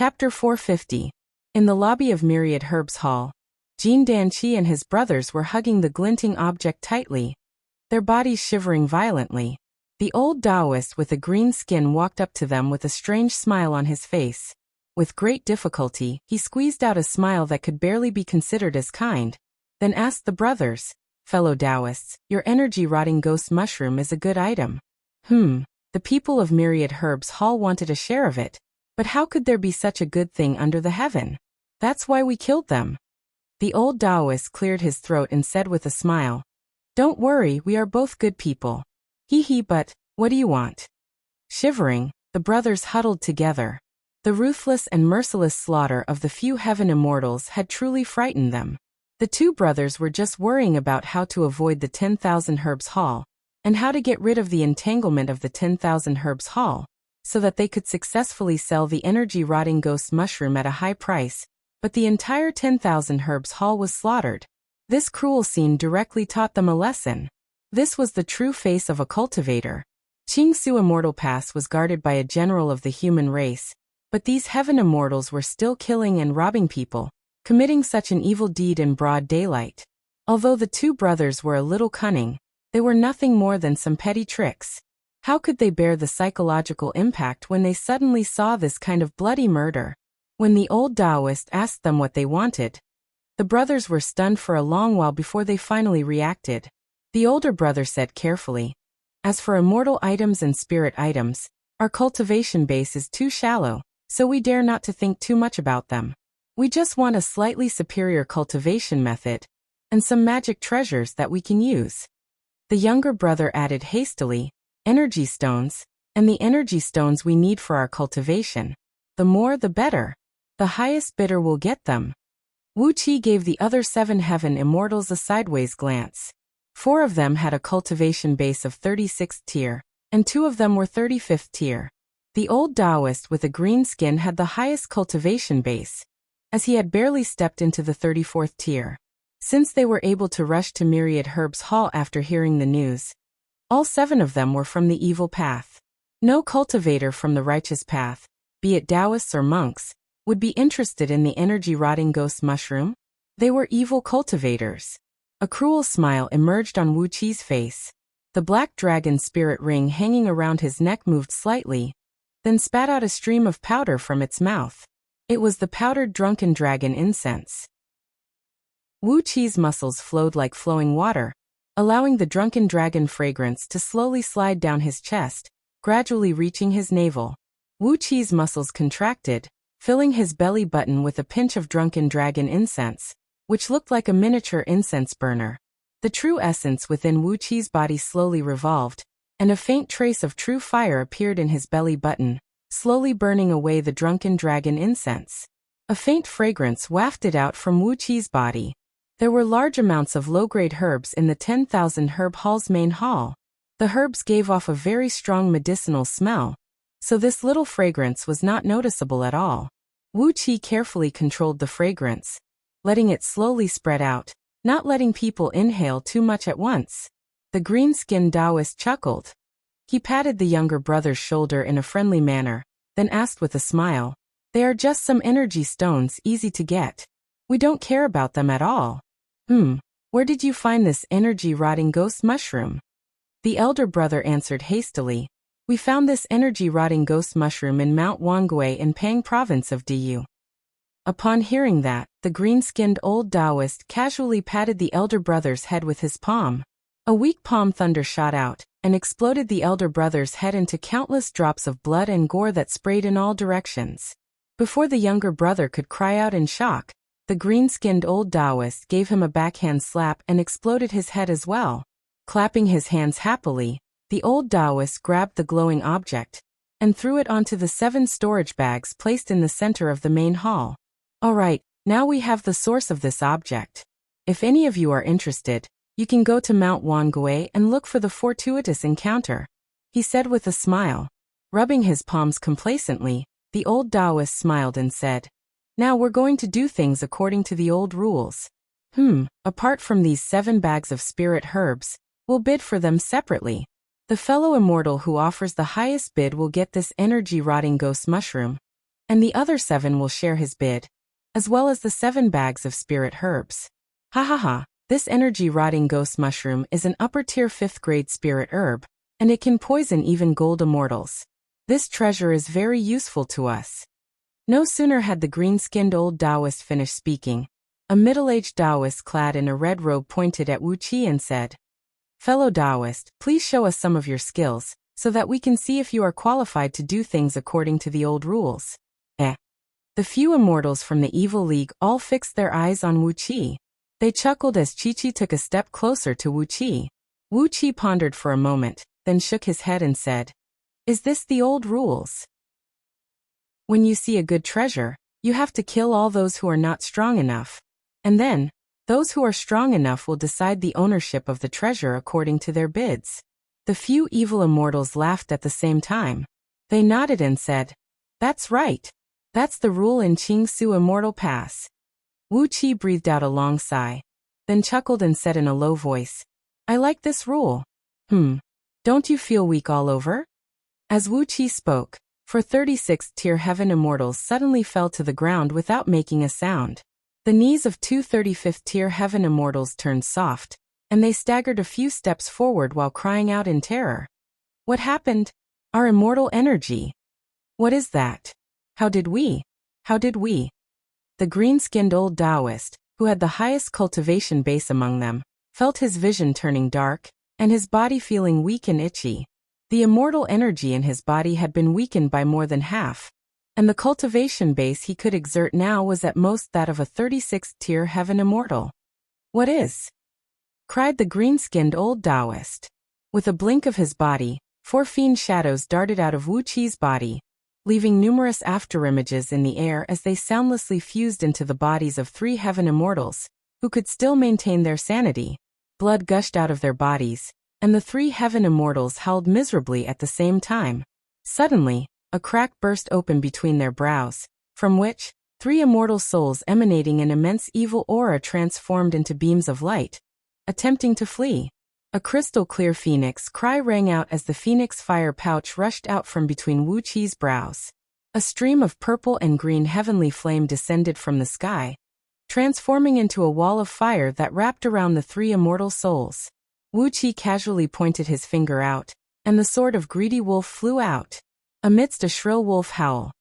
Chapter 450. In the lobby of Myriad Herbs Hall, Jin Danqi and his brothers were hugging the glinting object tightly, their bodies shivering violently. The old Taoist with a green skin walked up to them with a strange smile on his face. With great difficulty, he squeezed out a smile that could barely be considered as kind, then asked the brothers, "Fellow Taoists, your energy-rotting ghost mushroom is a good item." The people of Myriad Herbs Hall wanted a share of it, but how could there be such a good thing under the heaven? That's why we killed them. The old Taoist cleared his throat and said with a smile, "Don't worry, we are both good people. Hee, but what do you want?" Shivering, the brothers huddled together. The ruthless and merciless slaughter of the few heaven immortals had truly frightened them. The two brothers were just worrying about how to avoid the 10,000 Herbs Hall, and how to get rid of the entanglement of the 10,000 Herbs Hall, so that they could successfully sell the energy-rotting ghost mushroom at a high price, but the entire 10,000 Herbs Hall was slaughtered. This cruel scene directly taught them a lesson. This was the true face of a cultivator. Qingsu Immortal Pass was guarded by a general of the human race, but these heaven immortals were still killing and robbing people, committing such an evil deed in broad daylight. Although the two brothers were a little cunning, they were nothing more than some petty tricks. How could they bear the psychological impact when they suddenly saw this kind of bloody murder? When the old Taoist asked them what they wanted, the brothers were stunned for a long while before they finally reacted. The older brother said carefully, "As for immortal items and spirit items, our cultivation base is too shallow, so we dare not to think too much about them. We just want a slightly superior cultivation method, and some magic treasures that we can use." The younger brother added hastily, "Energy stones, and the energy stones we need for our cultivation. The more the better. The highest bidder will get them." Wuxia gave the other 7 heaven immortals a sideways glance. 4 of them had a cultivation base of 36th tier, and 2 of them were 35th tier. The old Taoist with a green skin had the highest cultivation base, as he had barely stepped into the 34th tier. Since they were able to rush to Myriad Herbs Hall after hearing the news, all 7 of them were from the evil path. No cultivator from the righteous path, be it Taoists or monks, would be interested in the energy-rotting ghost mushroom. They were evil cultivators. A cruel smile emerged on Wuqi's face. The black dragon spirit ring hanging around his neck moved slightly, then spat out a stream of powder from its mouth. It was the powdered drunken dragon incense. Wuqi's muscles flowed like flowing water, allowing the drunken dragon fragrance to slowly slide down his chest, gradually reaching his navel. Wuqi's muscles contracted, filling his belly button with a pinch of drunken dragon incense, which looked like a miniature incense burner. The true essence within Wuqi's body slowly revolved, and a faint trace of true fire appeared in his belly button, slowly burning away the drunken dragon incense. A faint fragrance wafted out from Wuqi's body. There were large amounts of low-grade herbs in the 10,000 Herb Hall's main hall. The herbs gave off a very strong medicinal smell, so this little fragrance was not noticeable at all. Wuqi carefully controlled the fragrance, letting it slowly spread out, not letting people inhale too much at once. The green-skinned Taoist chuckled. He patted the younger brother's shoulder in a friendly manner, then asked with a smile, "They are just some energy stones, easy to get. We don't care about them at all." Where did you find this energy-rotting ghost mushroom?" The elder brother answered hastily, "We found this energy-rotting ghost mushroom in Mount Wangue in Pang province of Du." Upon hearing that, the green-skinned old Taoist casually patted the elder brother's head with his palm. A weak palm thunder shot out, and exploded the elder brother's head into countless drops of blood and gore that sprayed in all directions. Before the younger brother could cry out in shock, the green-skinned old Taoist gave him a backhand slap and exploded his head as well. Clapping his hands happily, the old Taoist grabbed the glowing object and threw it onto the 7 storage bags placed in the center of the main hall. "All right, now we have the source of this object. If any of you are interested, you can go to Mount Wangue and look for the fortuitous encounter," he said with a smile. Rubbing his palms complacently, the old Taoist smiled and said, "Now we're going to do things according to the old rules. Apart from these 7 bags of spirit herbs, we'll bid for them separately. The fellow immortal who offers the highest bid will get this energy-rotting ghost mushroom, and the other 7 will share his bid, as well as the 7 bags of spirit herbs. Ha ha ha, this energy-rotting ghost mushroom is an upper-tier 5th-grade spirit herb, and it can poison even gold immortals. This treasure is very useful to us. No sooner had the green-skinned old Taoist finished speaking, a middle-aged Taoist clad in a red robe pointed at Wuxia and said, "Fellow Taoist, please show us some of your skills, so that we can see if you are qualified to do things according to the old rules." The few immortals from the Evil League all fixed their eyes on Wuxia. They chuckled as Chi-Chi took a step closer to Wuxia. Wuxia pondered for a moment, then shook his head and said, "Is this the old rules? When you see a good treasure, you have to kill all those who are not strong enough, and then, those who are strong enough will decide the ownership of the treasure according to their bids." The few evil immortals laughed at the same time. They nodded and said, "That's right. That's the rule in Qingsu Immortal Pass." Wuxia breathed out a long sigh, then chuckled and said in a low voice, "I like this rule. Don't you feel weak all over?" As Wuxia spoke, 36th-tier heaven immortals suddenly fell to the ground without making a sound. The knees of 35th-tier heaven immortals turned soft, and they staggered a few steps forward while crying out in terror. "What happened? Our immortal energy. What is that? How did we? The green-skinned old Taoist, who had the highest cultivation base among them, felt his vision turning dark, and his body feeling weak and itchy. The immortal energy in his body had been weakened by more than half, and the cultivation base he could exert now was at most that of a 36th-tier heaven immortal. "What is?" cried the green-skinned old Taoist. With a blink of his body, 4 fiend shadows darted out of Wuqi's body, leaving numerous afterimages in the air as they soundlessly fused into the bodies of 3 heaven immortals, who could still maintain their sanity. Blood gushed out of their bodies, and the 3 heaven immortals howled miserably at the same time. Suddenly, a crack burst open between their brows, from which 3 immortal souls emanating an immense evil aura transformed into beams of light, attempting to flee. A crystal-clear phoenix cry rang out as the phoenix fire pouch rushed out from between Wuqi's brows. A stream of purple and green heavenly flame descended from the sky, transforming into a wall of fire that wrapped around the 3 immortal souls. Wuqi casually pointed his finger out, and the sword of greedy wolf flew out. Amidst a shrill wolf howl,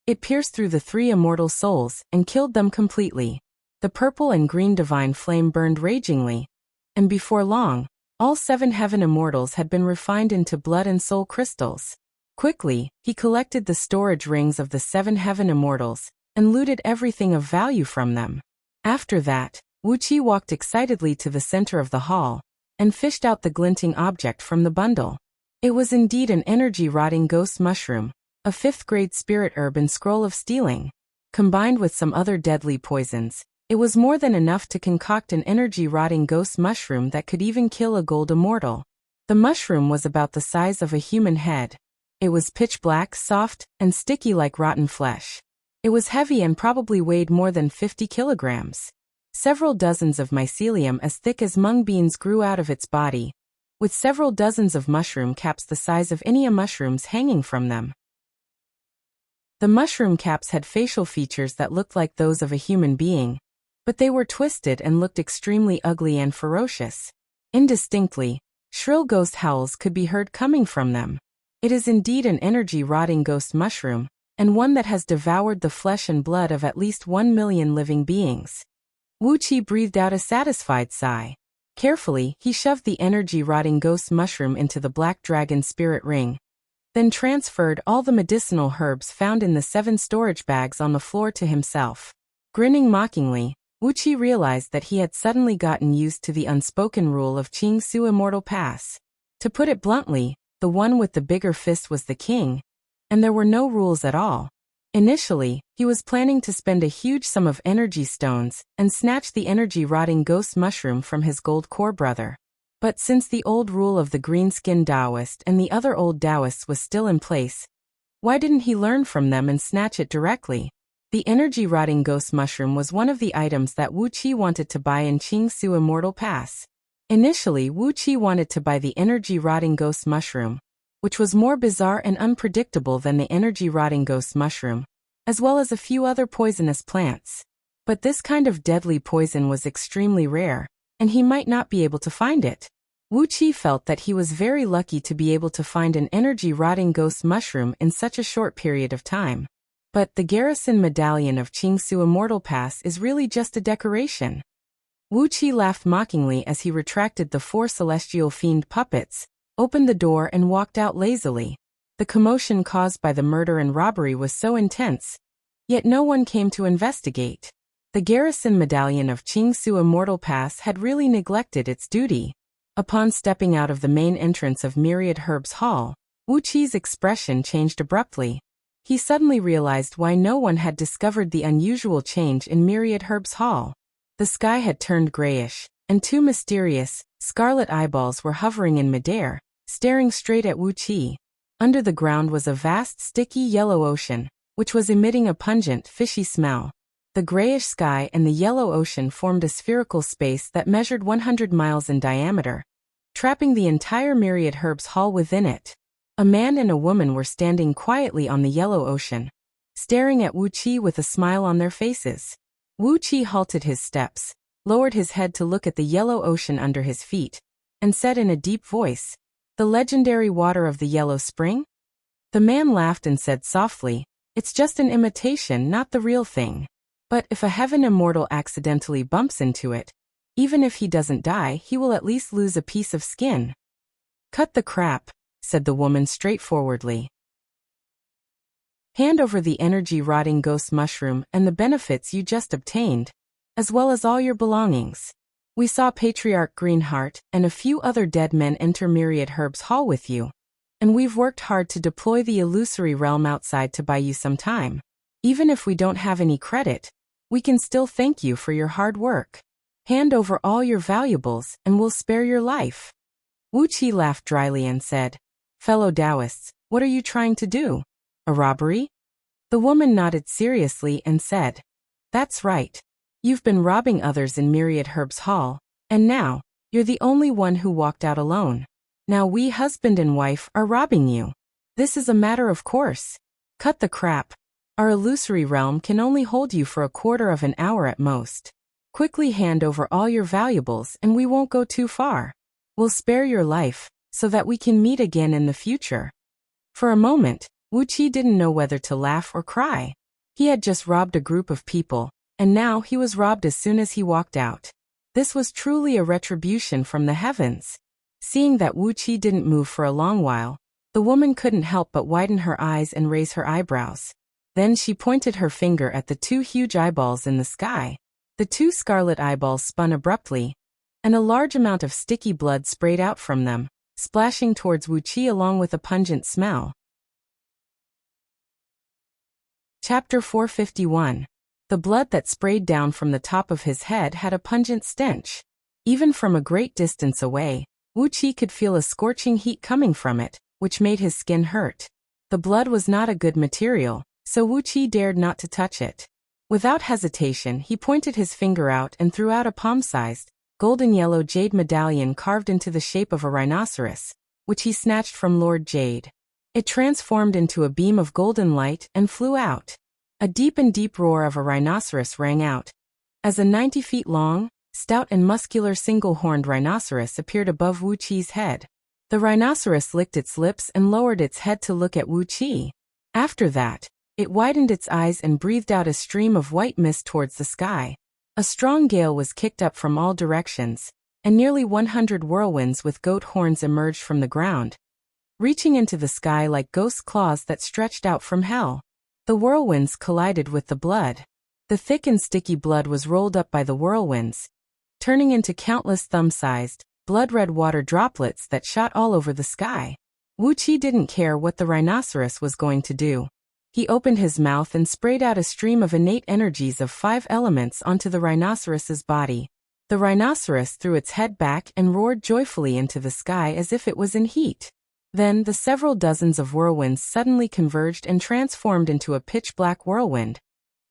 it pierced through the 3 immortal souls and killed them completely. The purple and green divine flame burned ragingly, and before long, all 7 heaven immortals had been refined into blood and soul crystals. Quickly, he collected the storage rings of the 7 heaven immortals, and looted everything of value from them. After that, Wuqi walked excitedly to the center of the hall, and fished out the glinting object from the bundle. It was indeed an energy-rotting ghost mushroom, a 5th-grade spirit herb and scroll of stealing. Combined with some other deadly poisons, it was more than enough to concoct an energy-rotting ghost mushroom that could even kill a gold immortal. The mushroom was about the size of a human head. It was pitch black, soft, and sticky like rotten flesh. It was heavy and probably weighed more than 50 kilograms. Several dozens of mycelium as thick as mung beans grew out of its body, with several dozens of mushroom caps the size of Inia mushrooms hanging from them. The mushroom caps had facial features that looked like those of a human being, but they were twisted and looked extremely ugly and ferocious. Indistinctly, shrill ghost howls could be heard coming from them. It is indeed an energy-rotting ghost mushroom, and one that has devoured the flesh and blood of at least 1 million living beings. Wuqi breathed out a satisfied sigh. Carefully, he shoved the energy-rotting ghost mushroom into the black dragon spirit ring, then transferred all the medicinal herbs found in the 7 storage bags on the floor to himself. Grinning mockingly, Wuqi realized that he had suddenly gotten used to the unspoken rule of Qingsu Immortal Pass. To put it bluntly, the one with the bigger fist was the king, and there were no rules at all. Initially, he was planning to spend a huge sum of energy stones and snatch the energy-rotting ghost mushroom from his gold core brother. But since the old rule of the green-skinned Taoist and the other old Taoists was still in place, why didn't he learn from them and snatch it directly? The energy-rotting ghost mushroom was one of the items that Wuqi wanted to buy in Qingsu Immortal Pass. Initially, Wuqi wanted to buy the energy-rotting ghost mushroom, which was more bizarre and unpredictable than the energy-rotting ghost mushroom, as well as a few other poisonous plants. But this kind of deadly poison was extremely rare, and he might not be able to find it. Wuxia felt that he was very lucky to be able to find an energy-rotting ghost mushroom in such a short period of time. But the garrison medallion of Qingsu Immortal Pass is really just a decoration. Wuxia laughed mockingly as he retracted the 4 celestial fiend puppets, opened the door and walked out lazily. The commotion caused by the murder and robbery was so intense, yet no one came to investigate. The garrison medallion of Qingsu Immortal Pass had really neglected its duty. Upon stepping out of the main entrance of Myriad Herbs Hall, Wuqi's expression changed abruptly. He suddenly realized why no one had discovered the unusual change in Myriad Herbs Hall. The sky had turned grayish, and 2 mysterious, scarlet eyeballs were hovering in midair, staring straight at Wuqi. Under the ground was a vast sticky yellow ocean, which was emitting a pungent, fishy smell. The grayish sky and the yellow ocean formed a spherical space that measured 100 miles in diameter, trapping the entire Myriad Herbs Hall within it. A man and a woman were standing quietly on the yellow ocean, staring at Wuqi with a smile on their faces. Wuqi halted his steps, lowered his head to look at the yellow ocean under his feet, and said in a deep voice, "The legendary water of the yellow spring?" The man laughed and said softly, "It's just an imitation, not the real thing. But if a heaven immortal accidentally bumps into it, even if he doesn't die, he will at least lose a piece of skin." "Cut the crap," said the woman straightforwardly. "Hand over the energy-rotting ghost mushroom and the benefits you just obtained, as well as all your belongings. We saw Patriarch Greenheart and a few other dead men enter Myriad Herbs Hall with you, and we've worked hard to deploy the illusory realm outside to buy you some time. Even if we don't have any credit, we can still thank you for your hard work. Hand over all your valuables and we'll spare your life." Wuqi laughed dryly and said, "Fellow Taoists, what are you trying to do? A robbery?" The woman nodded seriously and said, "That's right. You've been robbing others in Myriad Herbs Hall, and now, you're the only one who walked out alone. Now we husband and wife are robbing you. This is a matter of course. Cut the crap. Our illusory realm can only hold you for a quarter of an hour at most. Quickly hand over all your valuables and we won't go too far. We'll spare your life, so that we can meet again in the future." For a moment, Wuqi didn't know whether to laugh or cry. He had just robbed a group of people, and now he was robbed as soon as he walked out. This was truly a retribution from the heavens. Seeing that Wuqi didn't move for a long while, the woman couldn't help but widen her eyes and raise her eyebrows. Then she pointed her finger at the 2 huge eyeballs in the sky. The 2 scarlet eyeballs spun abruptly, and a large amount of sticky blood sprayed out from them, splashing towards Wuqi along with a pungent smell. Chapter 451. The blood that sprayed down from the top of his head had a pungent stench. Even from a great distance away, Wuqi could feel a scorching heat coming from it, which made his skin hurt. The blood was not a good material, so Wuqi dared not to touch it. Without hesitation, he pointed his finger out and threw out a palm-sized, golden-yellow jade medallion carved into the shape of a rhinoceros, which he snatched from Lord Jade. It transformed into a beam of golden light and flew out. A deep roar of a rhinoceros rang out, as a 90 feet long, stout and muscular single-horned rhinoceros appeared above Wuqi's head. The rhinoceros licked its lips and lowered its head to look at Wuqi. After that, it widened its eyes and breathed out a stream of white mist towards the sky. A strong gale was kicked up from all directions, and nearly 100 whirlwinds with goat horns emerged from the ground, reaching into the sky like ghost claws that stretched out from hell. The whirlwinds collided with the blood. The thick and sticky blood was rolled up by the whirlwinds, turning into countless thumb-sized, blood-red water droplets that shot all over the sky. Wuqi didn't care what the rhinoceros was going to do. He opened his mouth and sprayed out a stream of innate energies of 5 elements onto the rhinoceros's body. The rhinoceros threw its head back and roared joyfully into the sky as if it was in heat. Then the several dozens of whirlwinds suddenly converged and transformed into a pitch-black whirlwind,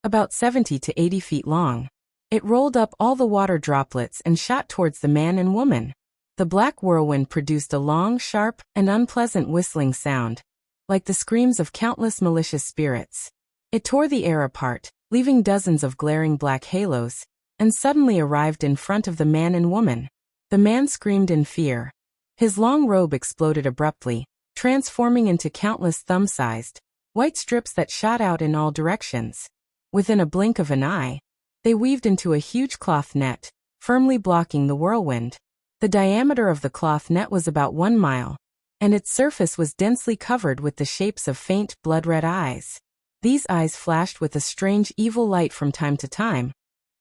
about 70 to 80 feet long. It rolled up all the water droplets and shot towards the man and woman. The black whirlwind produced a long, sharp, and unpleasant whistling sound, like the screams of countless malicious spirits. It tore the air apart, leaving dozens of glaring black halos, and suddenly arrived in front of the man and woman. The man screamed in fear. His long robe exploded abruptly, transforming into countless thumb-sized, white strips that shot out in all directions. Within a blink of an eye, they weaved into a huge cloth net, firmly blocking the whirlwind. The diameter of the cloth net was about 1 mile, and its surface was densely covered with the shapes of faint, blood-red eyes. These eyes flashed with a strange evil light from time to time,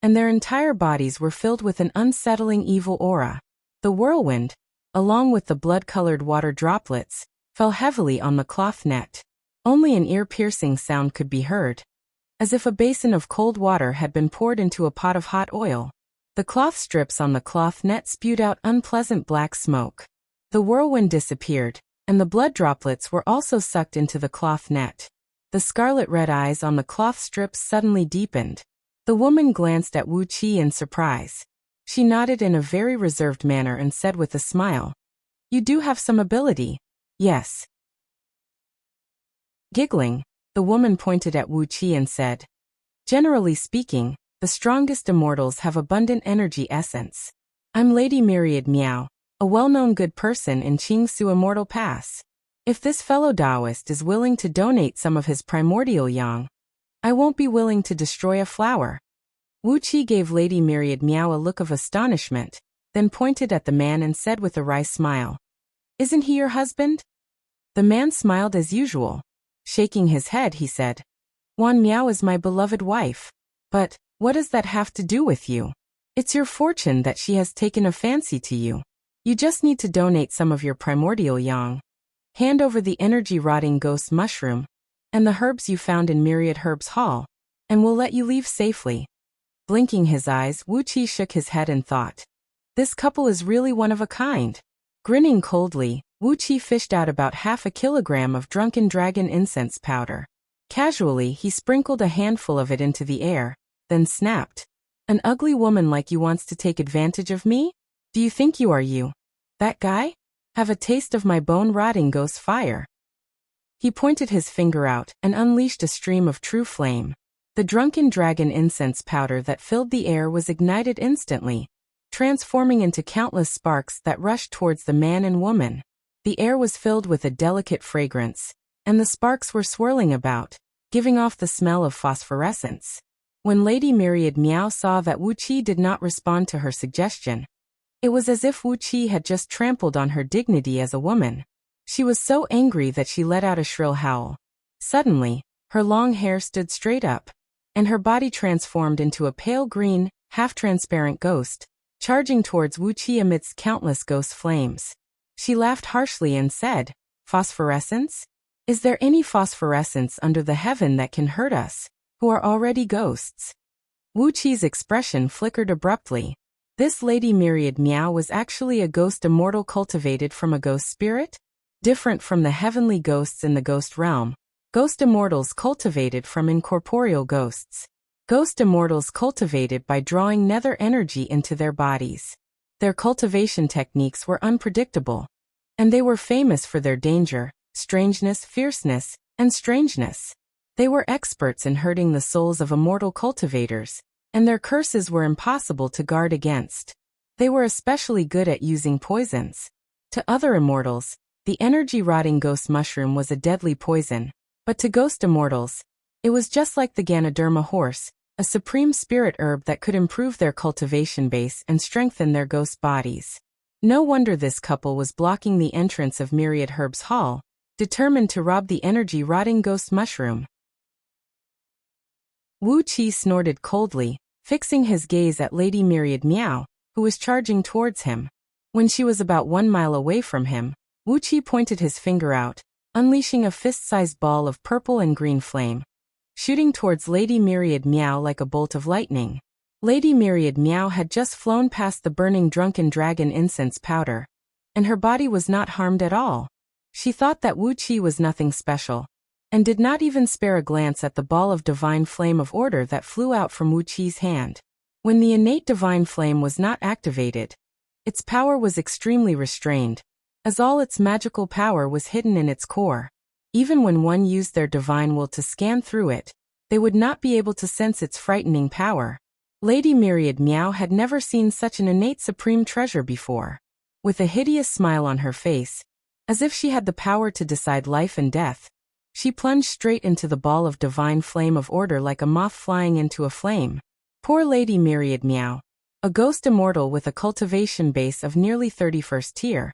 and their entire bodies were filled with an unsettling evil aura. The whirlwind, along with the blood-colored water droplets, fell heavily on the cloth net. Only an ear-piercing sound could be heard, as if a basin of cold water had been poured into a pot of hot oil. The cloth strips on the cloth net spewed out unpleasant black smoke. The whirlwind disappeared, and the blood droplets were also sucked into the cloth net. The scarlet-red eyes on the cloth strips suddenly deepened. The woman glanced at Wuxia in surprise. She nodded in a very reserved manner and said with a smile, "You do have some ability." "Yes." Giggling, the woman pointed at Wuxia and said, "Generally speaking, the strongest immortals have abundant energy essence. I'm Lady Myriad Meow, a well-known good person in Qingsu Immortal Pass. If this fellow Taoist is willing to donate some of his primordial yang, I won't be willing to destroy a flower." Wuxia gave Lady Myriad Meow a look of astonishment, then pointed at the man and said with a wry smile, "Isn't he your husband?" The man smiled as usual. Shaking his head, he said, "Wan Miao is my beloved wife. But what does that have to do with you? It's your fortune that she has taken a fancy to you. You just need to donate some of your primordial yang. Hand over the energy-rotting ghost mushroom and the herbs you found in Myriad Herbs Hall, and we'll let you leave safely." Blinking his eyes, Wuxia shook his head and thought, "This couple is really one of a kind." Grinning coldly, Wuxia fished out about 1/2 kilogram of drunken dragon incense powder. Casually, he sprinkled a handful of it into the air, then snapped, "An ugly woman like you wants to take advantage of me? Do you think you are you? That guy? Have a taste of my bone-rotting ghost fire." He pointed his finger out and unleashed a stream of true flame. The drunken dragon incense powder that filled the air was ignited instantly, transforming into countless sparks that rushed towards the man and woman. The air was filled with a delicate fragrance, and the sparks were swirling about, giving off the smell of phosphorescence. When Lady Myriad Meow saw that Wuxia did not respond to her suggestion, it was as if Wuxia had just trampled on her dignity as a woman. She was so angry that she let out a shrill howl. Suddenly, her long hair stood straight up, and her body transformed into a pale green, half-transparent ghost, charging towards Wuxia amidst countless ghost flames. She laughed harshly and said, "Phosphorescence? Is there any phosphorescence under the heaven that can hurt us, who are already ghosts?" Wuxia's expression flickered abruptly. This Lady Myriad Meow was actually a ghost immortal cultivated from a ghost spirit? Different from the heavenly ghosts in the ghost realm, ghost immortals cultivated from incorporeal ghosts. Ghost immortals cultivated by drawing nether energy into their bodies. Their cultivation techniques were unpredictable, and they were famous for their danger, strangeness, fierceness, and strangeness. They were experts in hurting the souls of immortal cultivators, and their curses were impossible to guard against. They were especially good at using poisons. To other immortals, the energy-rotting ghost mushroom was a deadly poison, but to ghost immortals, it was just like the Ganoderma horse, a supreme spirit herb that could improve their cultivation base and strengthen their ghost bodies. No wonder this couple was blocking the entrance of Myriad Herbs Hall, determined to rob the energy-rotting ghost mushroom. Wuxia snorted coldly, fixing his gaze at Lady Myriad Meow, who was charging towards him. When she was about 1 mile away from him, Wuxia pointed his finger out, unleashing a fist-sized ball of purple and green flame, shooting towards Lady Myriad Meow like a bolt of lightning. Lady Myriad Meow had just flown past the burning drunken dragon incense powder, and her body was not harmed at all. She thought that Wuxia was nothing special, and did not even spare a glance at the ball of divine flame of order that flew out from Wuqi's hand. When the innate divine flame was not activated, its power was extremely restrained, as all its magical power was hidden in its core. Even when one used their divine will to scan through it, they would not be able to sense its frightening power. Lady Myriad Meow had never seen such an innate supreme treasure before. With a hideous smile on her face, as if she had the power to decide life and death, she plunged straight into the ball of divine flame of order like a moth flying into a flame. Poor Lady Myriad Meow, a ghost immortal with a cultivation base of nearly 31st tier,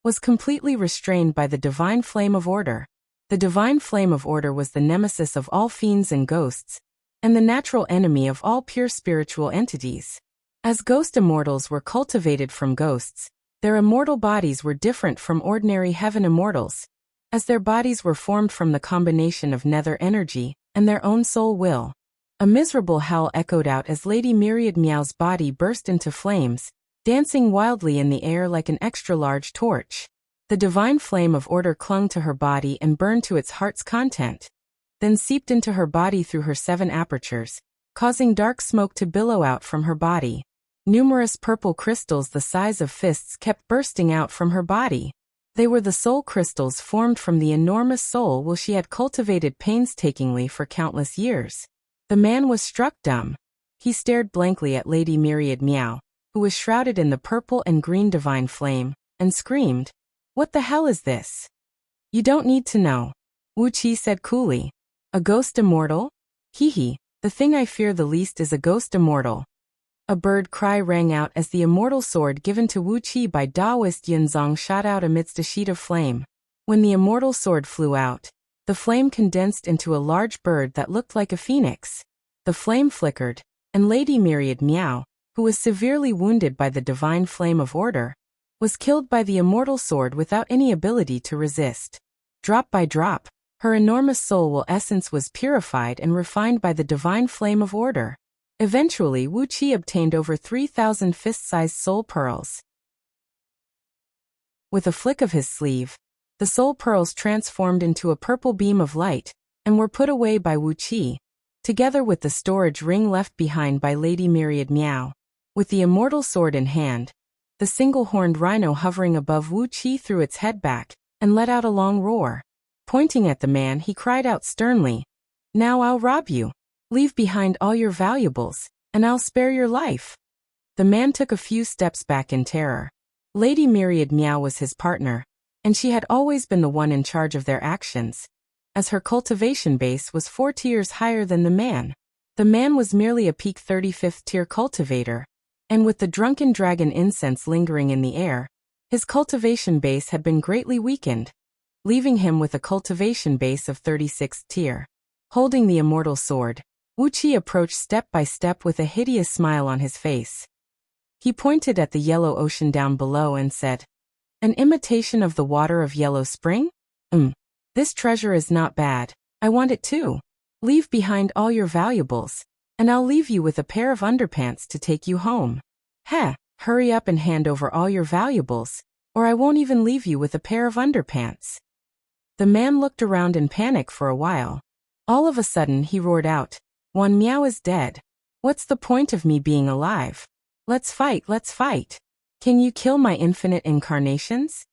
was completely restrained by the divine flame of order. The divine flame of order was the nemesis of all fiends and ghosts, and the natural enemy of all pure spiritual entities. As ghost immortals were cultivated from ghosts, their immortal bodies were different from ordinary heaven immortals, as their bodies were formed from the combination of nether energy and their own soul will. A miserable howl echoed out as Lady Myriad Meow's body burst into flames, dancing wildly in the air like an extra-large torch. The divine flame of order clung to her body and burned to its heart's content, then seeped into her body through her 7 apertures, causing dark smoke to billow out from her body. Numerous purple crystals the size of fists kept bursting out from her body. They were the soul crystals formed from the enormous soul will she had cultivated painstakingly for countless years. The man was struck dumb. He stared blankly at Lady Myriad Meow, who was shrouded in the purple and green divine flame, and screamed, "What the hell is this?" "You don't need to know," Wuxia said coolly. "A ghost immortal? Hee, the thing I fear the least is a ghost immortal." A bird cry rang out as the immortal sword given to Wuxia by Taoist Yunzong shot out amidst a sheet of flame. When the immortal sword flew out, the flame condensed into a large bird that looked like a phoenix. The flame flickered, and Lady Myriad Meow, who was severely wounded by the divine flame of order, was killed by the immortal sword without any ability to resist. Drop by drop, her enormous soul essence was purified and refined by the divine flame of order. Eventually Wuxia obtained over 3,000 fist-sized soul pearls. With a flick of his sleeve, the soul pearls transformed into a purple beam of light, and were put away by Wuxia, together with the storage ring left behind by Lady Myriad Meow. With the immortal sword in hand, the single-horned rhino hovering above Wuxia threw its head back, and let out a long roar. Pointing at the man, he cried out sternly, "Now I'll rob you. Leave behind all your valuables, and I'll spare your life." The man took a few steps back in terror. Lady Myriad Meow was his partner, and she had always been the one in charge of their actions, as her cultivation base was 4 tiers higher than the man. The man was merely a peak 35th tier cultivator, and with the drunken dragon incense lingering in the air, his cultivation base had been greatly weakened, leaving him with a cultivation base of 36th tier. Holding the immortal sword, Wuxia approached step by step with a hideous smile on his face. He pointed at the yellow ocean down below and said, "An imitation of the water of Yellow Spring? This treasure is not bad. I want it too. Leave behind all your valuables, and I'll leave you with a pair of underpants to take you home. Hurry up and hand over all your valuables, or I won't even leave you with a pair of underpants." The man looked around in panic for a while. All of a sudden he roared out, "Wan Miao is dead. What's the point of me being alive? Let's fight, let's fight. Can you kill my infinite incarnations?"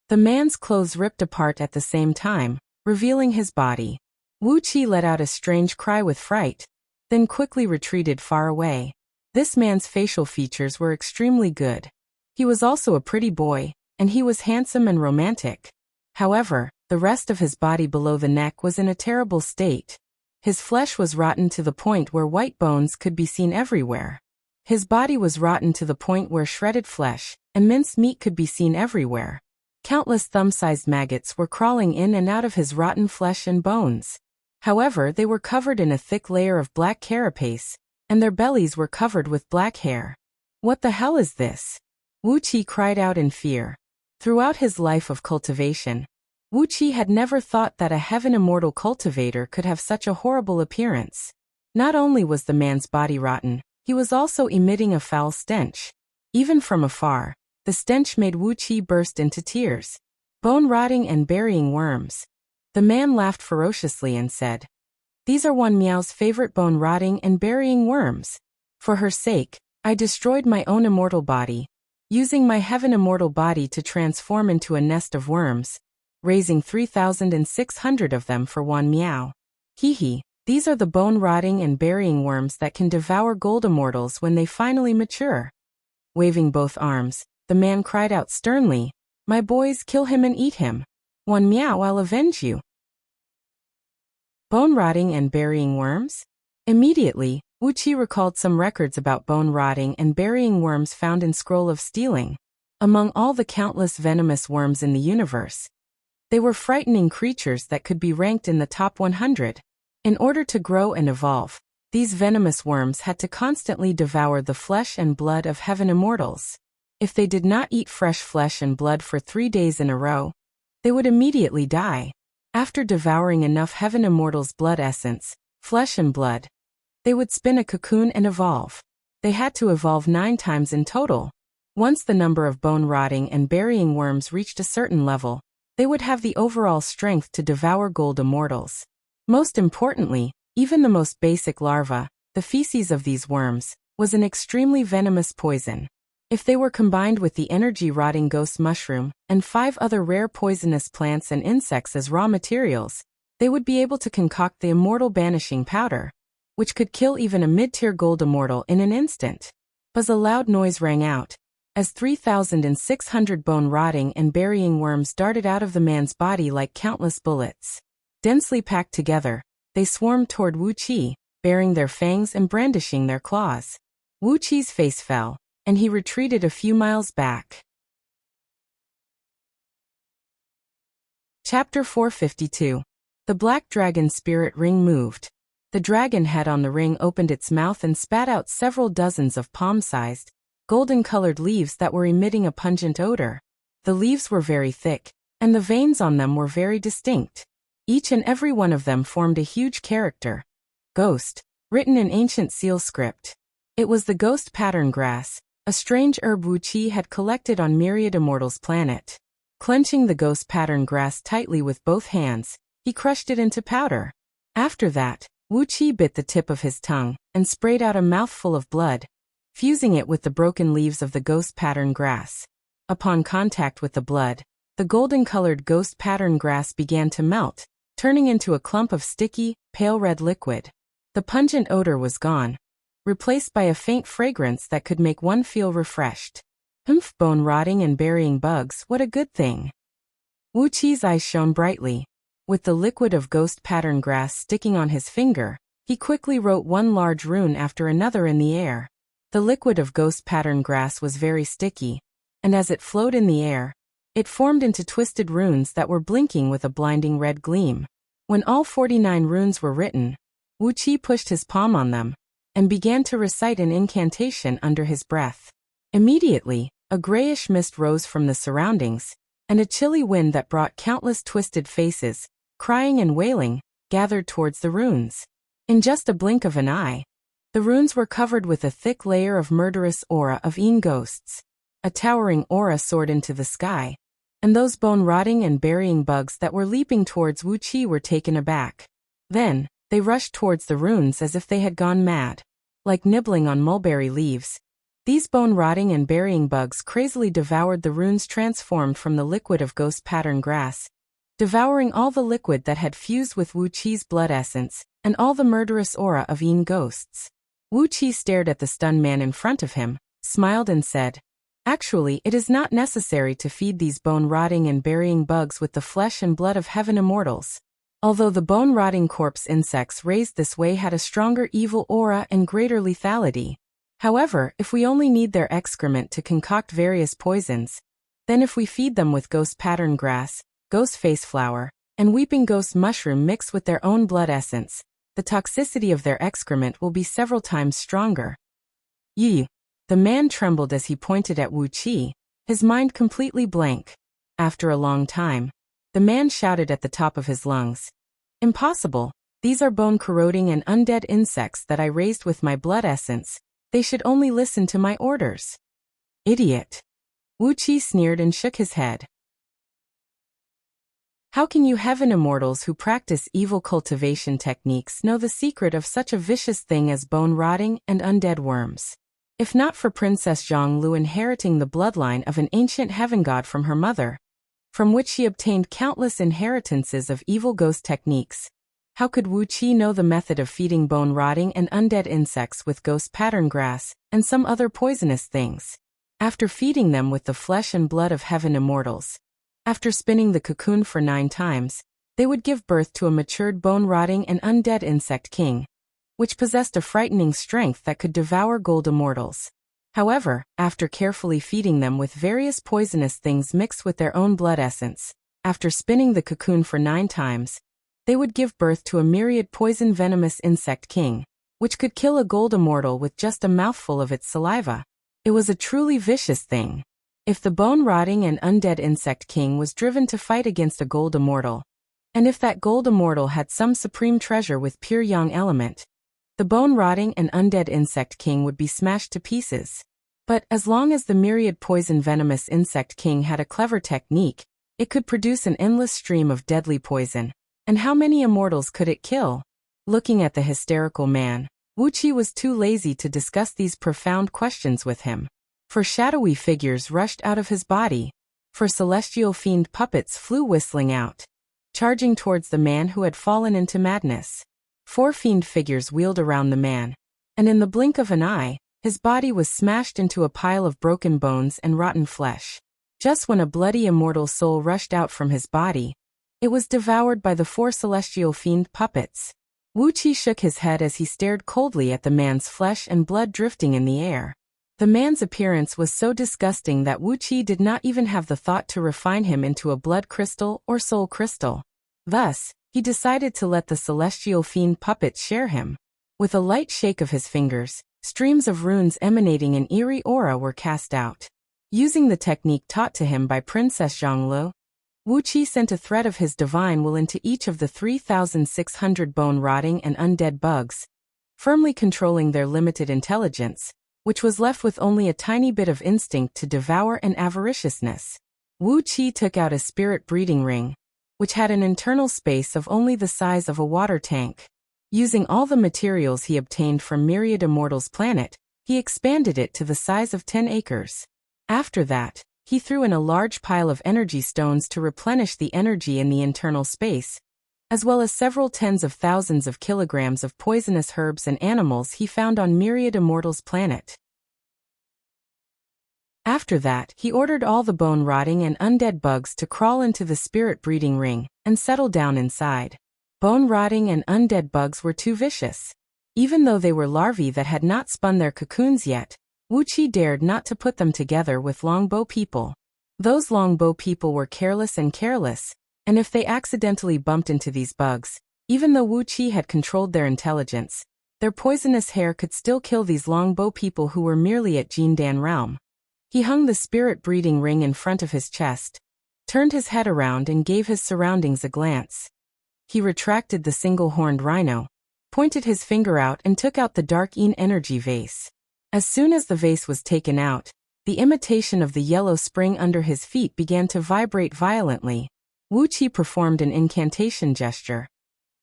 The man's clothes ripped apart at the same time, revealing his body. Wuxia let out a strange cry with fright, then quickly retreated far away. This man's facial features were extremely good. He was also a pretty boy, and he was handsome and romantic. However, the rest of his body below the neck was in a terrible state. His flesh was rotten to the point where white bones could be seen everywhere. His body was rotten to the point where shredded flesh and minced meat could be seen everywhere. Countless thumb-sized maggots were crawling in and out of his rotten flesh and bones. However, they were covered in a thick layer of black carapace, and their bellies were covered with black hair. "What the hell is this?" Wuxia cried out in fear. Throughout his life of cultivation, Wuxia had never thought that a heaven immortal cultivator could have such a horrible appearance. Not only was the man's body rotten, he was also emitting a foul stench. Even from afar, the stench made Wuxia burst into tears. "Bone rotting and burying worms." The man laughed ferociously and said, "These are Wan Miao's favorite bone rotting and burying worms. For her sake, I destroyed my own immortal body, using my heaven immortal body to transform into a nest of worms, raising 3,600 of them for Wan Miao. These are the bone-rotting and burying worms that can devour gold immortals when they finally mature. Waving both arms, the man cried out sternly, "My boys, kill him and eat him. One meow, I'll avenge you." Bone-rotting and burying worms? Immediately, Wuxia recalled some records about bone-rotting and burying worms found in Scroll of Stealing. Among all the countless venomous worms in the universe, they were frightening creatures that could be ranked in the top 100. In order to grow and evolve, these venomous worms had to constantly devour the flesh and blood of heaven immortals. If they did not eat fresh flesh and blood for 3 days in a row, they would immediately die. After devouring enough heaven immortals' blood essence, flesh and blood, they would spin a cocoon and evolve. They had to evolve 9 times in total. Once the number of bone-rotting and burying worms reached a certain level, they would have the overall strength to devour gold immortals. Most importantly, even the most basic larva, the feces of these worms, was an extremely venomous poison. If they were combined with the energy-rotting ghost mushroom and 5 other rare poisonous plants and insects as raw materials, they would be able to concoct the immortal banishing powder, which could kill even a mid-tier gold immortal in an instant. Buzz! A loud noise rang out, as 3,600 bone-rotting and burying worms darted out of the man's body like countless bullets. Densely packed together, they swarmed toward Wuxia, baring their fangs and brandishing their claws. Wuqi's face fell, and he retreated a few miles back. Chapter 452. The Black Dragon Spirit Ring moved. The dragon head on the ring opened its mouth and spat out several dozens of palm-sized, golden-colored leaves that were emitting a pungent odor. The leaves were very thick, and the veins on them were very distinct. Each and every one of them formed a huge character, Ghost, written in ancient seal script. It was the ghost pattern grass, a strange herb Wuxia had collected on Myriad Immortals' planet. Clenching the ghost pattern grass tightly with both hands, he crushed it into powder. After that, Wuxia bit the tip of his tongue and sprayed out a mouthful of blood, fusing it with the broken leaves of the ghost pattern grass. Upon contact with the blood, the golden-colored ghost pattern grass began to melt, turning into a clump of sticky, pale red liquid. The pungent odor was gone, replaced by a faint fragrance that could make one feel refreshed. Bone-rotting and burying bugs, what a good thing. Wuqi's eyes shone brightly. With the liquid of ghost pattern grass sticking on his finger, he quickly wrote one large rune after another in the air. The liquid of ghost pattern grass was very sticky, and as it flowed in the air, it formed into twisted runes that were blinking with a blinding red gleam. When all 49 runes were written, Wuxia pushed his palm on them and began to recite an incantation under his breath. Immediately, a grayish mist rose from the surroundings, and a chilly wind that brought countless twisted faces, crying and wailing, gathered towards the runes. In just a blink of an eye, the runes were covered with a thick layer of murderous aura of ghosts. A towering aura soared into the sky, and those bone-rotting and burying bugs that were leaping towards Wuxia were taken aback. Then, they rushed towards the runes as if they had gone mad. Like nibbling on mulberry leaves, these bone-rotting and burying bugs crazily devoured the runes transformed from the liquid of ghost pattern grass, devouring all the liquid that had fused with Wuqi's blood essence, and all the murderous aura of ghosts. Wuxia stared at the stunned man in front of him, smiled and said, "Actually, it is not necessary to feed these bone-rotting and burying bugs with the flesh and blood of heaven immortals. Although the bone-rotting corpse insects raised this way had a stronger evil aura and greater lethality. However, if we only need their excrement to concoct various poisons, then if we feed them with ghost pattern grass, ghost face flower, and weeping ghost mushroom mixed with their own blood essence, the toxicity of their excrement will be several times stronger." Yi. The man trembled as he pointed at Wuxia, his mind completely blank. After a long time, the man shouted at the top of his lungs, "Impossible! These are bone-corroding and undead insects that I raised with my blood essence. They should only listen to my orders." "Idiot!" Wuxia sneered and shook his head. "How can you heaven immortals who practice evil cultivation techniques know the secret of such a vicious thing as bone-rotting and undead worms? If not for Princess Zhonglu inheriting the bloodline of an ancient heaven god from her mother, from which she obtained countless inheritances of evil ghost techniques, How could Wuxia know the method of feeding bone-rotting and undead insects with ghost pattern grass and some other poisonous things? After feeding them with the flesh and blood of heaven immortals, after spinning the cocoon for 9 times, they would give birth to a matured bone-rotting and undead insect king, which possessed a frightening strength that could devour gold immortals. However, after carefully feeding them with various poisonous things mixed with their own blood essence, after spinning the cocoon for 9 times, they would give birth to a myriad poison-venomous insect king, which could kill a gold immortal with just a mouthful of its saliva. It was a truly vicious thing. If the bone-rotting and undead insect king was driven to fight against a gold immortal, and if that gold immortal had some supreme treasure with pure yang element, the bone-rotting and undead insect king would be smashed to pieces. But as long as the myriad poison-venomous insect king had a clever technique, it could produce an endless stream of deadly poison. And how many immortals could it kill? Looking at the hysterical man, Wuxia was too lazy to discuss these profound questions with him. For shadowy figures rushed out of his body. For celestial fiend puppets flew whistling out, charging towards the man who had fallen into madness. 4 fiend figures wheeled around the man, and in the blink of an eye, his body was smashed into a pile of broken bones and rotten flesh. Just when a bloody immortal soul rushed out from his body, it was devoured by the 4 celestial fiend puppets. Wuxia shook his head as he stared coldly at the man's flesh and blood drifting in the air. The man's appearance was so disgusting that Wuxia did not even have the thought to refine him into a blood crystal or soul crystal. Thus, he decided to let the celestial fiend puppets share him. With a light shake of his fingers, streams of runes emanating an eerie aura were cast out. Using the technique taught to him by Princess Zhonglu, Wuxia sent a thread of his divine will into each of the 3,600 bone-rotting and undead bugs, firmly controlling their limited intelligence, which was left with only a tiny bit of instinct to devour and avariciousness. Wuxia took out a spirit breeding ring, which had an internal space of only the size of a water tank. Using all the materials he obtained from Myriad Immortals' planet, he expanded it to the size of 10 acres. After that, he threw in a large pile of energy stones to replenish the energy in the internal space, as well as several tens of thousands of kilograms of poisonous herbs and animals he found on Myriad Immortals' planet. After that, he ordered all the bone-rotting and undead bugs to crawl into the spirit breeding ring and settle down inside. Bone-rotting and undead bugs were too vicious. Even though they were larvae that had not spun their cocoons yet, Wuxia dared not to put them together with longbow people. Those longbow people were careless, and if they accidentally bumped into these bugs, even though Wuxia had controlled their intelligence, their poisonous hair could still kill these longbow people who were merely at Jindan realm. He hung the spirit breeding ring in front of his chest, turned his head around and gave his surroundings a glance. He retracted the single-horned rhino, pointed his finger out and took out the dark energy vase. As soon as the vase was taken out, the imitation of the yellow spring under his feet began to vibrate violently. Wuxia performed an incantation gesture,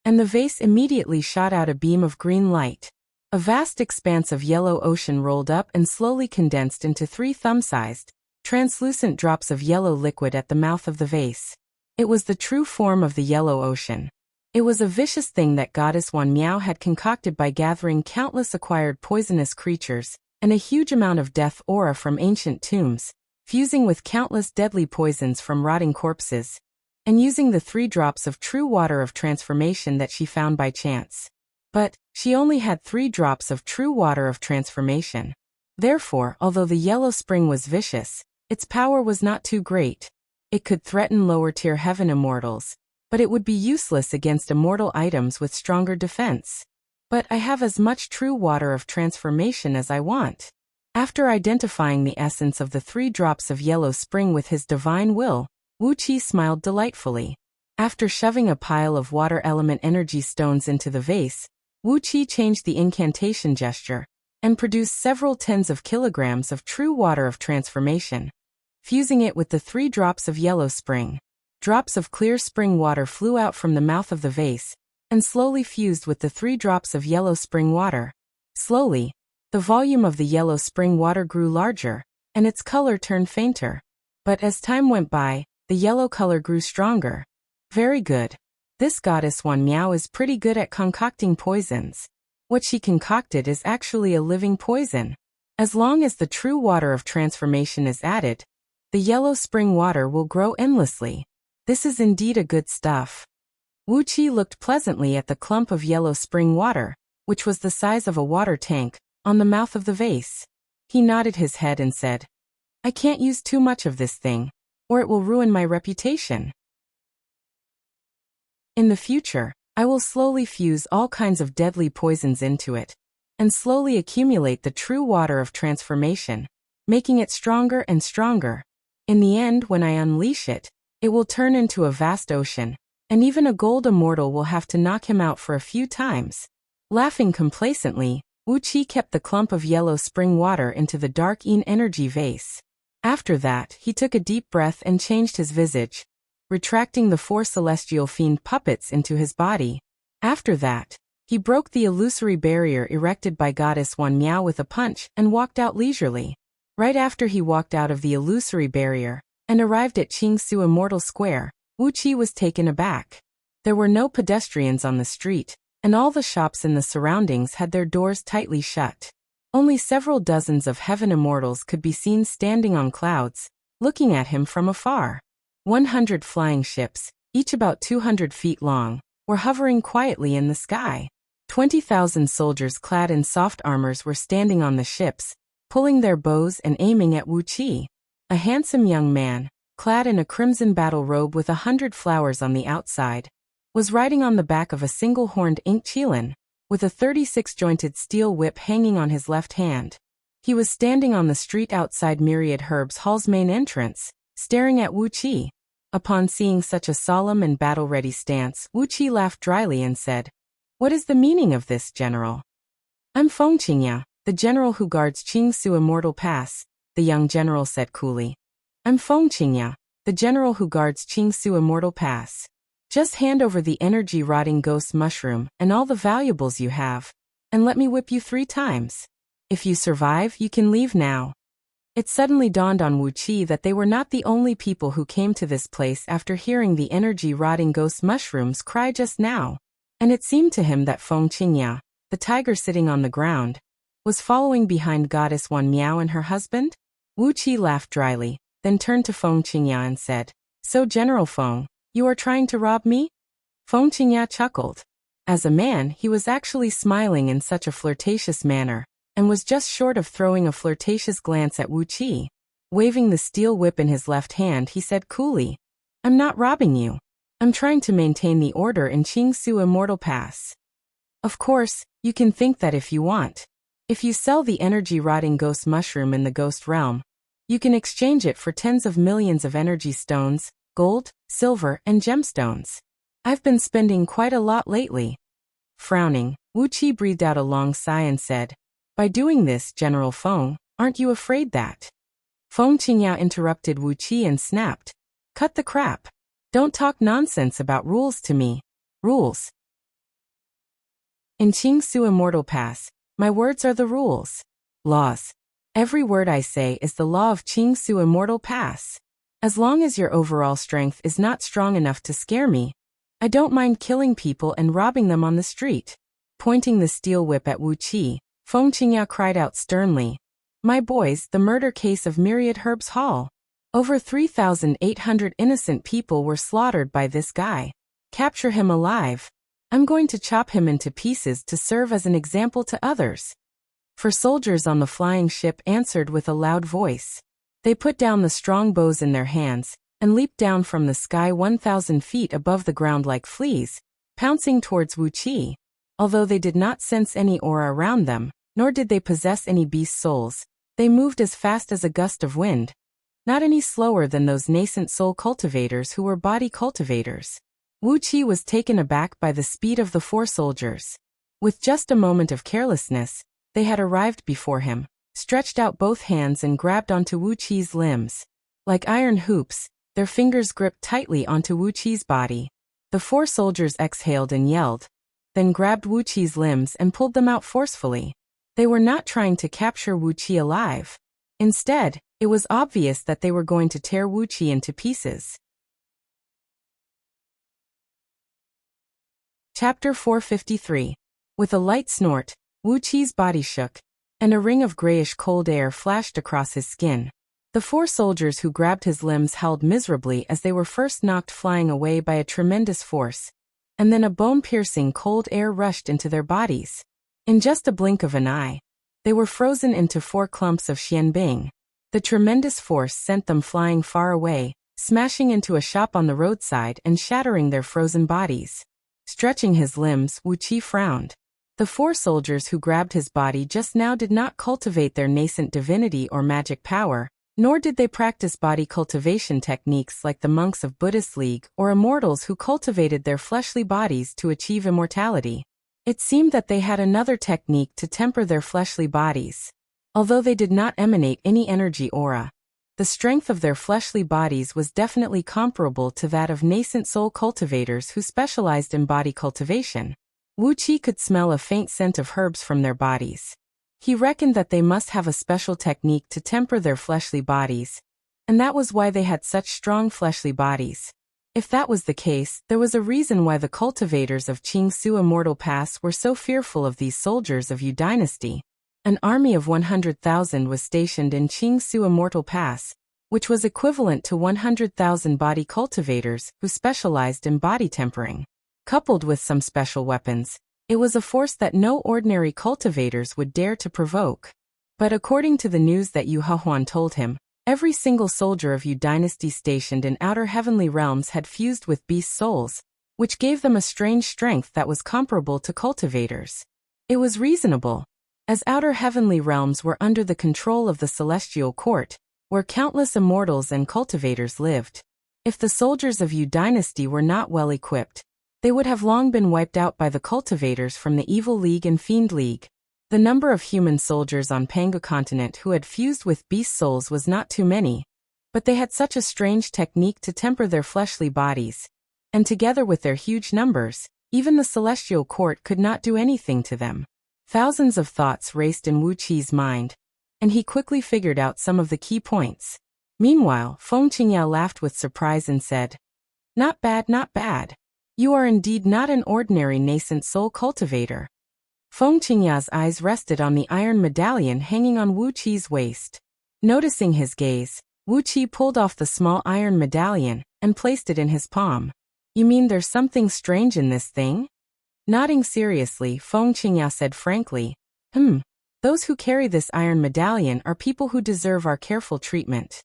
and the vase immediately shot out a beam of green light. A vast expanse of yellow ocean rolled up and slowly condensed into 3 thumb-sized, translucent drops of yellow liquid at the mouth of the vase. It was the true form of the yellow ocean. It was a vicious thing that Goddess Wan Miao had concocted by gathering countless acquired poisonous creatures and a huge amount of death aura from ancient tombs, fusing with countless deadly poisons from rotting corpses, and using the 3 drops of true water of transformation that she found by chance. But she only had 3 drops of true water of transformation. Therefore, although the yellow spring was vicious, its power was not too great. It could threaten lower-tier heaven immortals, but it would be useless against immortal items with stronger defense. But I have as much true water of transformation as I want. After identifying the essence of the 3 drops of yellow spring with his divine will, Wuxia smiled delightfully. After shoving a pile of water element energy stones into the vase, Wuxia changed the incantation gesture and produced several tens of kilograms of true water of transformation, fusing it with the 3 drops of yellow spring. Drops of clear spring water flew out from the mouth of the vase and slowly fused with the 3 drops of yellow spring water. Slowly, the volume of the yellow spring water grew larger, and its color turned fainter. But as time went by, the yellow color grew stronger. Very good. This goddess Wan Miao is pretty good at concocting poisons. What she concocted is actually a living poison. As long as the true water of transformation is added, the yellow spring water will grow endlessly. This is indeed a good stuff. Wuxia looked pleasantly at the clump of yellow spring water, which was the size of a water tank, on the mouth of the vase. He nodded his head and said, I can't use too much of this thing, or it will ruin my reputation. In the future, I will slowly fuse all kinds of deadly poisons into it, and slowly accumulate the true water of transformation, making it stronger and stronger. In the end, when I unleash it, it will turn into a vast ocean, and even a gold immortal will have to knock him out for a few times. Laughing complacently, Wuxia kept the clump of yellow spring water into the dark Yin energy vase. After that, he took a deep breath and changed his visage, retracting the 4 celestial fiend puppets into his body. After that, he broke the illusory barrier erected by goddess Wan Miao with a punch and walked out leisurely. Right after he walked out of the illusory barrier and arrived at Qingsu Immortal Square, Wuxia was taken aback. There were no pedestrians on the street, and all the shops in the surroundings had their doors tightly shut. Only several dozens of heaven immortals could be seen standing on clouds, looking at him from afar. 100 flying ships, each about 200 feet long, were hovering quietly in the sky. 20,000 soldiers clad in soft armors were standing on the ships, pulling their bows and aiming at Wuxia. A handsome young man, clad in a crimson battle robe with 100 flowers on the outside, was riding on the back of a single-horned ink qilin, with a 36-jointed steel whip hanging on his left hand. He was standing on the street outside Myriad Herbs Hall's main entrance, staring at Wuxia. Upon seeing such a solemn and battle-ready stance, Wuxia laughed dryly and said, What is the meaning of this, General? I'm Feng Qingya, the general who guards Qingsu Immortal Pass, the young general said coolly. I'm Feng Qingya, the general who guards Qingsu Immortal Pass. Just hand over the energy-rotting ghost mushroom and all the valuables you have, and let me whip you 3 times. If you survive, you can leave now. It suddenly dawned on Wuxia that they were not the only people who came to this place after hearing the energy-rotting ghost mushrooms cry just now. And it seemed to him that Feng Qingya, the tiger sitting on the ground, was following behind goddess Wan Miao and her husband. Wuxia laughed dryly, then turned to Feng Qingya and said, So General Feng, you are trying to rob me? Feng Qingya chuckled. As a man, he was actually smiling in such a flirtatious manner, and was just short of throwing a flirtatious glance at Wuxia. Waving the steel whip in his left hand, he said coolly, I'm not robbing you. I'm trying to maintain the order in Qingsu Immortal Pass. Of course, you can think that if you want. If you sell the energy-rotting ghost mushroom in the ghost realm, you can exchange it for tens of millions of energy stones, gold, silver, and gemstones. I've been spending quite a lot lately. Frowning, Wuxia breathed out a long sigh and said, By doing this, General Feng, aren't you afraid that? Feng Qingya interrupted Wuxia and snapped, Cut the crap. Don't talk nonsense about rules to me. Rules. In Qingsu Immortal Pass, my words are the rules. Laws. Every word I say is the law of Qingsu Immortal Pass. As long as your overall strength is not strong enough to scare me, I don't mind killing people and robbing them on the street. Pointing the steel whip at Wuxia, Feng Qingya cried out sternly, My boys, the murder case of Myriad Herbs Hall. Over 3,800 innocent people were slaughtered by this guy. Capture him alive. I'm going to chop him into pieces to serve as an example to others. For soldiers on the flying ship answered with a loud voice. They put down the strong bows in their hands, and leaped down from the sky 1,000 feet above the ground like fleas, pouncing towards Wuxia. Although they did not sense any aura around them, nor did they possess any beast souls, they moved as fast as a gust of wind. Not any slower than those nascent soul cultivators who were body cultivators. Wuxia was taken aback by the speed of the 4 soldiers. With just a moment of carelessness, they had arrived before him, stretched out both hands and grabbed onto Wuqia's limbs. Like iron hoops, their fingers gripped tightly onto Wuqia's body. The 4 soldiers exhaled and yelled, then grabbed Wuqia's limbs and pulled them out forcefully. They were not trying to capture Wuxia alive. Instead, it was obvious that they were going to tear Wuxia into pieces. Chapter 453. With a light snort, Wuxi's body shook, and a ring of grayish cold air flashed across his skin. The 4 soldiers who grabbed his limbs howled miserably as they were first knocked flying away by a tremendous force, and then a bone-piercing cold air rushed into their bodies. In just a blink of an eye, they were frozen into 4 clumps of xianbing. The tremendous force sent them flying far away, smashing into a shop on the roadside and shattering their frozen bodies. Stretching his limbs, Wuxia frowned. The 4 soldiers who grabbed his body just now did not cultivate their nascent divinity or magic power, nor did they practice body cultivation techniques like the monks of Buddhist League or immortals who cultivated their fleshly bodies to achieve immortality. It seemed that they had another technique to temper their fleshly bodies. Although they did not emanate any energy aura, the strength of their fleshly bodies was definitely comparable to that of nascent soul cultivators who specialized in body cultivation. Wuxia could smell a faint scent of herbs from their bodies. He reckoned that they must have a special technique to temper their fleshly bodies, and that was why they had such strong fleshly bodies. If that was the case, there was a reason why the cultivators of Qingsu Immortal Pass were so fearful of these soldiers of Yu Dynasty. An army of 100,000 was stationed in Qingsu Immortal Pass, which was equivalent to 100,000 body cultivators who specialized in body tempering. Coupled with some special weapons, it was a force that no ordinary cultivators would dare to provoke. But according to the news that Yu Hahuan told him, every single soldier of Yu Dynasty stationed in outer heavenly realms had fused with beast souls, which gave them a strange strength that was comparable to cultivators. It was reasonable, as outer heavenly realms were under the control of the celestial court, where countless immortals and cultivators lived. If the soldiers of Yu Dynasty were not well equipped, they would have long been wiped out by the cultivators from the Evil League and Fiend League. The number of human soldiers on Pangu continent who had fused with beast souls was not too many, but they had such a strange technique to temper their fleshly bodies, and together with their huge numbers, even the celestial court could not do anything to them. Thousands of thoughts raced in Wuqi's mind, and he quickly figured out some of the key points. Meanwhile, Feng Qingyao laughed with surprise and said, "Not bad, not bad. You are indeed not an ordinary nascent soul cultivator." Feng Qingyao's eyes rested on the iron medallion hanging on Wuqi's waist. Noticing his gaze, Wuqi pulled off the small iron medallion and placed it in his palm. "You mean there's something strange in this thing?" Nodding seriously, Feng Qingyao said frankly, Those who carry this iron medallion are people who deserve our careful treatment."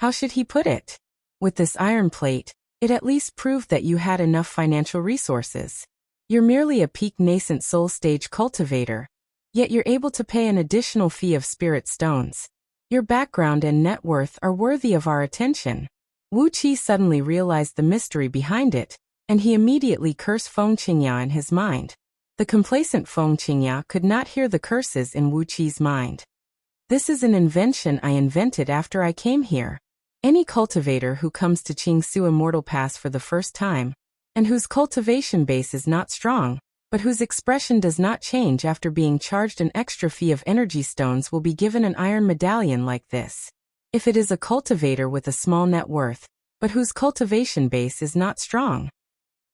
How should he put it? With this iron plate, it at least proved that you had enough financial resources. You're merely a peak nascent soul stage cultivator, yet you're able to pay an additional fee of spirit stones. Your background and net worth are worthy of our attention. Wuqi suddenly realized the mystery behind it, and he immediately cursed Feng Qingyao in his mind. The complacent Feng Qingyao could not hear the curses in Wuqi's mind. "This is an invention I invented after I came here. Any cultivator who comes to Qingsu Immortal Pass for the first time, and whose cultivation base is not strong, but whose expression does not change after being charged an extra fee of energy stones will be given an iron medallion like this. If it is a cultivator with a small net worth, but whose cultivation base is not strong."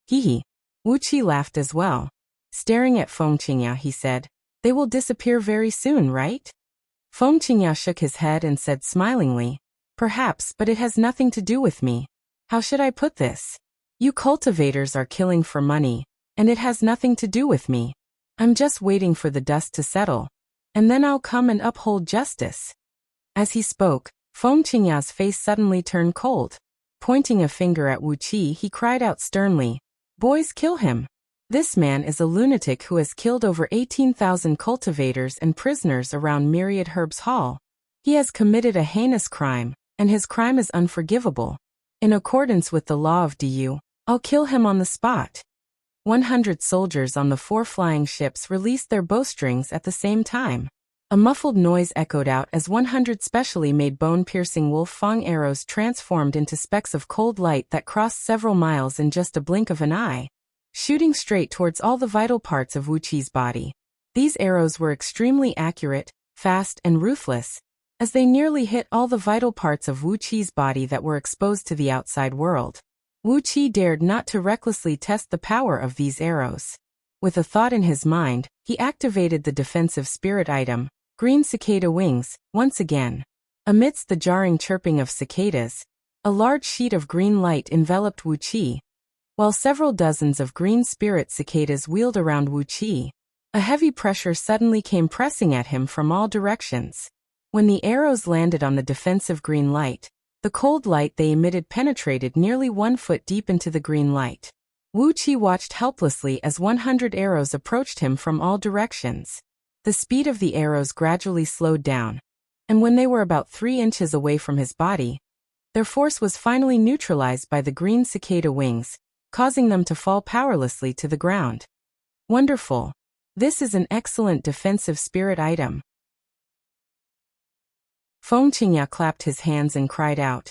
Hee. Wuqi laughed as well. Staring at Feng Qingyao, he said, "They will disappear very soon, right?" Feng Qingyao shook his head and said smilingly, "Perhaps, but it has nothing to do with me. How should I put this? You cultivators are killing for money, and it has nothing to do with me. I'm just waiting for the dust to settle, and then I'll come and uphold justice." As he spoke, Feng Qingyao's face suddenly turned cold. Pointing a finger at Wuqi, he cried out sternly, "Boys, kill him. This man is a lunatic who has killed over 18,000 cultivators and prisoners around Myriad Herbs Hall. He has committed a heinous crime, and his crime is unforgivable. In accordance with the law of Du, I'll kill him on the spot." 100 soldiers on the 4 flying ships released their bowstrings at the same time. A muffled noise echoed out as 100 specially made bone-piercing wolf fang arrows transformed into specks of cold light that crossed several miles in just a blink of an eye, shooting straight towards all the vital parts of Wuqi's body. These arrows were extremely accurate, fast, and ruthless, as they nearly hit all the vital parts of Wuqi's body that were exposed to the outside world. Wuqi dared not to recklessly test the power of these arrows. With a thought in his mind, he activated the defensive spirit item, green cicada wings, once again. Amidst the jarring chirping of cicadas, a large sheet of green light enveloped Wuqi, while several dozens of green spirit cicadas wheeled around Wuqi. A heavy pressure suddenly came pressing at him from all directions. When the arrows landed on the defensive green light, the cold light they emitted penetrated nearly 1 foot deep into the green light. Wuqi watched helplessly as 100 arrows approached him from all directions. The speed of the arrows gradually slowed down, and when they were about 3 inches away from his body, their force was finally neutralized by the green cicada wings, causing them to fall powerlessly to the ground. Wonderful! This is an excellent defensive spirit item. Feng Qingya clapped his hands and cried out.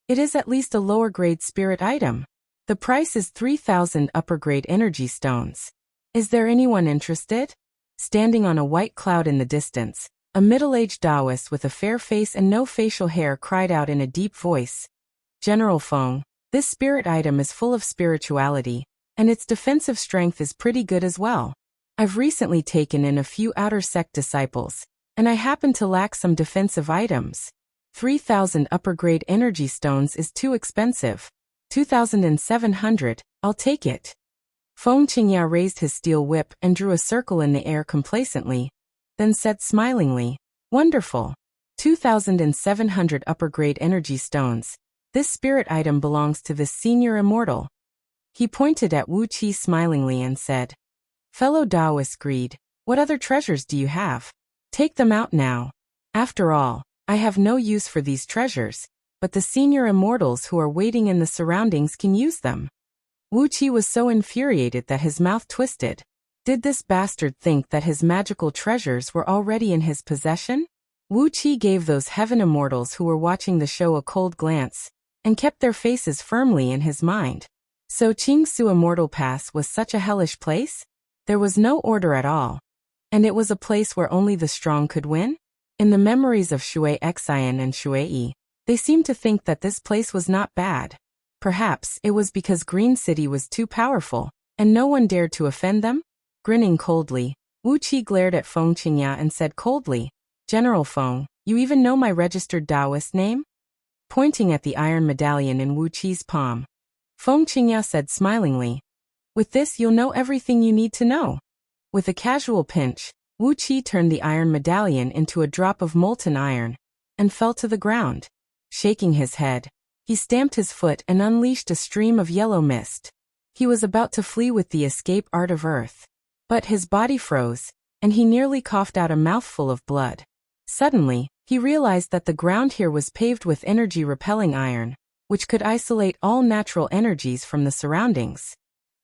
It is at least a lower-grade spirit item. The price is 3,000 upper-grade energy stones. Is there anyone interested? Standing on a white cloud in the distance, a middle-aged Taoist with a fair face and no facial hair cried out in a deep voice. General Feng, this spirit item is full of spirituality, and its defensive strength is pretty good as well. I've recently taken in a few outer sect disciples, and I happen to lack some defensive items. 3,000 upper-grade energy stones is too expensive. 2,700, I'll take it. Feng Qingya raised his steel whip and drew a circle in the air complacently, then said smilingly, Wonderful. 2,700 upper-grade energy stones. This spirit item belongs to this senior immortal. He pointed at Wuqi smilingly and said, Fellow Taoist greed, what other treasures do you have? Take them out now. After all, I have no use for these treasures, but the senior immortals who are waiting in the surroundings can use them. Wuqi was so infuriated that his mouth twisted. Did this bastard think that his magical treasures were already in his possession? Wuqi gave those heaven immortals who were watching the show a cold glance, and kept their faces firmly in his mind. So Qingsu Immortal Pass was such a hellish place? There was no order at all. And it was a place where only the strong could win? In the memories of Shui Xian and Shui Yi, they seemed to think that this place was not bad. Perhaps it was because Green City was too powerful, and no one dared to offend them? Grinning coldly, Wuqi glared at Feng Qingya and said coldly, General Feng, you even know my registered Taoist name? Pointing at the iron medallion in Wuqi's palm, Feng Qingya said smilingly, With this you'll know everything you need to know. With a casual pinch, Wuqi turned the iron medallion into a drop of molten iron, and fell to the ground. Shaking his head, he stamped his foot and unleashed a stream of yellow mist. He was about to flee with the escape art of earth. But his body froze, and he nearly coughed out a mouthful of blood. Suddenly, he realized that the ground here was paved with energy-repelling iron, which could isolate all natural energies from the surroundings.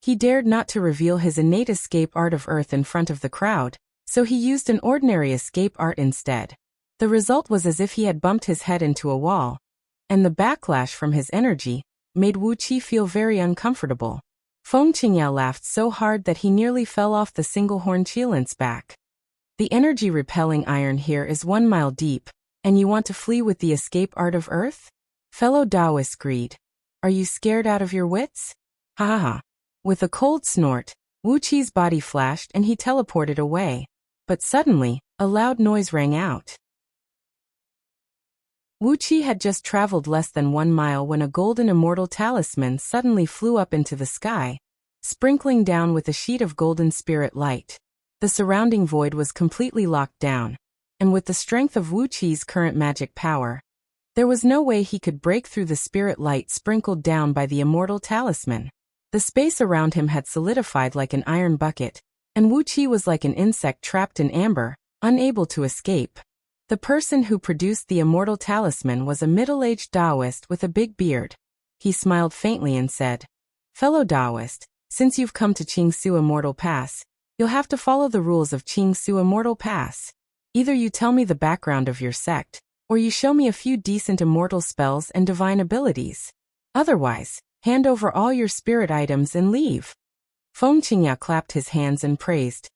He dared not to reveal his innate escape art of earth in front of the crowd, so he used an ordinary escape art instead. The result was as if he had bumped his head into a wall, and the backlash from his energy made Wuqi feel very uncomfortable. Feng Qingya laughed so hard that he nearly fell off the single-horn Qilin's back. The energy-repelling iron here is 1 mile deep, and you want to flee with the escape art of earth? Fellow Taoist greed, are you scared out of your wits? Ha ha ha. With a cold snort, Wuqi's body flashed and he teleported away. But suddenly, a loud noise rang out. Wuqi had just traveled less than 1 mile when a golden immortal talisman suddenly flew up into the sky, sprinkling down with a sheet of golden spirit light. The surrounding void was completely locked down, and with the strength of Wuqi's current magic power, there was no way he could break through the spirit light sprinkled down by the immortal talisman. The space around him had solidified like an iron bucket, and Wuqi was like an insect trapped in amber, unable to escape. The person who produced the immortal talisman was a middle-aged Taoist with a big beard. He smiled faintly and said, Fellow Taoist, since you've come to Qingsu Immortal Pass, you'll have to follow the rules of Qingsu Immortal Pass. Either you tell me the background of your sect, or you show me a few decent immortal spells and divine abilities. Otherwise, hand over all your spirit items and leave. Feng Qingya clapped his hands and praised,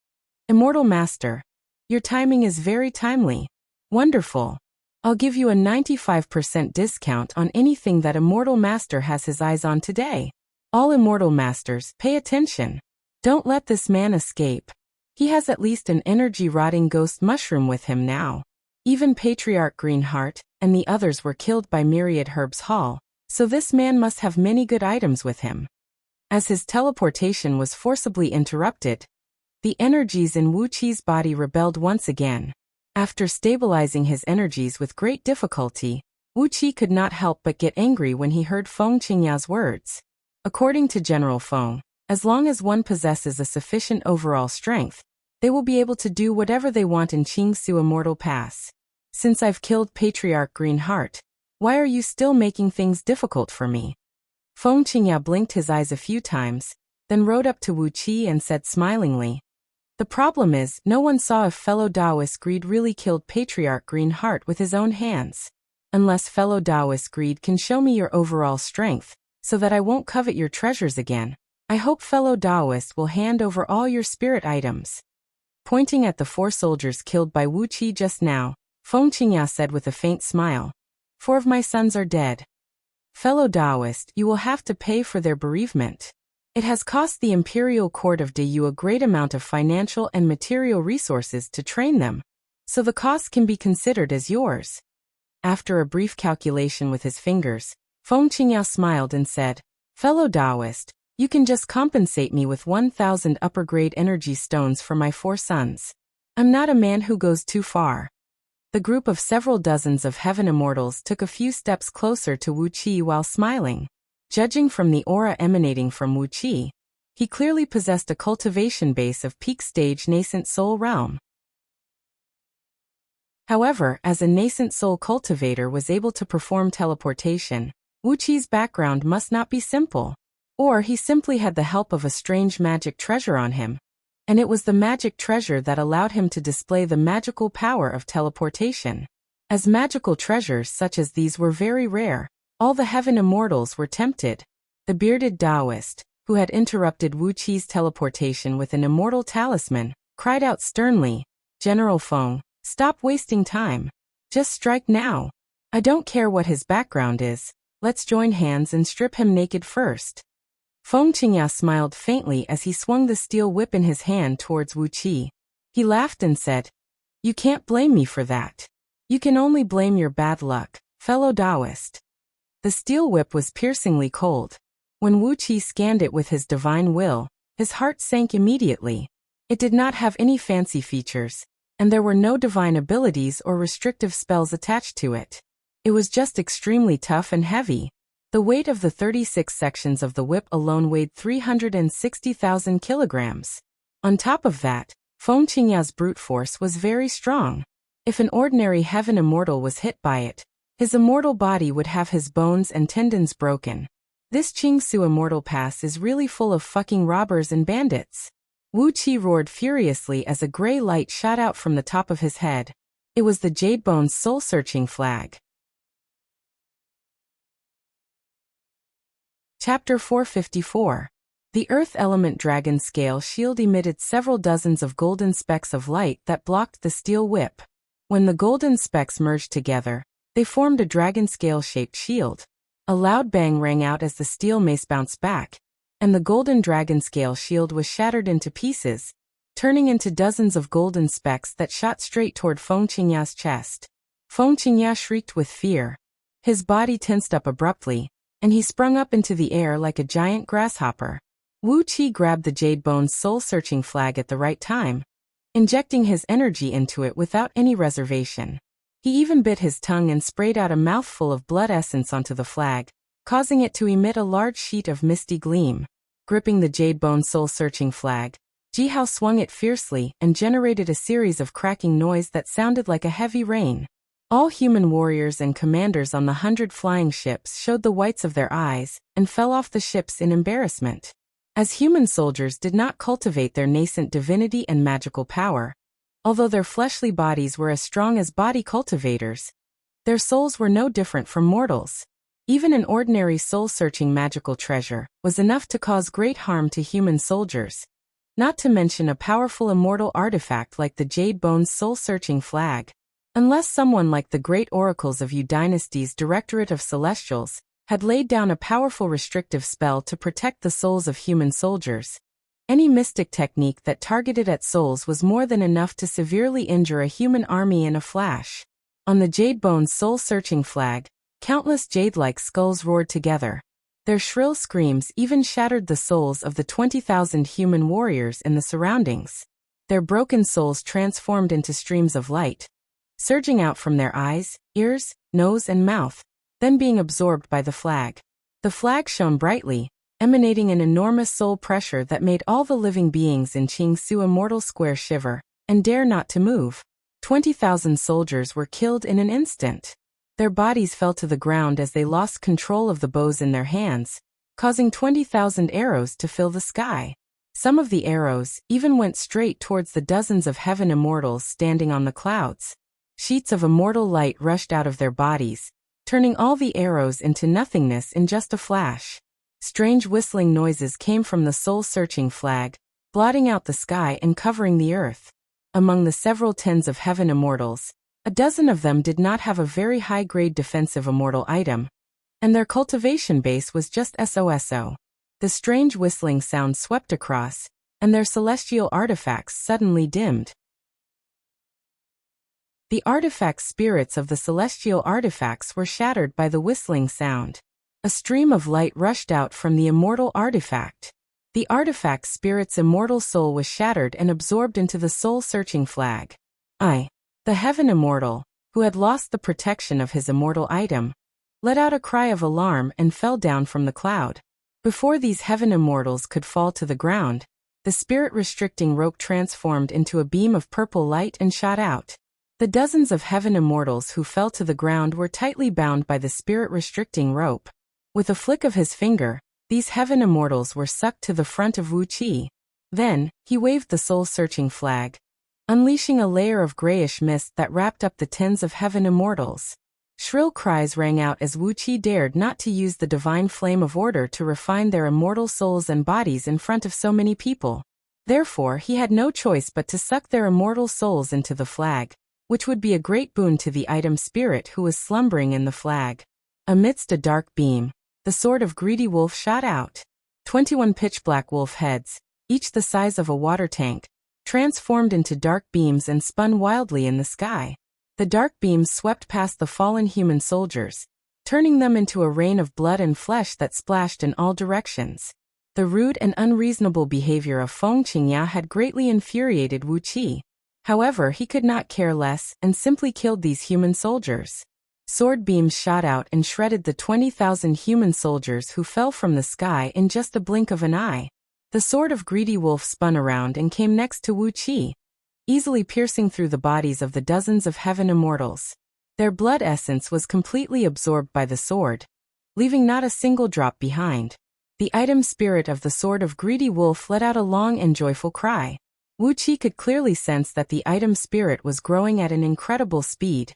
Immortal Master, your timing is very timely. Wonderful. I'll give you a 95% discount on anything that Immortal Master has his eyes on today. All Immortal Masters, pay attention. Don't let this man escape. He has at least an energy-rotting ghost mushroom with him now. Even Patriarch Greenheart and the others were killed by Myriad Herb's Hall, so this man must have many good items with him. As his teleportation was forcibly interrupted, the energies in Wuqi's body rebelled once again. After stabilizing his energies with great difficulty, Wuqi could not help but get angry when he heard Feng Qingya's words. According to General Feng, as long as one possesses a sufficient overall strength, they will be able to do whatever they want in Qingsu Immortal Pass. Since I've killed Patriarch Greenheart, why are you still making things difficult for me? Feng Qingya blinked his eyes a few times, then rode up to Wuqi and said smilingly, "The problem is, no one saw if fellow Taoist Greed really killed Patriarch Greenheart with his own hands. Unless fellow Taoist Greed can show me your overall strength, so that I won't covet your treasures again, I hope fellow Taoist will hand over all your spirit items." Pointing at the 4 soldiers killed by Wuqi just now, Feng Qingya said with a faint smile, "4 of my sons are dead. Fellow Taoist, you will have to pay for their bereavement. It has cost the Imperial Court of Dayu a great amount of financial and material resources to train them, so the cost can be considered as yours." After a brief calculation with his fingers, Feng Qingya smiled and said, "Fellow Taoist, you can just compensate me with 1,000 upper-grade energy stones for my 4 sons. I'm not a man who goes too far." The group of several dozens of heaven immortals took a few steps closer to Wuqi while smiling. Judging from the aura emanating from Wuqi, he clearly possessed a cultivation base of peak-stage nascent soul realm. However, as a nascent soul cultivator was able to perform teleportation, Wuqi's background must not be simple. Or he simply had the help of a strange magic treasure on him, and it was the magic treasure that allowed him to display the magical power of teleportation. As magical treasures such as these were very rare, all the heaven immortals were tempted. The bearded Taoist, who had interrupted Wuqi's teleportation with an immortal talisman, cried out sternly, "General Feng, stop wasting time. Just strike now. I don't care what his background is, let's join hands and strip him naked first." Feng Qingya smiled faintly as he swung the steel whip in his hand towards Wuqi. He laughed and said, "You can't blame me for that. You can only blame your bad luck, fellow Taoist." The steel whip was piercingly cold. When Wuqi scanned it with his divine will, his heart sank immediately. It did not have any fancy features, and there were no divine abilities or restrictive spells attached to it. It was just extremely tough and heavy. The weight of the 36 sections of the whip alone weighed 360,000 kilograms. On top of that, Feng Qingya's brute force was very strong. If an ordinary heaven immortal was hit by it, his immortal body would have his bones and tendons broken. This Qingsu Immortal Pass is really full of fucking robbers and bandits. Wuqi roared furiously as a gray light shot out from the top of his head. It was the Jadebone's soul-searching flag. Chapter 454. The Earth Element Dragon Scale Shield emitted several dozens of golden specks of light that blocked the steel whip. When the golden specks merged together, they formed a dragon scale-shaped shield. A loud bang rang out as the steel mace bounced back, and the golden dragon scale shield was shattered into pieces, turning into dozens of golden specks that shot straight toward Feng Qingya's chest. Feng Qingya shrieked with fear. His body tensed up abruptly, and he sprung up into the air like a giant grasshopper. Wuqi grabbed the Jadebone's soul-searching flag at the right time, injecting his energy into it without any reservation. He even bit his tongue and sprayed out a mouthful of blood essence onto the flag, causing it to emit a large sheet of misty gleam. Gripping the Jadebone soul-searching flag, Jihao swung it fiercely and generated a series of cracking noise that sounded like a heavy rain. All human warriors and commanders on the 100 flying ships showed the whites of their eyes and fell off the ships in embarrassment. As human soldiers did not cultivate their nascent divinity and magical power, although their fleshly bodies were as strong as body cultivators, their souls were no different from mortals. Even an ordinary soul-searching magical treasure was enough to cause great harm to human soldiers, not to mention a powerful immortal artifact like the Jadebone's soul-searching flag. Unless someone like the great oracles of Yu Dynasty's Directorate of Celestials had laid down a powerful restrictive spell to protect the souls of human soldiers, any mystic technique that targeted at souls was more than enough to severely injure a human army in a flash. On the Jade-Bone's soul-searching flag, countless jade-like skulls roared together. Their shrill screams even shattered the souls of the 20,000 human warriors in the surroundings. Their broken souls transformed into streams of light, surging out from their eyes, ears, nose and mouth, then being absorbed by the flag. The flag shone brightly, emanating an enormous soul pressure that made all the living beings in Qingsu Immortal Square shiver and dare not to move. 20,000 soldiers were killed in an instant. Their bodies fell to the ground as they lost control of the bows in their hands, causing 20,000 arrows to fill the sky. Some of the arrows even went straight towards the dozens of heaven immortals standing on the clouds. Sheets of immortal light rushed out of their bodies, turning all the arrows into nothingness in just a flash. Strange whistling noises came from the soul-searching flag, blotting out the sky and covering the earth. Among the several tens of heaven immortals, a dozen of them did not have a very high-grade defensive immortal item, and their cultivation base was just SOSO. The strange whistling sound swept across, and their celestial artifacts suddenly dimmed. The artifact spirits of the celestial artifacts were shattered by the whistling sound. A stream of light rushed out from the immortal artifact. The artifact spirit's immortal soul was shattered and absorbed into the soul-searching flag. The heaven immortal, who had lost the protection of his immortal item, let out a cry of alarm and fell down from the cloud. Before these heaven immortals could fall to the ground, the spirit-restricting rope transformed into a beam of purple light and shot out. The dozens of heaven immortals who fell to the ground were tightly bound by the spirit-restricting rope. With a flick of his finger, these heaven immortals were sucked to the front of Wuxia. Then, he waved the soul-searching flag, unleashing a layer of grayish mist that wrapped up the tens of heaven immortals. Shrill cries rang out as Wuxia dared not to use the divine flame of order to refine their immortal souls and bodies in front of so many people. Therefore, he had no choice but to suck their immortal souls into the flag, which would be a great boon to the item spirit who was slumbering in the flag. Amidst a dark beam, the sword of greedy wolf shot out. 21 pitch-black wolf heads, each the size of a water tank, transformed into dark beams and spun wildly in the sky. The dark beams swept past the fallen human soldiers, turning them into a rain of blood and flesh that splashed in all directions. The rude and unreasonable behavior of Feng Qingya had greatly infuriated Wuxia. However, he could not care less and simply killed these human soldiers. Sword beams shot out and shredded the 20,000 human soldiers who fell from the sky in just a blink of an eye. The sword of greedy wolf spun around and came next to Wuxia, easily piercing through the bodies of the dozens of heaven immortals. Their blood essence was completely absorbed by the sword, leaving not a single drop behind. The item spirit of the sword of greedy wolf let out a long and joyful cry. Wuxia could clearly sense that the item spirit was growing at an incredible speed,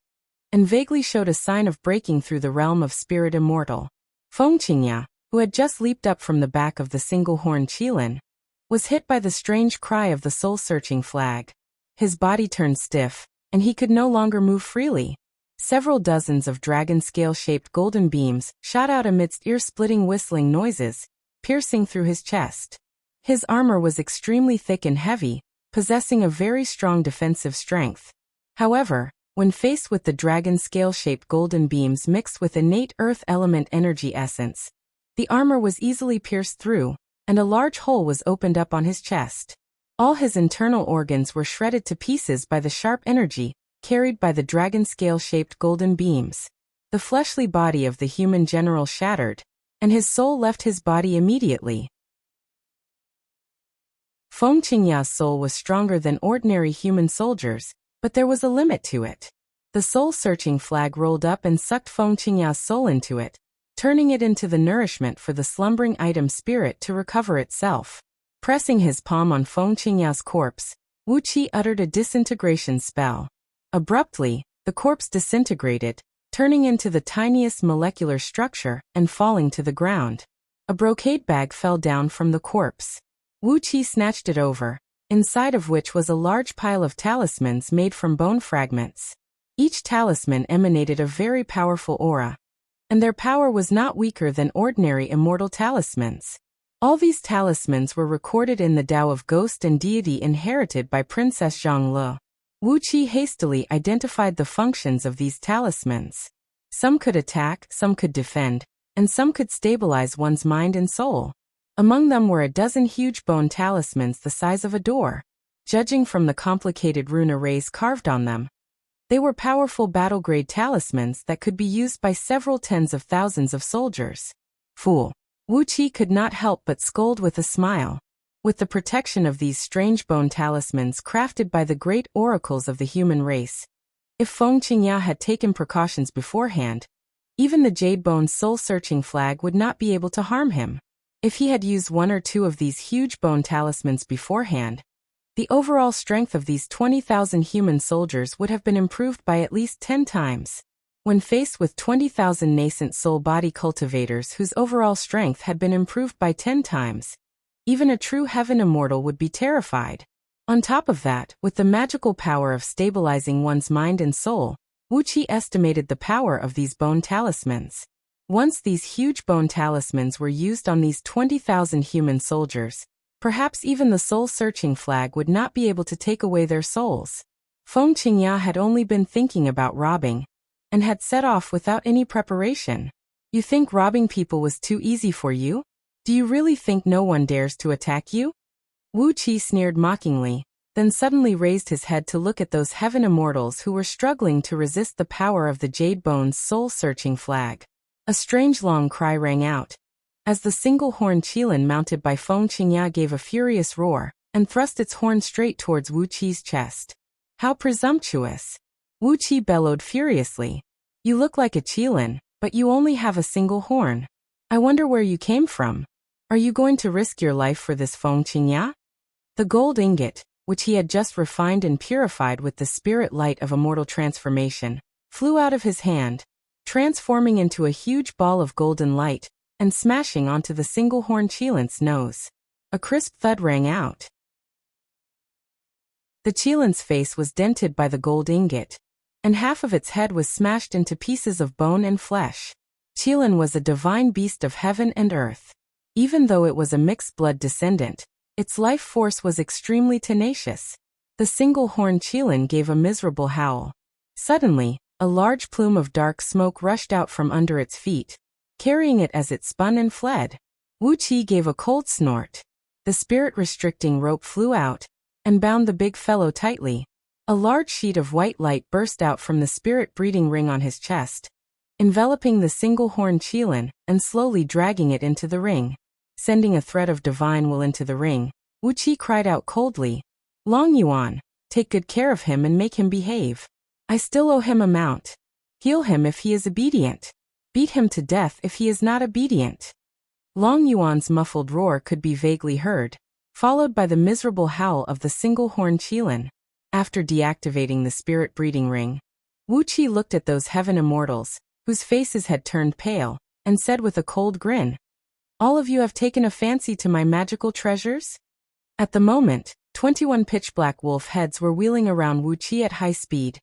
and vaguely showed a sign of breaking through the realm of spirit immortal. Feng Qingya, who had just leaped up from the back of the single-horned Qilin, was hit by the strange cry of the soul-searching flag. His body turned stiff, and he could no longer move freely. Several dozens of dragon-scale-shaped golden beams shot out amidst ear-splitting whistling noises, piercing through his chest. His armor was extremely thick and heavy, possessing a very strong defensive strength. However, when faced with the dragon scale-shaped golden beams mixed with innate earth element energy essence, the armor was easily pierced through, and a large hole was opened up on his chest. All his internal organs were shredded to pieces by the sharp energy carried by the dragon scale-shaped golden beams. The fleshly body of the human general shattered, and his soul left his body immediately. Feng Qingya's soul was stronger than ordinary human soldiers, but there was a limit to it. The soul-searching flag rolled up and sucked Feng Qingya's soul into it, turning it into the nourishment for the slumbering item spirit to recover itself. Pressing his palm on Feng Qingya's corpse, Wuxia uttered a disintegration spell. Abruptly, the corpse disintegrated, turning into the tiniest molecular structure and falling to the ground. A brocade bag fell down from the corpse. Wuxia snatched it over, inside of which was a large pile of talismans made from bone fragments. Each talisman emanated a very powerful aura, and their power was not weaker than ordinary immortal talismans. All these talismans were recorded in the Tao of Ghost and Deity inherited by Princess Zhongli. Wuqi hastily identified the functions of these talismans. Some could attack, some could defend, and some could stabilize one's mind and soul. Among them were a dozen huge bone talismans the size of a door. Judging from the complicated rune arrays carved on them, they were powerful battle-grade talismans that could be used by several tens of thousands of soldiers. Fool! Wuqi could not help but scold with a smile. With the protection of these strange bone talismans crafted by the great oracles of the human race, if Feng Qingya had taken precautions beforehand, even the jade bone soul-searching flag would not be able to harm him. If he had used one or two of these huge bone talismans beforehand, the overall strength of these 20,000 human soldiers would have been improved by at least 10 times. When faced with 20,000 nascent soul-body cultivators whose overall strength had been improved by 10 times, even a true heaven immortal would be terrified. On top of that, with the magical power of stabilizing one's mind and soul, Wuqi estimated the power of these bone talismans. Once these huge bone talismans were used on these 20,000 human soldiers, perhaps even the soul-searching flag would not be able to take away their souls. Feng Qingya had only been thinking about robbing, and had set off without any preparation. You think robbing people was too easy for you? Do you really think no one dares to attack you? Wuqi sneered mockingly, then suddenly raised his head to look at those heaven immortals who were struggling to resist the power of the Jade Bone's soul-searching flag. A strange long cry rang out, as the single-horned qilin mounted by Feng Qingya gave a furious roar, and thrust its horn straight towards Wuqi's chest. How presumptuous! Wuqi bellowed furiously. You look like a qilin, but you only have a single horn. I wonder where you came from. Are you going to risk your life for this Feng Qingya? The gold ingot, which he had just refined and purified with the spirit light of immortal transformation, flew out of his hand, transforming into a huge ball of golden light, and smashing onto the single-horned qilin's nose. A crisp thud rang out. The qilin's face was dented by the gold ingot, and half of its head was smashed into pieces of bone and flesh. Qilin was a divine beast of heaven and earth. Even though it was a mixed-blood descendant, its life force was extremely tenacious. The single-horned qilin gave a miserable howl. Suddenly, a large plume of dark smoke rushed out from under its feet, carrying it as it spun and fled. Wuqi gave a cold snort. The spirit-restricting rope flew out, and bound the big fellow tightly. A large sheet of white light burst out from the spirit-breeding ring on his chest, enveloping the single-horned qilin, and slowly dragging it into the ring. Sending a thread of divine will into the ring, Wuqi cried out coldly, Long Yuan, take good care of him and make him behave. I still owe him a mount. Heal him if he is obedient. Beat him to death if he is not obedient. Long Yuan's muffled roar could be vaguely heard, followed by the miserable howl of the single-horned qilin. After deactivating the spirit-breeding ring, Wuqi looked at those heaven immortals, whose faces had turned pale, and said with a cold grin, All of you have taken a fancy to my magical treasures? At the moment, 21 pitch-black wolf heads were wheeling around Wuqi at high speed,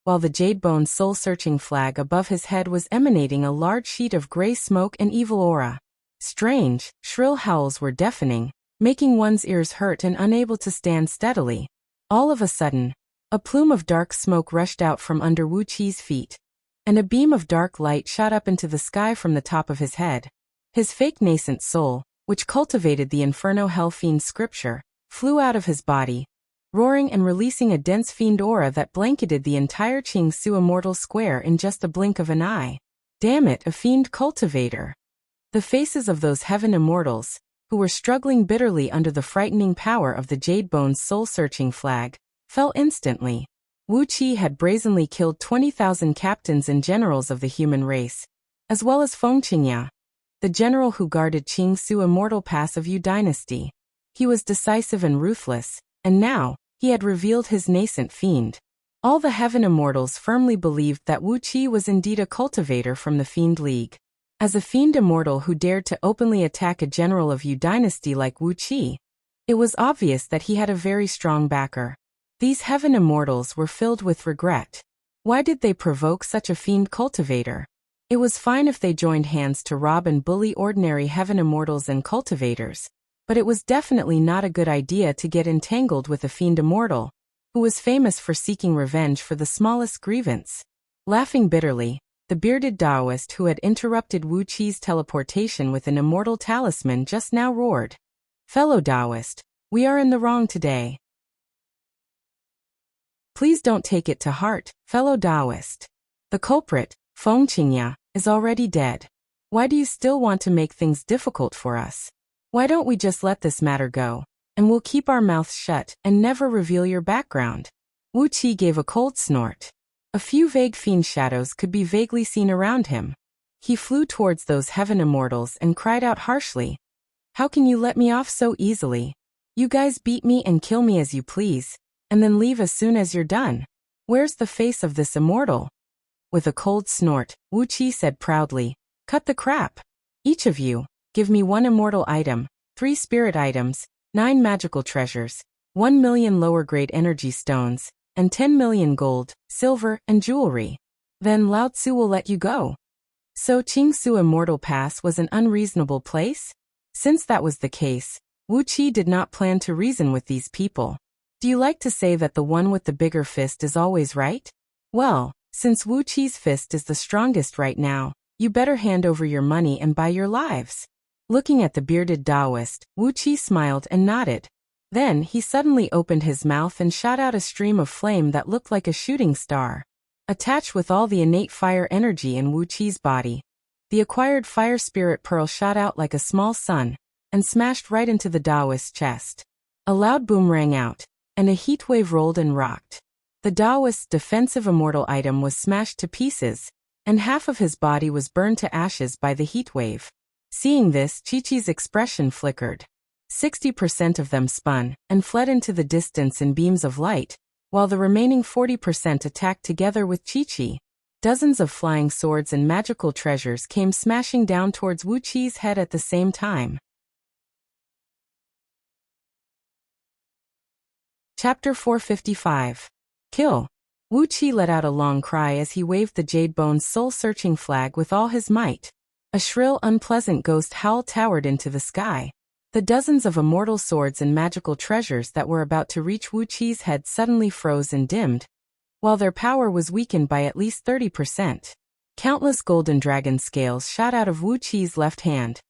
while the Jade Bone's soul-searching flag above his head was emanating a large sheet of gray smoke and evil aura. Strange, shrill howls were deafening, making one's ears hurt and unable to stand steadily. All of a sudden, a plume of dark smoke rushed out from under Wuqi's feet, and a beam of dark light shot up into the sky from the top of his head. His fake nascent soul, which cultivated the Inferno Hell Fiend scripture, flew out of his body, roaring and releasing a dense fiend aura that blanketed the entire Qingsu Immortal Square in just a blink of an eye. Damn it, a fiend cultivator! The faces of those heaven immortals, who were struggling bitterly under the frightening power of the Jade Bone's soul-searching flag, fell instantly. Wuqi had brazenly killed 20,000 captains and generals of the human race, as well as Feng Qingya, the general who guarded Qingsu Immortal Pass of Yu Dynasty. He was decisive and ruthless, and now, he had revealed his nascent fiend. All the heaven immortals firmly believed that Wuqi was indeed a cultivator from the Fiend League. As a fiend immortal who dared to openly attack a general of Yu Dynasty like Wuqi, it was obvious that he had a very strong backer. These heaven immortals were filled with regret. Why did they provoke such a fiend cultivator? It was fine if they joined hands to rob and bully ordinary heaven immortals and cultivators, but it was definitely not a good idea to get entangled with a fiend immortal, who was famous for seeking revenge for the smallest grievance. Laughing bitterly, the bearded Taoist who had interrupted Wuxi's teleportation with an immortal talisman just now roared, "Fellow Taoist, we are in the wrong today. Please don't take it to heart, fellow Taoist. The culprit, Feng Qingya, is already dead. Why do you still want to make things difficult for us? Why don't we just let this matter go, and we'll keep our mouths shut and never reveal your background?" Wuxi gave a cold snort. A few vague fiend shadows could be vaguely seen around him. He flew towards those heaven immortals and cried out harshly, "How can you let me off so easily? You guys beat me and kill me as you please, and then leave as soon as you're done. Where's the face of this immortal?" With a cold snort, Wuxi said proudly, "Cut the crap. Each of you, give me 1 immortal item, 3 spirit items, 9 magical treasures, 1 million lower-grade energy stones, and 10 million gold, silver, and jewelry. Then Lao Tzu will let you go." So Qingsu Immortal Pass was an unreasonable place? Since that was the case, Wuxi did not plan to reason with these people. Do you like to say that the one with the bigger fist is always right? Well, since Wuxi's fist is the strongest right now, you better hand over your money and buy your lives. Looking at the bearded Taoist, Wuxi smiled and nodded. Then he suddenly opened his mouth and shot out a stream of flame that looked like a shooting star. Attached with all the innate fire energy in Wuxi's body, the acquired fire spirit pearl shot out like a small sun and smashed right into the Taoist's chest. A loud boom rang out, and a heat wave rolled and rocked. The Taoist's defensive immortal item was smashed to pieces, and half of his body was burned to ashes by the heat wave. Seeing this, Chi-Chi's expression flickered. 60% of them spun and fled into the distance in beams of light, while the remaining 40% attacked together with Chi-Chi. Dozens of flying swords and magical treasures came smashing down towards Wuxi's head at the same time. Chapter 455. Kill. Wuxi let out a long cry as he waved the Jade Bone's soul-searching flag with all his might. A shrill, unpleasant ghost howl towered into the sky. The dozens of immortal swords and magical treasures that were about to reach Wuxi's head suddenly froze and dimmed, while their power was weakened by at least 30%. Countless golden dragon scales shot out of Wuxi's left hand,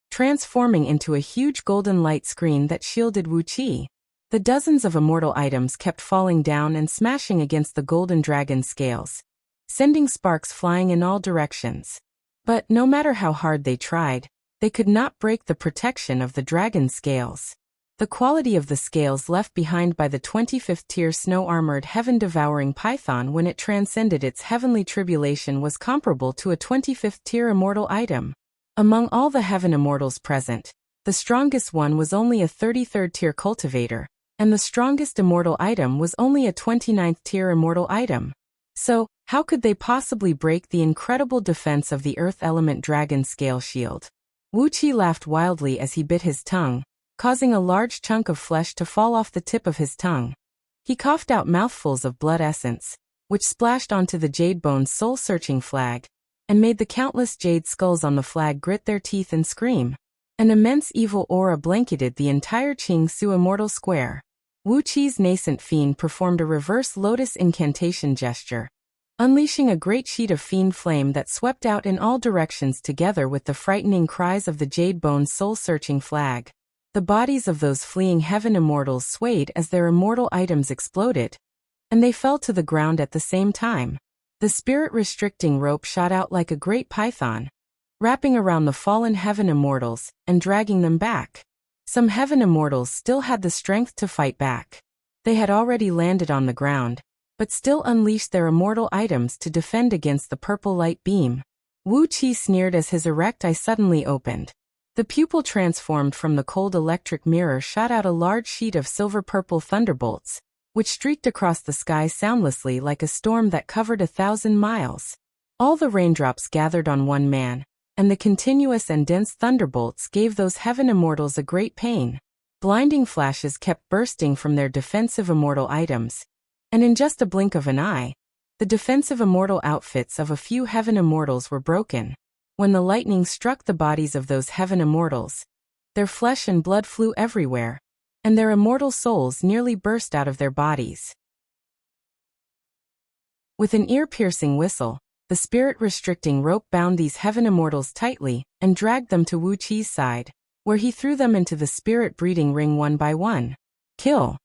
transforming into a huge golden light screen that shielded Wuxi. The dozens of immortal items kept falling down and smashing against the golden dragon scales, sending sparks flying in all directions. But no matter how hard they tried, they could not break the protection of the dragon scales. The quality of the scales left behind by the 25th tier snow-armored heaven-devouring python when it transcended its heavenly tribulation was comparable to a 25th tier immortal item. Among all the heaven immortals present, the strongest one was only a 33rd tier cultivator, and the strongest immortal item was only a 29th tier immortal item. So, how could they possibly break the incredible defense of the earth element dragon scale shield? Wuxi laughed wildly as he bit his tongue, causing a large chunk of flesh to fall off the tip of his tongue. He coughed out mouthfuls of blood essence, which splashed onto the Jade Bone's soul-searching flag, and made the countless jade skulls on the flag grit their teeth and scream. An immense evil aura blanketed the entire Qingsu Immortal Square. Wuxi's nascent fiend performed a reverse lotus incantation gesture, unleashing a great sheet of fiend flame that swept out in all directions together with the frightening cries of the Jade Bone's soul-searching flag. The bodies of those fleeing heaven immortals swayed as their immortal items exploded, and they fell to the ground at the same time. The spirit-restricting rope shot out like a great python, wrapping around the fallen heaven immortals and dragging them back. Some heaven immortals still had the strength to fight back. They had already landed on the ground, but still unleashed their immortal items to defend against the purple light beam. Wuxi sneered as his erect eye suddenly opened. The pupil transformed from the cold electric mirror shot out a large sheet of silver-purple thunderbolts, which streaked across the sky soundlessly like a storm that covered 1,000 miles. All the raindrops gathered on one man, and the continuous and dense thunderbolts gave those heaven immortals a great pain. Blinding flashes kept bursting from their defensive immortal items, and in just a blink of an eye, The defensive immortal outfits of a few heaven immortals were broken. When the lightning struck the bodies of those heaven immortals, their flesh and blood flew everywhere, and their immortal souls nearly burst out of their bodies. With an ear-piercing whistle, the spirit-restricting rope bound these heaven immortals tightly and dragged them to Wuxi's side, where he threw them into the spirit-breeding ring one by one. Kill!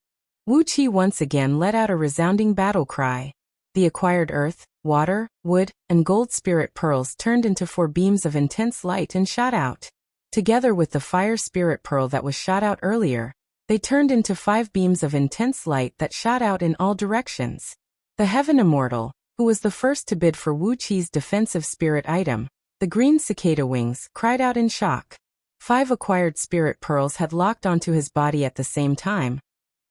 Wuxia once again let out a resounding battle cry. The acquired earth, water, wood, and gold spirit pearls turned into 4 beams of intense light and shot out. Together with the fire spirit pearl that was shot out earlier, they turned into 5 beams of intense light that shot out in all directions. The heaven immortal, who was the first to bid for Wuxi's defensive spirit item, the green cicada wings, cried out in shock. 5 acquired spirit pearls had locked onto his body at the same time,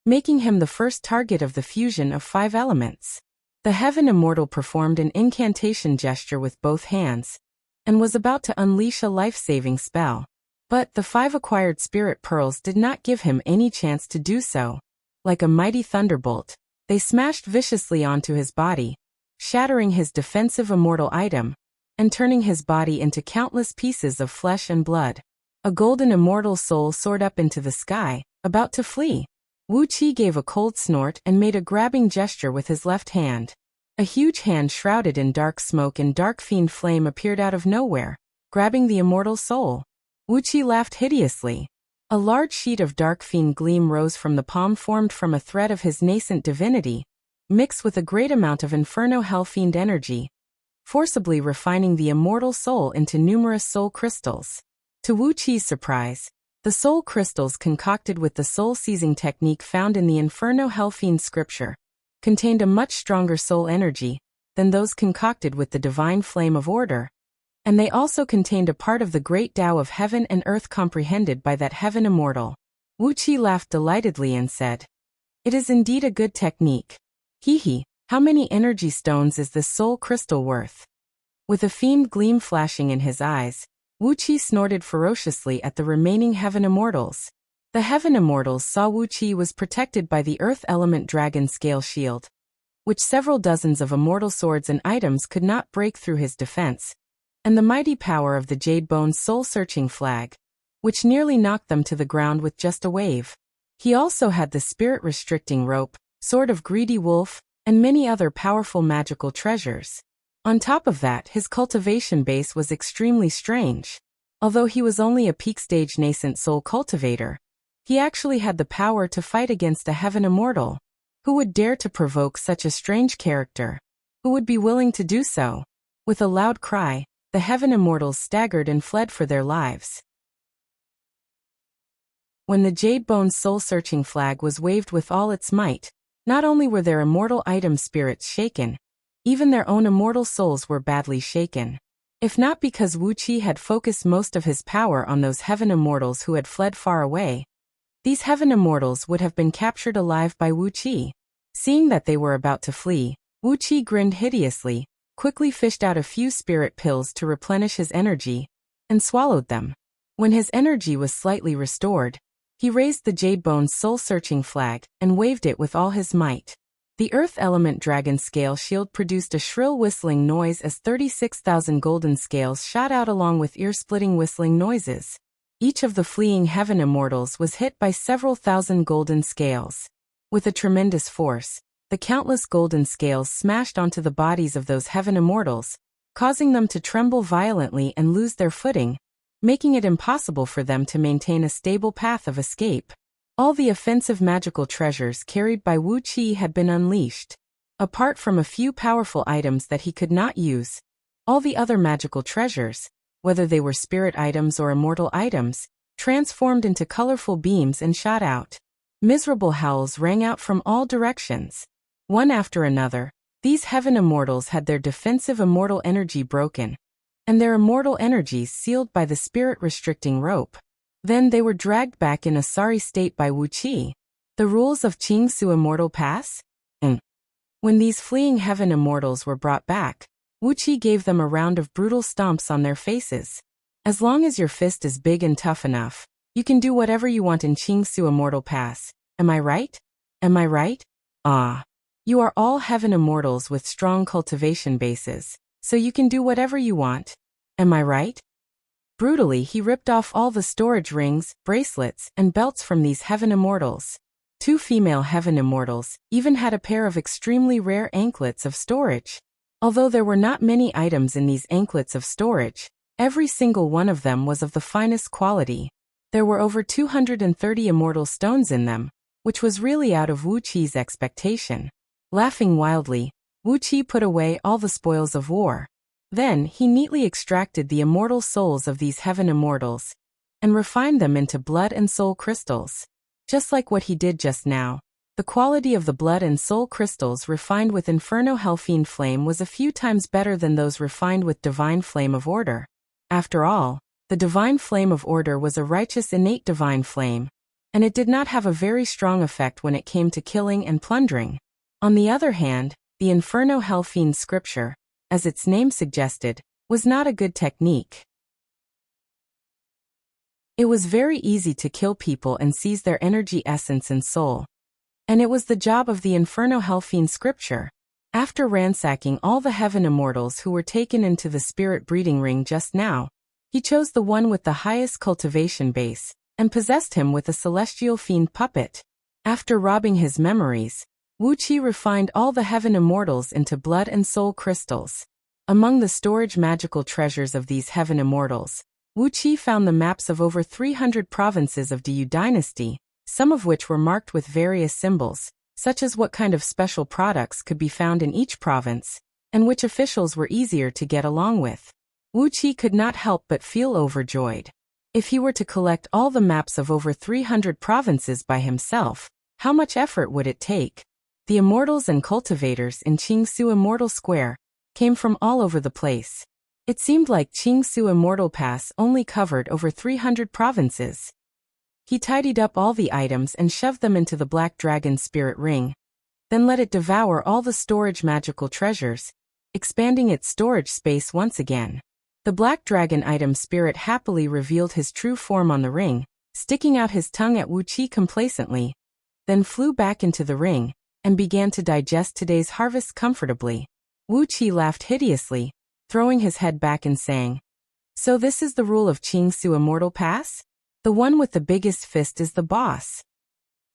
making him the first target of the fusion of 5 elements. The heaven immortal performed an incantation gesture with both hands, and was about to unleash a life-saving spell. But the 5 acquired spirit pearls did not give him any chance to do so. Like a mighty thunderbolt, they smashed viciously onto his body, shattering his defensive immortal item, and turning his body into countless pieces of flesh and blood. A golden immortal soul soared up into the sky, about to flee. Wuxia gave a cold snort and made a grabbing gesture with his left hand. A huge hand shrouded in dark smoke and dark fiend flame appeared out of nowhere, grabbing the immortal soul. Wuxia laughed hideously. A large sheet of dark fiend gleam rose from the palm formed from a thread of his nascent divinity, mixed with a great amount of inferno hell fiend energy, forcibly refining the immortal soul into numerous soul crystals. To Wuxi's surprise, the soul crystals concocted with the soul-seizing technique found in the Inferno Hellfiend scripture contained a much stronger soul energy than those concocted with the divine flame of order, and they also contained a part of the great Tao of heaven and earth comprehended by that heaven immortal. Wuxia laughed delightedly and said, "It is indeed a good technique. Hee, how many energy stones is this soul crystal worth?" With a fiend gleam flashing in his eyes, Wuxia snorted ferociously at the remaining heaven immortals. The heaven immortals saw Wuxia was protected by the earth element dragon scale shield, which several dozens of immortal swords and items could not break through his defense, and the mighty power of the Jade Bone's soul-searching flag, which nearly knocked them to the ground with just a wave. He also had the spirit-restricting rope, sword of greedy wolf, and many other powerful magical treasures. On top of that, his cultivation base was extremely strange. Although he was only a peak-stage nascent soul cultivator, he actually had the power to fight against a heaven immortal. Who would dare to provoke such a strange character? Who would be willing to do so? With a loud cry, the heaven immortals staggered and fled for their lives. When the Jade Bone's soul-searching flag was waved with all its might, not only were their immortal item spirits shaken, even their own immortal souls were badly shaken. If not because Wuxia had focused most of his power on those heaven immortals who had fled far away, these heaven immortals would have been captured alive by Wuxia. Seeing that they were about to flee, Wuxia grinned hideously, quickly fished out a few spirit pills to replenish his energy, and swallowed them. When his energy was slightly restored, he raised the Jade Bone's soul-searching flag and waved it with all his might. The earth element dragon scale shield produced a shrill whistling noise as 36,000 golden scales shot out along with ear-splitting whistling noises. Each of the fleeing heaven immortals was hit by several thousand golden scales. With a tremendous force, the countless golden scales smashed onto the bodies of those heaven immortals, causing them to tremble violently and lose their footing, making it impossible for them to maintain a stable path of escape. All the offensive magical treasures carried by Wuxia had been unleashed. Apart from a few powerful items that he could not use, all the other magical treasures, whether they were spirit items or immortal items, transformed into colorful beams and shot out. Miserable howls rang out from all directions. One after another, these heaven immortals had their defensive immortal energy broken, and their immortal energies sealed by the spirit-restricting rope. Then they were dragged back in a sorry state by Wuxia. The rules of Qingsu Immortal Pass? When these fleeing heaven immortals were brought back, Wuxia gave them a round of brutal stomps on their faces. As long as your fist is big and tough enough, you can do whatever you want in Qingsu Immortal Pass. Am I right? Am I right? Ah. You are all heaven immortals with strong cultivation bases, so you can do whatever you want. Am I right? Brutally, he ripped off all the storage rings, bracelets, and belts from these heaven immortals. 2 female heaven immortals even had a pair of extremely rare anklets of storage. Although there were not many items in these anklets of storage, every single one of them was of the finest quality. There were over 230 immortal stones in them, which was really out of Wuxi's expectation. Laughing wildly, Wuxia put away all the spoils of war. Then he neatly extracted the immortal souls of these heaven immortals and refined them into blood and soul crystals. Just like what he did just now, the quality of the blood and soul crystals refined with Inferno Hellfiend Flame was a few times better than those refined with Divine Flame of Order. After all, the Divine Flame of Order was a righteous innate divine flame, and it did not have a very strong effect when it came to killing and plundering. On the other hand, the Inferno Hellfiend Scripture, as its name suggested, was not a good technique. It was very easy to kill people and seize their energy essence and soul. And it was the job of the Inferno Hellfiend Scripture. After ransacking all the heaven immortals who were taken into the spirit breeding ring just now, he chose the one with the highest cultivation base, and possessed him with a celestial fiend puppet. After robbing his memories, Wuxia refined all the heaven immortals into blood and soul crystals. Among the storage magical treasures of these heaven immortals, Wuxia found the maps of over 300 provinces of Diyu dynasty, some of which were marked with various symbols, such as what kind of special products could be found in each province, and which officials were easier to get along with. Wuxia could not help but feel overjoyed. If he were to collect all the maps of over 300 provinces by himself, how much effort would it take? The immortals and cultivators in Qingsu Immortal Square came from all over the place. It seemed like Qingsu Immortal Pass only covered over 300 provinces. He tidied up all the items and shoved them into the Black Dragon Spirit Ring, then let it devour all the storage magical treasures, expanding its storage space once again. The Black Dragon item spirit happily revealed his true form on the ring, sticking out his tongue at Wuxia complacently, then flew back into the ring, and began to digest today's harvest comfortably. Wuxia laughed hideously, throwing his head back and saying, "So this is the rule of Qingsu Immortal Pass? The one with the biggest fist is the boss."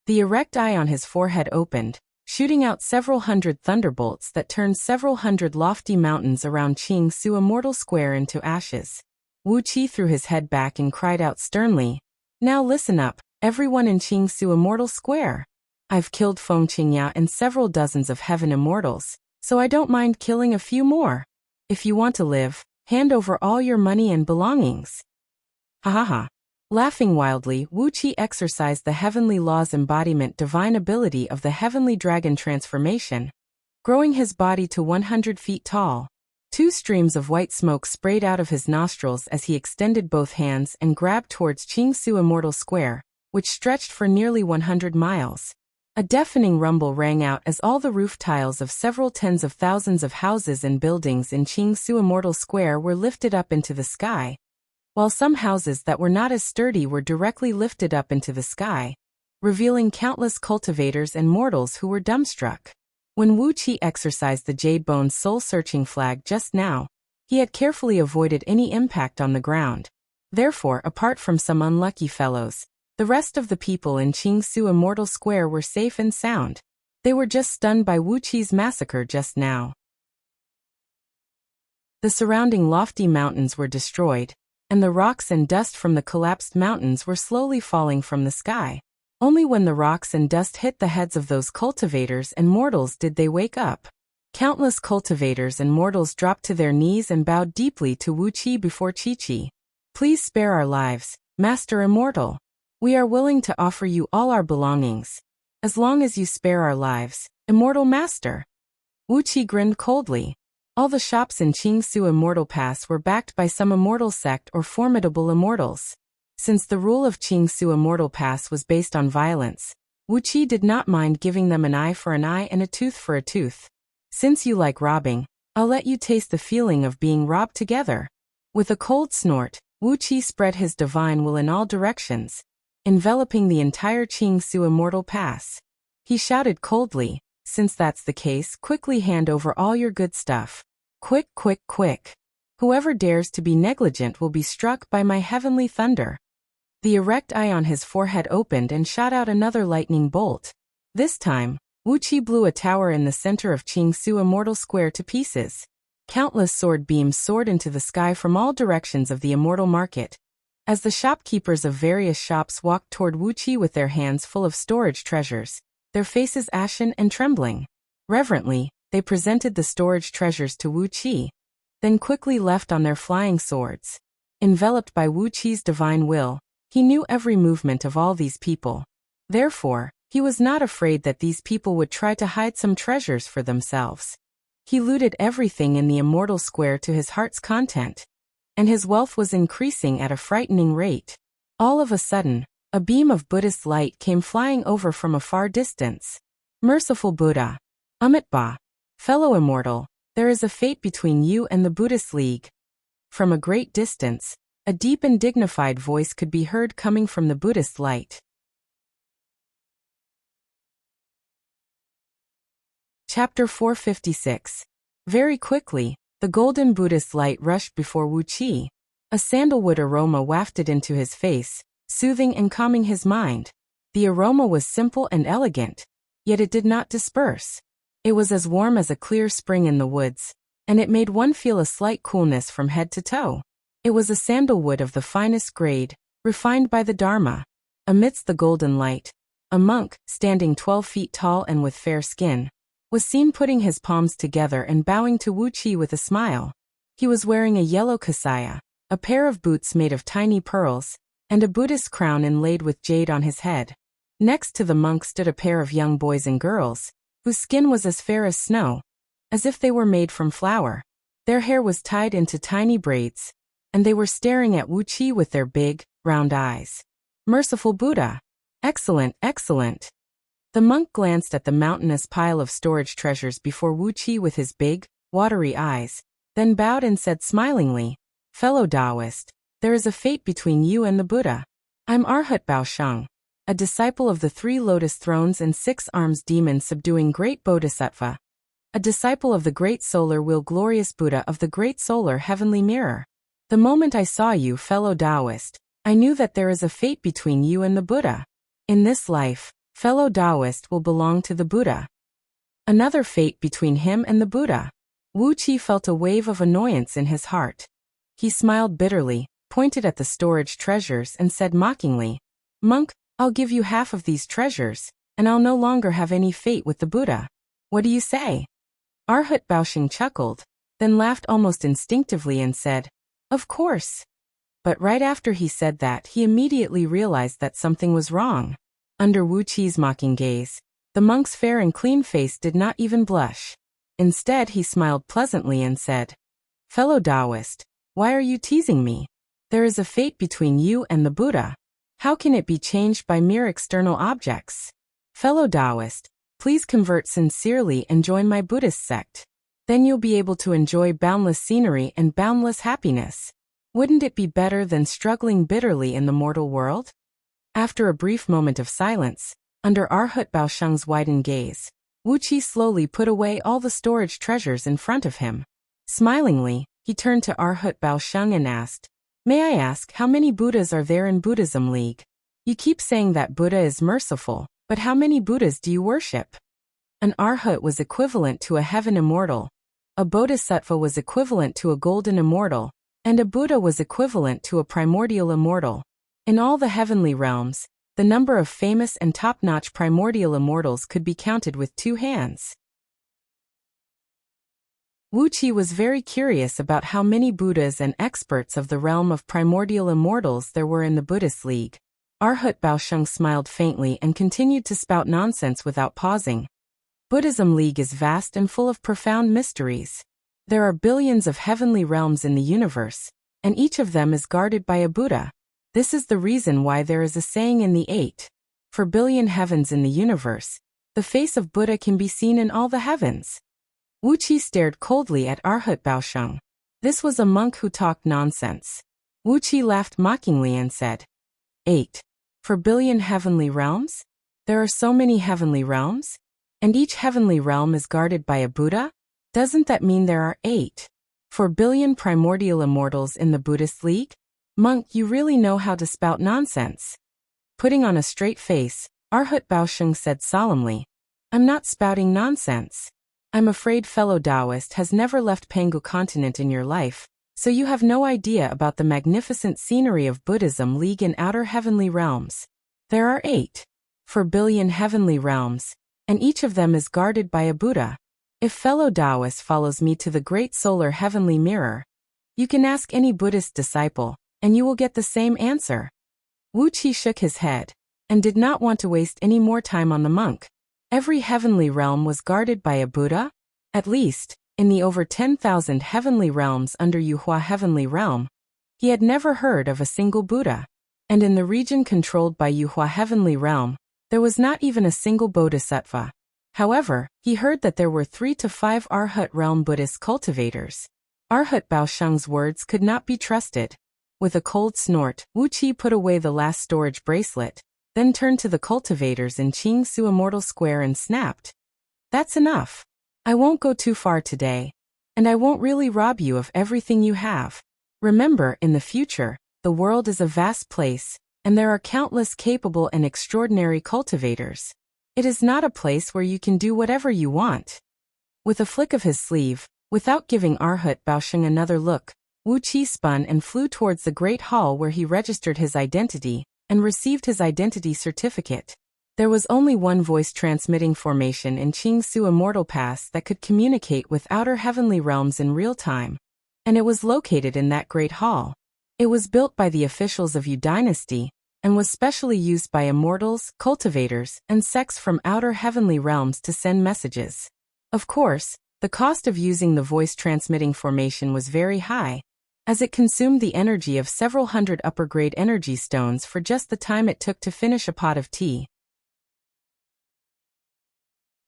The erect eye on his forehead opened, shooting out several hundred thunderbolts that turned several hundred lofty mountains around Qingsu Immortal Square into ashes. Wuxia threw his head back and cried out sternly, "Now listen up, everyone in Qingsu Immortal Square. I've killed Feng Qingya and several dozens of heaven immortals, so I don't mind killing a few more. If you want to live, hand over all your money and belongings." Ha ha ha. Laughing wildly, Wuxia exercised the heavenly law's embodiment divine ability of the heavenly dragon transformation, growing his body to 100 feet tall. 2 streams of white smoke sprayed out of his nostrils as he extended both hands and grabbed towards Qingsu Immortal Square, which stretched for nearly 100 miles. A deafening rumble rang out as all the roof tiles of several tens of thousands of houses and buildings in Qingsu Immortal Square were lifted up into the sky, while some houses that were not as sturdy were directly lifted up into the sky, revealing countless cultivators and mortals who were dumbstruck. When Wuxia exercised the Jade Bone's soul-searching flag just now, he had carefully avoided any impact on the ground. Therefore, apart from some unlucky fellows, the rest of the people in Qingsu Immortal Square were safe and sound. They were just stunned by Wuqi's massacre just now. The surrounding lofty mountains were destroyed, and the rocks and dust from the collapsed mountains were slowly falling from the sky. Only when the rocks and dust hit the heads of those cultivators and mortals did they wake up. Countless cultivators and mortals dropped to their knees and bowed deeply to Wuxia before Chi-Chi. "Please spare our lives, Master Immortal. We are willing to offer you all our belongings, as long as you spare our lives, Immortal Master." Wuxia grinned coldly. All the shops in Qingsu Immortal Pass were backed by some immortal sect or formidable immortals. Since the rule of Qingsu Immortal Pass was based on violence, Wuxia did not mind giving them an eye for an eye and a tooth for a tooth. "Since you like robbing, I'll let you taste the feeling of being robbed together." With a cold snort, Wuxia spread his divine will in all directions, enveloping the entire Qingsu Immortal Pass. He shouted coldly, since that's the case, quickly hand over all your good stuff. Quick, quick, quick. Whoever dares to be negligent will be struck by my heavenly thunder." The erect eye on his forehead opened and shot out another lightning bolt. This time, Wuxia blew a tower in the center of Qingsu Immortal Square to pieces. Countless sword beams soared into the sky from all directions of the immortal market. As the shopkeepers of various shops walked toward Wuxia with their hands full of storage treasures, their faces ashen and trembling. Reverently, they presented the storage treasures to Wuxia, then quickly left on their flying swords. Enveloped by Wuqia's divine will, he knew every movement of all these people. Therefore, he was not afraid that these people would try to hide some treasures for themselves. He looted everything in the immortal square to his heart's content, and his wealth was increasing at a frightening rate. All of a sudden, a beam of Buddhist light came flying over from a far distance. "Merciful Buddha, Amitabha, fellow immortal, there is a fate between you and the Buddhist League." From a great distance, a deep and dignified voice could be heard coming from the Buddhist light. Chapter 456. Very quickly, the golden Buddhist light rushed before Wuxia. A sandalwood aroma wafted into his face, soothing and calming his mind. The aroma was simple and elegant, yet it did not disperse. It was as warm as a clear spring in the woods, and it made one feel a slight coolness from head to toe. It was a sandalwood of the finest grade, refined by the Dharma. Amidst the golden light, a monk, standing 12 feet tall and with fair skin, was seen putting his palms together and bowing to Wuxia with a smile. He was wearing a yellow kasaya, a pair of boots made of tiny pearls, and a Buddhist crown inlaid with jade on his head. Next to the monk stood a pair of young boys and girls, whose skin was as fair as snow, as if they were made from flour. Their hair was tied into tiny braids, and they were staring at Wuxia with their big, round eyes. "Merciful Buddha! Excellent, excellent!" The monk glanced at the mountainous pile of storage treasures before Wuxia with his big, watery eyes, then bowed and said smilingly, "Fellow Taoist, there is a fate between you and the Buddha. I'm Arhat Baosheng, a disciple of the 3 lotus thrones and 6 arms demon subduing great Bodhisattva, a disciple of the great solar will glorious Buddha of the great solar heavenly mirror. The moment I saw you, fellow Taoist, I knew that there is a fate between you and the Buddha. In this life, fellow Taoist will belong to the Buddha. Another fate between him and the Buddha." Wuxia felt a wave of annoyance in his heart. He smiled bitterly, pointed at the storage treasures and said mockingly, "Monk, I'll give you half of these treasures, and I'll no longer have any fate with the Buddha. What do you say?" Arhat Baosheng chuckled, then laughed almost instinctively and said, "Of course." But right after he said that, he immediately realized that something was wrong. Under Wuqia's mocking gaze, the monk's fair and clean face did not even blush. Instead, he smiled pleasantly and said, "Fellow Taoist, why are you teasing me? There is a fate between you and the Buddha. How can it be changed by mere external objects? Fellow Taoist, please convert sincerely and join my Buddhist sect. Then you'll be able to enjoy boundless scenery and boundless happiness. Wouldn't it be better than struggling bitterly in the mortal world?" After a brief moment of silence, under Arhat Baosheng's widened gaze, Wuxia slowly put away all the storage treasures in front of him. Smilingly, he turned to Arhat Baosheng and asked, "May I ask how many Buddhas are there in Buddhism League? You keep saying that Buddha is merciful, but how many Buddhas do you worship?" An Arhat was equivalent to a heaven immortal, a Bodhisattva was equivalent to a golden immortal, and a Buddha was equivalent to a primordial immortal. In all the heavenly realms, the number of famous and top-notch primordial immortals could be counted with 2 hands. Wuxia was very curious about how many Buddhas and experts of the realm of primordial immortals there were in the Buddhist League. Arhat Baosheng smiled faintly and continued to spout nonsense without pausing. Buddhism League is vast and full of profound mysteries. There are billions of heavenly realms in the universe, and each of them is guarded by a Buddha. This is the reason why there is a saying in the 8 for billion heavens in the universe, the face of Buddha can be seen in all the heavens. Wuxia stared coldly at Arhat Baosheng. This was a monk who talked nonsense. Wuxia laughed mockingly and said, 8 for billion heavenly realms? There are so many heavenly realms? And each heavenly realm is guarded by a Buddha? Doesn't that mean there are 8 billion primordial immortals in the Buddhist League? Monk, you really know how to spout nonsense. Putting on a straight face, Arhat Baosheng said solemnly, I'm not spouting nonsense. I'm afraid fellow Taoist has never left Pangu continent in your life, so you have no idea about the magnificent scenery of Buddhism League in outer heavenly realms. There are 8 billion heavenly realms, and each of them is guarded by a Buddha. If fellow Taoist follows me to the great solar heavenly mirror, you can ask any Buddhist disciple, and you will get the same answer. Wu Qi shook his head, and did not want to waste any more time on the monk. Every heavenly realm was guarded by a Buddha? At least, in the over 10,000 heavenly realms under Yuhua Heavenly Realm, he had never heard of a single Buddha. And in the region controlled by Yuhua Heavenly Realm, there was not even a single Bodhisattva. However, he heard that there were 3 to 5 Arhat realm Buddhist cultivators. Arhat Baosheng's words could not be trusted. With a cold snort, Wu Qi put away the last storage bracelet, then turned to the cultivators in Qingsu Immortal Square and snapped. That's enough. I won't go too far today, and I won't really rob you of everything you have. Remember, in the future, the world is a vast place, and there are countless capable and extraordinary cultivators. It is not a place where you can do whatever you want. With a flick of his sleeve, without giving Arhat Baosheng another look, Wu Qi spun and flew towards the great hall where he registered his identity and received his identity certificate. There was only one voice-transmitting formation in Qingsu Immortal Pass that could communicate with outer heavenly realms in real time, and it was located in that great hall. It was built by the officials of Yu Dynasty, and was specially used by immortals, cultivators, and sects from outer heavenly realms to send messages. Of course, the cost of using the voice-transmitting formation was very high, as it consumed the energy of several hundred upper-grade energy stones for just the time it took to finish a pot of tea.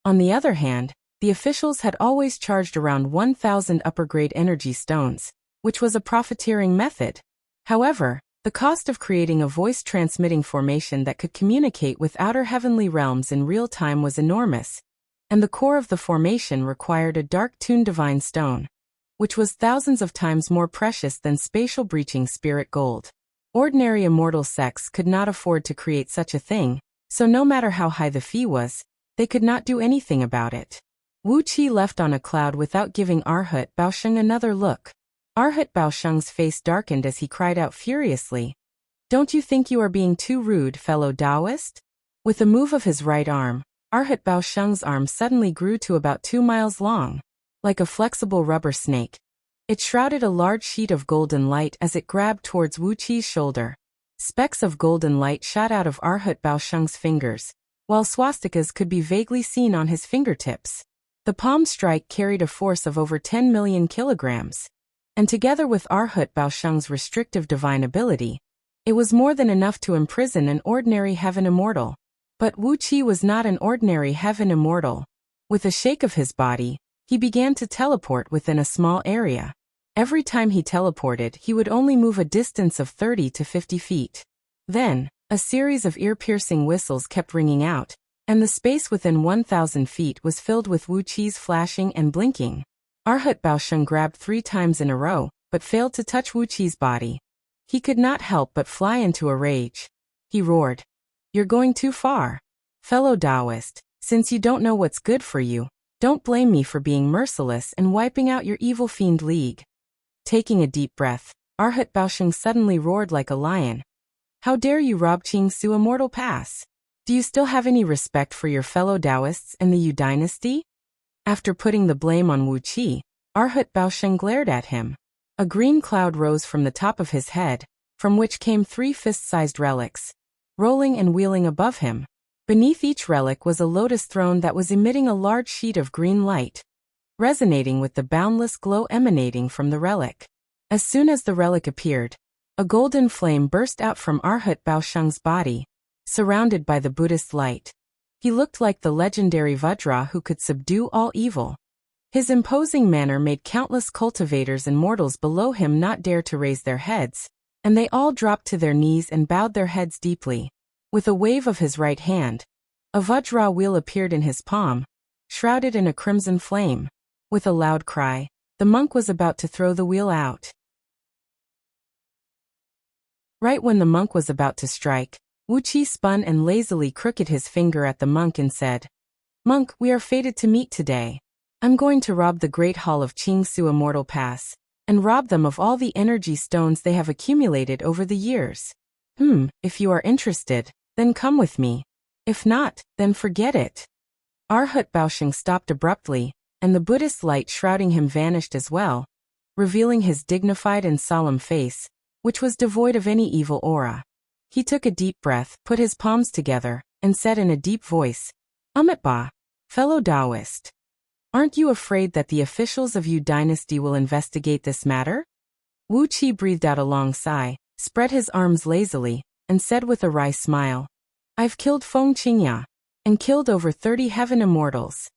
On the other hand, the officials had always charged around 1,000 upper-grade energy stones, which was a profiteering method. However, the cost of creating a voice-transmitting formation that could communicate with outer heavenly realms in real time was enormous, and the core of the formation required a dark-tuned divine stone, which was thousands of times more precious than spatial breaching spirit gold. Ordinary immortal sects could not afford to create such a thing, so no matter how high the fee was, they could not do anything about it. Wu Qi left on a cloud without giving Arhat Baosheng another look. Arhat Baosheng's face darkened as he cried out furiously, Don't you think you are being too rude, fellow Taoist? With a move of his right arm, Arhat Baosheng's arm suddenly grew to about 2 miles long. Like a flexible rubber snake, it shrouded a large sheet of golden light as it grabbed towards Wu Qi's shoulder. Specks of golden light shot out of Arhat Baosheng's fingers, while swastikas could be vaguely seen on his fingertips. The palm strike carried a force of over 10 million kilograms, and together with Arhat Baosheng's restrictive divine ability, it was more than enough to imprison an ordinary heaven immortal. But Wu Qi was not an ordinary heaven immortal. With a shake of his body, he began to teleport within a small area. Every time he teleported, he would only move a distance of 30 to 50 feet. Then, a series of ear-piercing whistles kept ringing out, and the space within 1,000 feet was filled with Wu Qi's flashing and blinking. Arhat Baosheng grabbed 3 times in a row, but failed to touch Wu Qi's body. He could not help but fly into a rage. He roared, You're going too far. Fellow Taoist, since you don't know what's good for you, don't blame me for being merciless and wiping out your evil fiend league. Taking a deep breath, Arhat Baosheng suddenly roared like a lion. How dare you rob Qingsu Immortal Pass? Do you still have any respect for your fellow Taoists in the Yu Dynasty? After putting the blame on Wu Qi, Arhat Baosheng glared at him. A green cloud rose from the top of his head, from which came 3 fist-sized relics, rolling and wheeling above him. Beneath each relic was a lotus throne that was emitting a large sheet of green light, resonating with the boundless glow emanating from the relic. As soon as the relic appeared, a golden flame burst out from Arhat Baosheng's body, surrounded by the Buddhist light. He looked like the legendary Vajra who could subdue all evil. His imposing manner made countless cultivators and mortals below him not dare to raise their heads, and they all dropped to their knees and bowed their heads deeply. With a wave of his right hand, a Vajra wheel appeared in his palm, shrouded in a crimson flame. With a loud cry, the monk was about to throw the wheel out. Right when the monk was about to strike, Wuxia spun and lazily crooked his finger at the monk and said, "Monk, we are fated to meet today. I'm going to rob the Great Hall of Qingsu Immortal Pass, and rob them of all the energy stones they have accumulated over the years. If you are interested, then come with me. If not, then forget it." Arhat Baosheng stopped abruptly, and the Buddhist light shrouding him vanished as well, revealing his dignified and solemn face, which was devoid of any evil aura. He took a deep breath, put his palms together, and said in a deep voice, "Amitba, fellow Taoist, aren't you afraid that the officials of Yu Dynasty will investigate this matter?" Wuxia breathed out a long sigh, spread his arms lazily, and said with a wry smile, "I've killed Feng Qingya, and killed over 30 heaven immortals."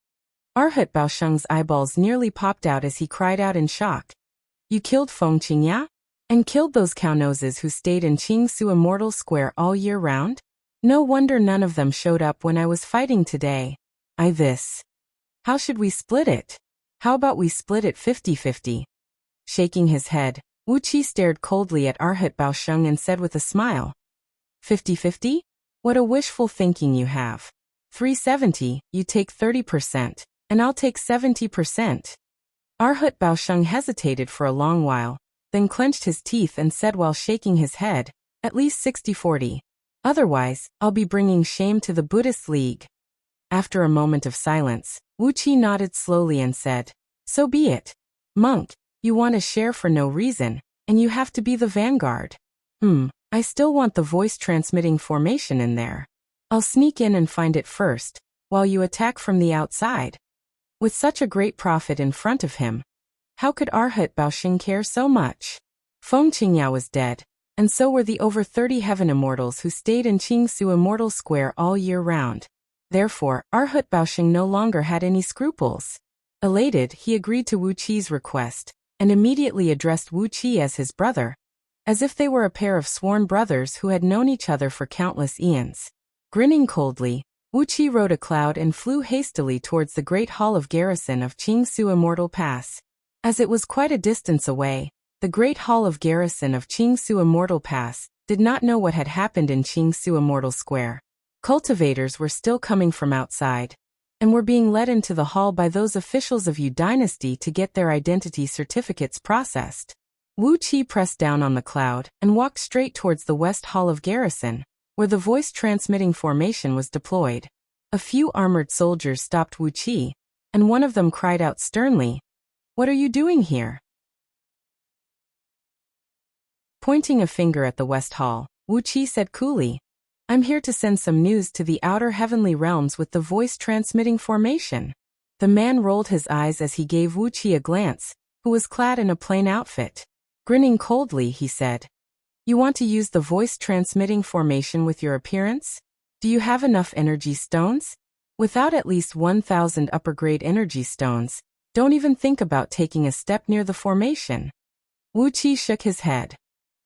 Arhat Baosheng's eyeballs nearly popped out as he cried out in shock. "You killed Feng Qingya? And killed those cow-noses who stayed in Qingsu Immortal Square all year round? No wonder none of them showed up when I was fighting today. How should we split it? How about we split it 50-50? Shaking his head, Wuxia stared coldly at Arhat Baosheng and said with a smile, 50-50? What a wishful thinking you have. 370, you take 30%, and I'll take 70%. Arhat Baosheng hesitated for a long while, then clenched his teeth and said while shaking his head, "At least 60-40. Otherwise, I'll be bringing shame to the Buddhist League." After a moment of silence, Wuxia nodded slowly and said, "So be it. Monk, you want a share for no reason, and you have to be the vanguard. I still want the voice-transmitting formation in there. I'll sneak in and find it first, while you attack from the outside." With such a great prophet in front of him, how could Arhat Baosheng care so much? Feng Qingya was dead, and so were the over 30 heaven immortals who stayed in Qingsu Immortal Square all year round. Therefore, Arhat Baosheng no longer had any scruples. Elated, he agreed to Wuqia's request, and immediately addressed Wuxia as his brother, as if they were a pair of sworn brothers who had known each other for countless eons. Grinning coldly, Wuxia rode a cloud and flew hastily towards the Great Hall of Garrison of Qingsu Immortal Pass. As it was quite a distance away, the Great Hall of Garrison of Qingsu Immortal Pass did not know what had happened in Qingsu Immortal Square. Cultivators were still coming from outside, and were being led into the hall by those officials of Yu Dynasty to get their identity certificates processed. Wuxia pressed down on the cloud and walked straight towards the West Hall of Garrison, where the voice-transmitting formation was deployed. A few armored soldiers stopped Wuxia, and one of them cried out sternly, "What are you doing here?" Pointing a finger at the West Hall, Wuxia said coolly, "I'm here to send some news to the outer heavenly realms with the voice-transmitting formation." The man rolled his eyes as he gave Wuxia a glance, who was clad in a plain outfit. Grinning coldly, he said, "You want to use the voice-transmitting formation with your appearance? Do you have enough energy stones? Without at least 1,000 upper-grade energy stones, don't even think about taking a step near the formation." Wuxia shook his head.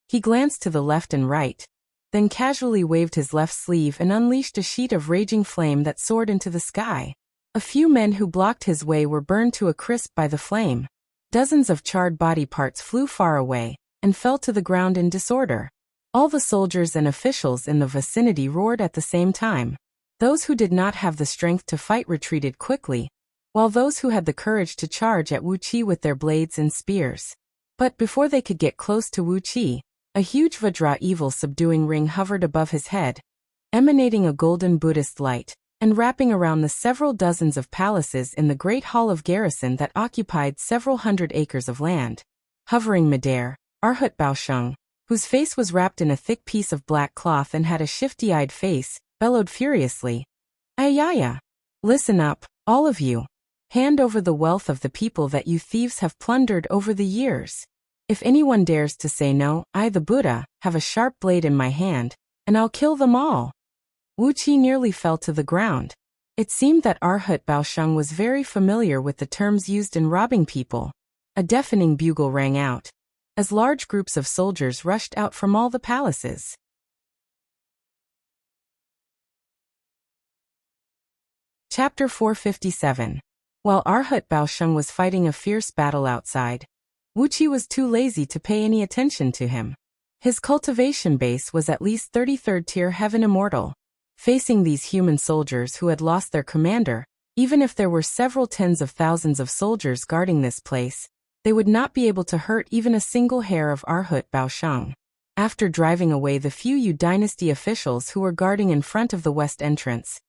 He glanced to the left and right, then casually waved his left sleeve and unleashed a sheet of raging flame that soared into the sky. A few men who blocked his way were burned to a crisp by the flame. Dozens of charred body parts flew far away and fell to the ground in disorder. All the soldiers and officials in the vicinity roared at the same time. Those who did not have the strength to fight retreated quickly, while those who had the courage to charge at Wuxia with their blades and spears. But before they could get close to Wuxia, a huge Vajra evil subduing ring hovered above his head, emanating a golden Buddhist light, and wrapping around the several dozens of palaces in the Great Hall of Garrison that occupied several hundred acres of land. Hovering midair, Arhat Baosheng, whose face was wrapped in a thick piece of black cloth and had a shifty-eyed face, bellowed furiously, "Ayaya! Listen up, all of you. Hand over the wealth of the people that you thieves have plundered over the years. If anyone dares to say no, I, the Buddha, have a sharp blade in my hand, and I'll kill them all." Wuxia nearly fell to the ground. It seemed that Arhat Baosheng was very familiar with the terms used in robbing people. A deafening bugle rang out, as large groups of soldiers rushed out from all the palaces. Chapter 457. While Arhut Baosheng was fighting a fierce battle outside, Wuxia was too lazy to pay any attention to him. His cultivation base was at least 33rd tier Heaven Immortal. Facing these human soldiers who had lost their commander, even if there were several tens of thousands of soldiers guarding this place, they would not be able to hurt even a single hair of Arhut Baosheng. After driving away the few Yu dynasty officials who were guarding in front of the west entrance,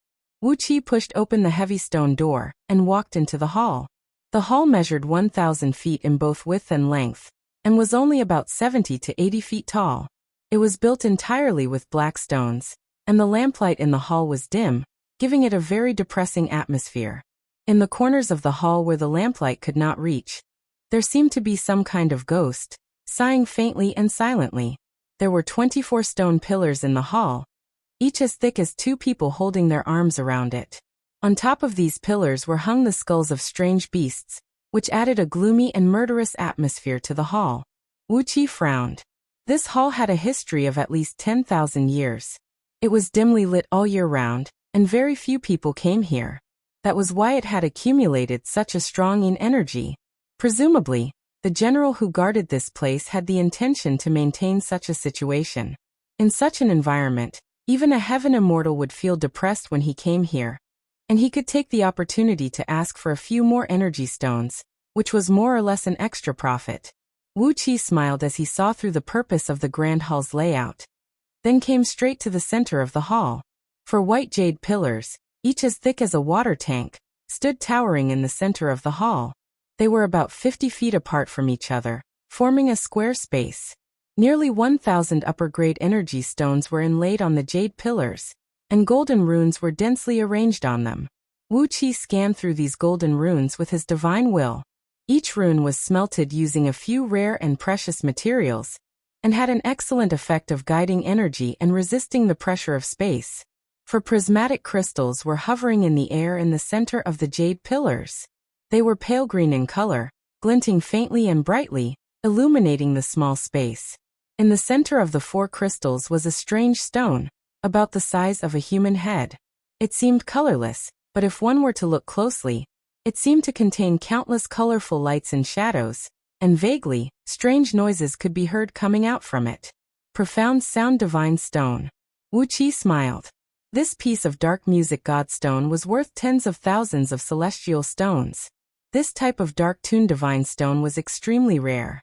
Wuxia pushed open the heavy stone door and walked into the hall. The hall measured 1,000 feet in both width and length, and was only about 70 to 80 feet tall. It was built entirely with black stones, and the lamplight in the hall was dim, giving it a very depressing atmosphere. In the corners of the hall where the lamplight could not reach, there seemed to be some kind of ghost, sighing faintly and silently. There were 24 stone pillars in the hall, each as thick as two people holding their arms around it. On top of these pillars were hung the skulls of strange beasts, which added a gloomy and murderous atmosphere to the hall. Wuxia frowned. This hall had a history of at least 10,000 years. It was dimly lit all year round, and very few people came here. That was why it had accumulated such a strong yin energy. Presumably, the general who guarded this place had the intention to maintain such a situation. In such an environment, even a Heaven Immortal would feel depressed when he came here, and he could take the opportunity to ask for a few more energy stones, which was more or less an extra profit. Wuxia smiled as he saw through the purpose of the grand hall's layout, then came straight to the center of the hall. Four white jade pillars, each as thick as a water tank, stood towering in the center of the hall. They were about 50 feet apart from each other, forming a square space. Nearly 1,000 upper-grade energy stones were inlaid on the jade pillars, and golden runes were densely arranged on them. Wuxia scanned through these golden runes with his divine will. Each rune was smelted using a few rare and precious materials, and had an excellent effect of guiding energy and resisting the pressure of space. For prismatic crystals were hovering in the air in the center of the jade pillars. They were pale green in color, glinting faintly and brightly, illuminating the small space. In the center of the four crystals was a strange stone, about the size of a human head. It seemed colorless, but if one were to look closely, it seemed to contain countless colorful lights and shadows, and vaguely, strange noises could be heard coming out from it. Profound sound divine stone. Wuxia smiled. This piece of dark music god stone was worth tens of thousands of celestial stones. This type of dark tune divine stone was extremely rare.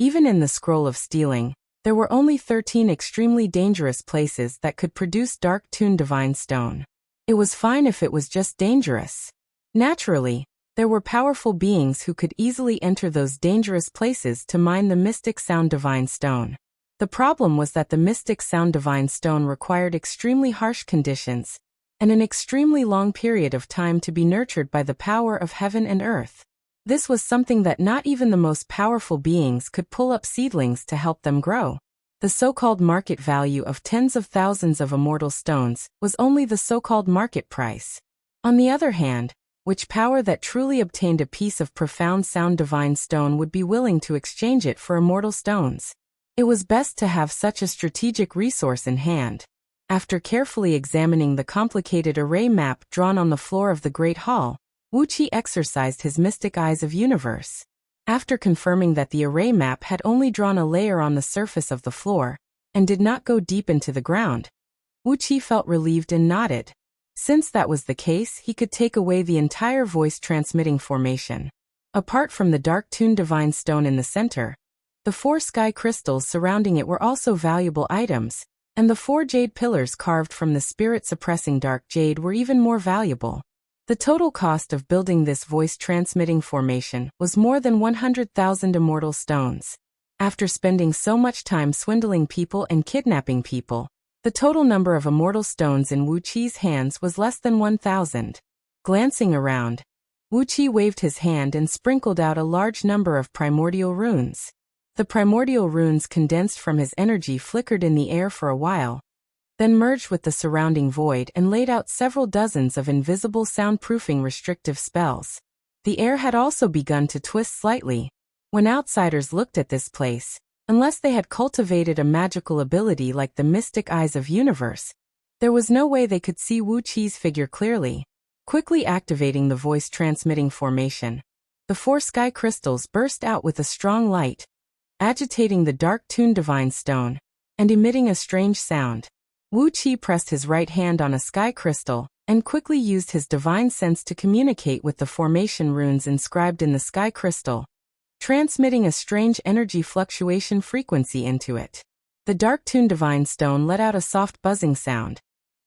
Even in the scroll of stealing, there were only 13 extremely dangerous places that could produce dark tune divine stone. It was fine if it was just dangerous. Naturally, there were powerful beings who could easily enter those dangerous places to mine the mystic sound divine stone. The problem was that the mystic sound divine stone required extremely harsh conditions, and an extremely long period of time to be nurtured by the power of heaven and earth. This was something that not even the most powerful beings could pull up seedlings to help them grow. The so-called market value of tens of thousands of immortal stones was only the so-called market price. On the other hand, which power that truly obtained a piece of profound sound divine stone would be willing to exchange it for immortal stones? It was best to have such a strategic resource in hand. After carefully examining the complicated array map drawn on the floor of the Great Hall, Wuxia exercised his mystic eyes of universe. After confirming that the array map had only drawn a layer on the surface of the floor, and did not go deep into the ground, Wuxia felt relieved and nodded. Since that was the case, he could take away the entire voice-transmitting formation. Apart from the dark tune divine stone in the center, the four sky crystals surrounding it were also valuable items, and the four jade pillars carved from the spirit-suppressing dark jade were even more valuable. The total cost of building this voice-transmitting formation was more than 100,000 immortal stones. After spending so much time swindling people and kidnapping people, the total number of immortal stones in Wuxia's hands was less than 1,000. Glancing around, Wuxia waved his hand and sprinkled out a large number of primordial runes. The primordial runes condensed from his energy flickered in the air for a while, then merged with the surrounding void and laid out several dozens of invisible soundproofing restrictive spells. The air had also begun to twist slightly. When outsiders looked at this place, unless they had cultivated a magical ability like the mystic eyes of universe, There was no way they could see Wu Qi's figure clearly. Quickly activating the voice-transmitting formation, the 4 sky crystals burst out with a strong light, agitating the dark-tuned divine stone, and emitting a strange sound. Wu Qi pressed his right hand on a sky crystal, and quickly used his divine sense to communicate with the formation runes inscribed in the sky crystal, transmitting a strange energy fluctuation frequency into it. The dark-tuned divine stone let out a soft buzzing sound,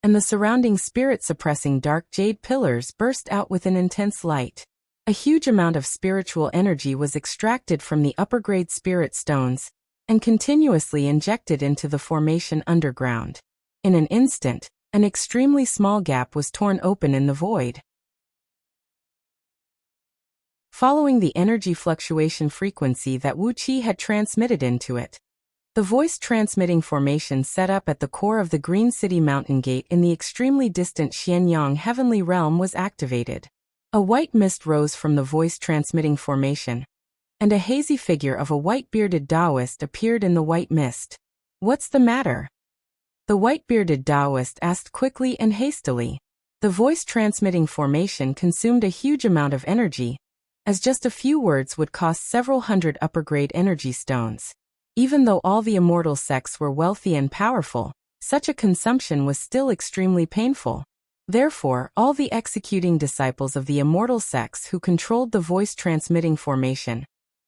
and the surrounding spirit-suppressing dark jade pillars burst out with an intense light. A huge amount of spiritual energy was extracted from the upper-grade spirit stones and continuously injected into the formation underground. In an instant, an extremely small gap was torn open in the void. Following the energy fluctuation frequency that Wu Qi had transmitted into it, the voice-transmitting formation set up at the core of the Green City Mountain Gate in the extremely distant Xianyang Heavenly Realm was activated. A white mist rose from the voice-transmitting formation, and a hazy figure of a white-bearded Taoist appeared in the white mist. "What's the matter?" the white-bearded Taoist asked quickly and hastily. The voice-transmitting formation consumed a huge amount of energy, as just a few words would cost several hundred upper-grade energy stones. Even though all the immortal sects were wealthy and powerful, such a consumption was still extremely painful. Therefore, all the executing disciples of the immortal sects who controlled the voice-transmitting formation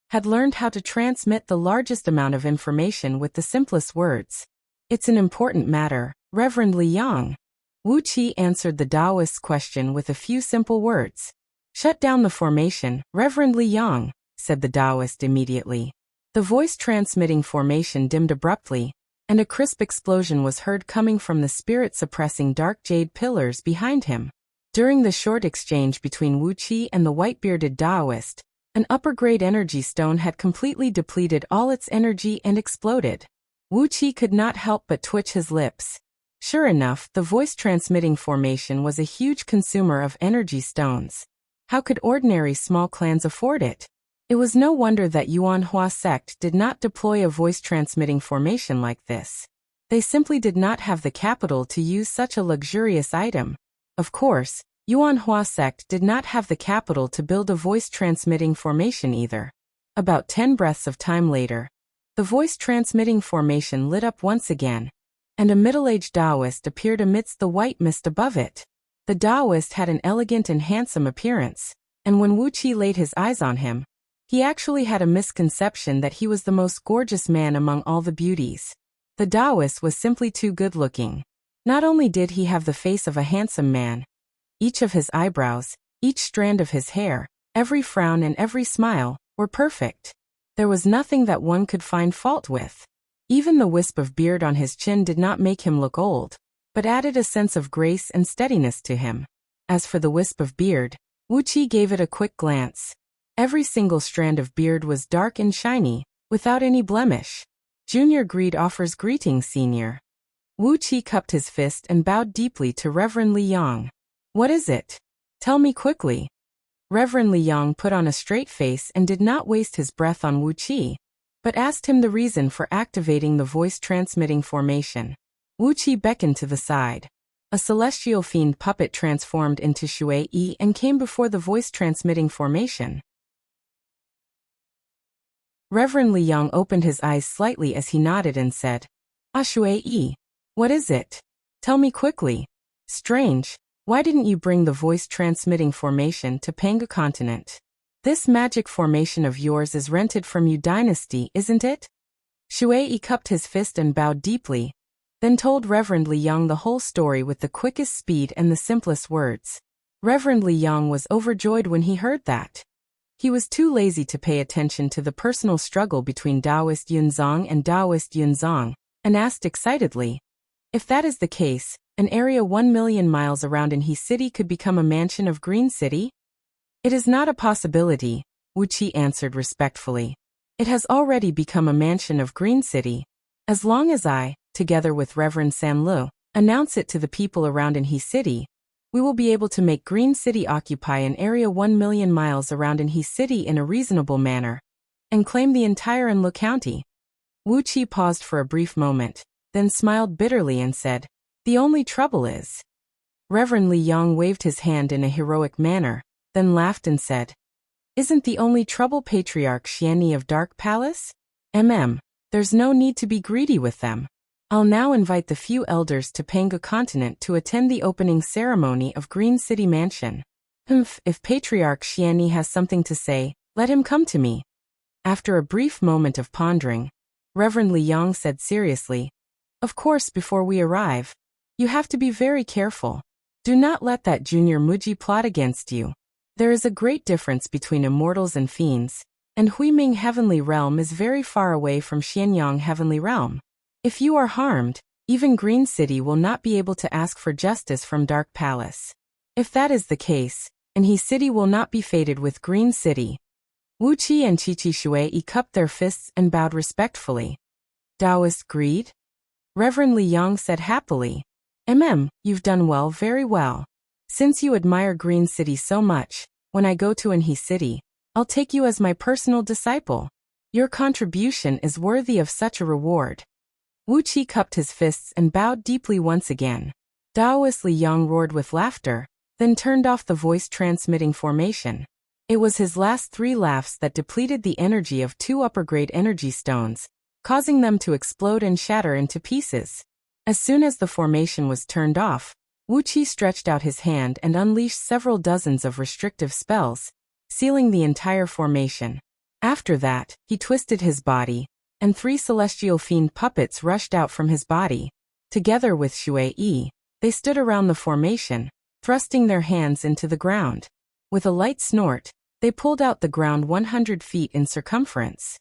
had learned how to transmit the largest amount of information with the simplest words. "It's an important matter, Reverend Liang." Wu Qi answered the Taoist's question with a few simple words. "Shut down the formation, Reverend Liang," said the Taoist immediately. The voice-transmitting formation dimmed abruptly, and a crisp explosion was heard coming from the spirit-suppressing dark jade pillars behind him. During the short exchange between Wu Qi and the white-bearded Taoist, an upper-grade energy stone had completely depleted all its energy and exploded. Wu Qi could not help but twitch his lips. Sure enough, the voice-transmitting formation was a huge consumer of energy stones. How could ordinary small clans afford it? It was no wonder that Yuanhua sect did not deploy a voice-transmitting formation like this. They simply did not have the capital to use such a luxurious item. Of course, Yuanhua sect did not have the capital to build a voice-transmitting formation either. About 10 breaths of time later, the voice-transmitting formation lit up once again, and a middle-aged Taoist appeared amidst the white mist above it. The Taoist had an elegant and handsome appearance, and when Wu Qi laid his eyes on him, he actually had a misconception that he was the most gorgeous man among all the beauties. The Taoist was simply too good-looking. Not only did he have the face of a handsome man, each of his eyebrows, each strand of his hair, every frown and every smile, were perfect. There was nothing that one could find fault with. Even the wisp of beard on his chin did not make him look old, but added a sense of grace and steadiness to him. As for the wisp of beard, Wu Qi gave it a quick glance. Every single strand of beard was dark and shiny, without any blemish. "Junior Greed offers greetings, Senior." Wu Qi cupped his fist and bowed deeply to Reverend Liang. "What is it? Tell me quickly." Reverend Liang put on a straight face and did not waste his breath on Wu Qi, but asked him the reason for activating the voice-transmitting formation. Wu Qi beckoned to the side. A celestial fiend puppet transformed into Shui Yi and came before the voice-transmitting formation. Reverend Liang opened his eyes slightly as he nodded and said, Shui Yi, what is it? Tell me quickly." "Strange. Why didn't you bring the voice-transmitting formation to Panga continent? This magic formation of yours is rented from Yu Dynasty, isn't it?" Shui Yi cupped his fist and bowed deeply, then told Reverend Liang the whole story with the quickest speed and the simplest words. Reverend Liang was overjoyed when he heard that. He was too lazy to pay attention to the personal struggle between Taoist Yunzong and Taoist Yunzong, and asked excitedly, "If that is the case, an area 1 million miles around in He City could become a mansion of Green City?" "It is not a possibility," Wu Qi answered respectfully. "It has already become a mansion of Green City. As long as I, together with Reverend Sanlu, announce it to the people around in He City, we will be able to make Green City occupy an area 1 million miles around in He City in a reasonable manner, and claim the entire Enlu County." Wu Qi paused for a brief moment, then smiled bitterly and said, The only trouble is. Reverend Li Yong waved his hand in a heroic manner, then laughed and said, "Isn't the only trouble Patriarch Xianni of Dark Palace? There's no need to be greedy with them. I'll now invite the few elders to Panga Continent to attend the opening ceremony of Green City Mansion. If Patriarch Xianni has something to say, let him come to me." After a brief moment of pondering, Reverend Li Yong said seriously, "Of course, before we arrive, you have to be very careful. Do not let that junior Muji plot against you. There is a great difference between immortals and fiends, and Huiming Heavenly Realm is very far away from Xianyang Heavenly Realm. If you are harmed, even Green City will not be able to ask for justice from Dark Palace. If that is the case, and He City will not be fated with Green City." Wuqi and Qiqi Shui cupped their fists and bowed respectfully. "Taoist greed?" Reverend Li Yong said happily. You've done well, very well. Since you admire Green City so much, when I go to Anhe City, I'll take you as my personal disciple. Your contribution is worthy of such a reward." Wuqi cupped his fists and bowed deeply once again. Taoist Li Yong roared with laughter, then turned off the voice-transmitting formation. It was his last 3 laughs that depleted the energy of 2 upper-grade energy stones, causing them to explode and shatter into pieces. As soon as the formation was turned off, Wuqi stretched out his hand and unleashed several dozens of restrictive spells, sealing the entire formation. After that, he twisted his body, and 3 celestial fiend puppets rushed out from his body. Together with Shui Yi, they stood around the formation, thrusting their hands into the ground. With a light snort, they pulled out the ground 100 feet in circumference.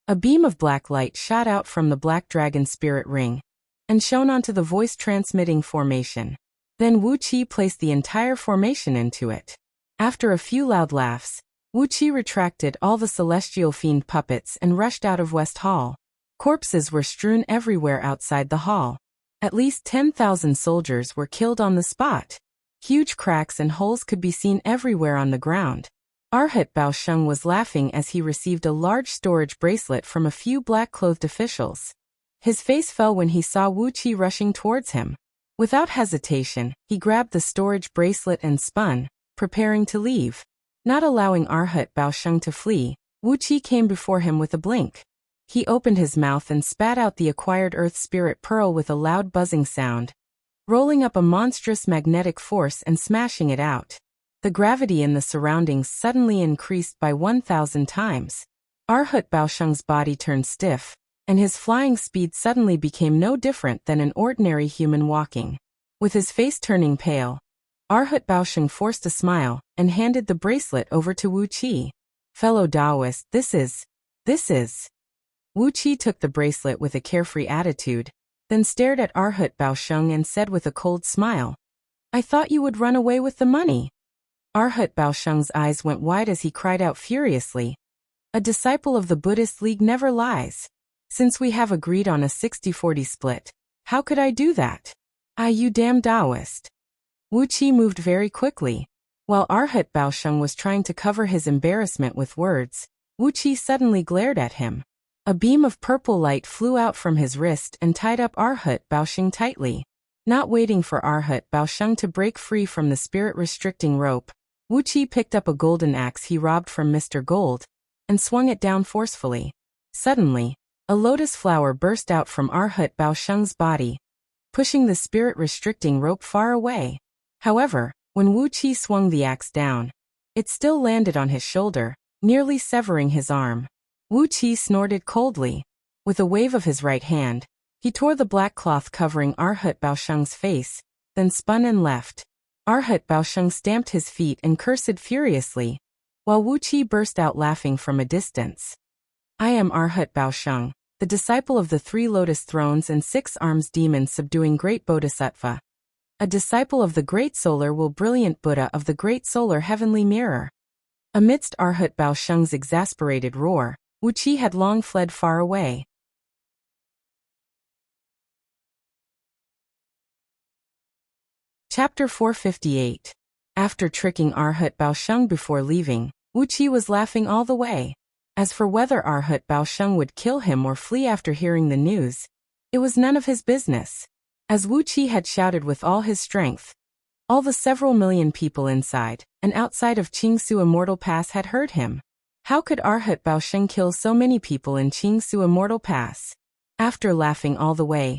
A beam of black light shot out from the Black Dragon Spirit Ring and shone onto the voice-transmitting formation. Then Wuqi placed the entire formation into it. After a few loud laughs, Wuqi retracted all the celestial fiend puppets and rushed out of West Hall. Corpses were strewn everywhere outside the hall. At least 10,000 soldiers were killed on the spot. Huge cracks and holes could be seen everywhere on the ground. Arhat Baosheng was laughing as he received a large storage bracelet from a few black-clothed officials. His face fell when he saw Wuqi rushing towards him. Without hesitation, he grabbed the storage bracelet and spun, preparing to leave. Not allowing Arhat Baosheng to flee, Wuqi came before him with a blink. He opened his mouth and spat out the acquired Earth Spirit Pearl with a loud buzzing sound, rolling up a monstrous magnetic force and smashing it out. The gravity in the surroundings suddenly increased by 1,000 times. Arhat Baosheng's body turned stiff, and his flying speed suddenly became no different than an ordinary human walking. With his face turning pale, Arhat Baosheng forced a smile and handed the bracelet over to Wuqi. "Fellow Taoist, this is. Wuqi took the bracelet with a carefree attitude, then stared at Arhat Baosheng and said with a cold smile, "I thought you would run away with the money." Arhat Baosheng's eyes went wide as he cried out furiously, "A disciple of the Buddhist League never lies. Since we have agreed on a 60-40 split, how could I do that? You damn Taoist." Wuqi moved very quickly. While Arhat Baosheng was trying to cover his embarrassment with words, Wuqi suddenly glared at him. A beam of purple light flew out from his wrist and tied up Arhat Baosheng tightly. Not waiting for Arhat Baosheng to break free from the spirit-restricting rope, Wuqi picked up a golden axe he robbed from Mr. Gold and swung it down forcefully. Suddenly, a lotus flower burst out from Arhat Baosheng's body, pushing the spirit-restricting rope far away. However, when Wuqi swung the axe down, it still landed on his shoulder, nearly severing his arm. Wuqi snorted coldly. With a wave of his right hand, he tore the black cloth covering Arhat Baosheng's face, then spun and left. Arhat Baosheng stamped his feet and cursed furiously, while Wuqi burst out laughing from a distance. "I am Arhat Baosheng, the disciple of the 3 lotus thrones and 6 arms demon subduing great Bodhisattva. A disciple of the Great Solar will brilliant Buddha of the Great Solar Heavenly Mirror." Amidst Arhat Baosheng's exasperated roar, Wuqi had long fled far away. Chapter 458. After tricking Arhat Baosheng before leaving, Wuqi was laughing all the way. As for whether Arhat Baosheng would kill him or flee after hearing the news, It was none of his business. As Wuxia had shouted with all his strength, all the several million people inside and outside of Qingsu Immortal Pass had heard him. How could Arhat Baosheng kill so many people in Qingsu Immortal Pass? After laughing all the way,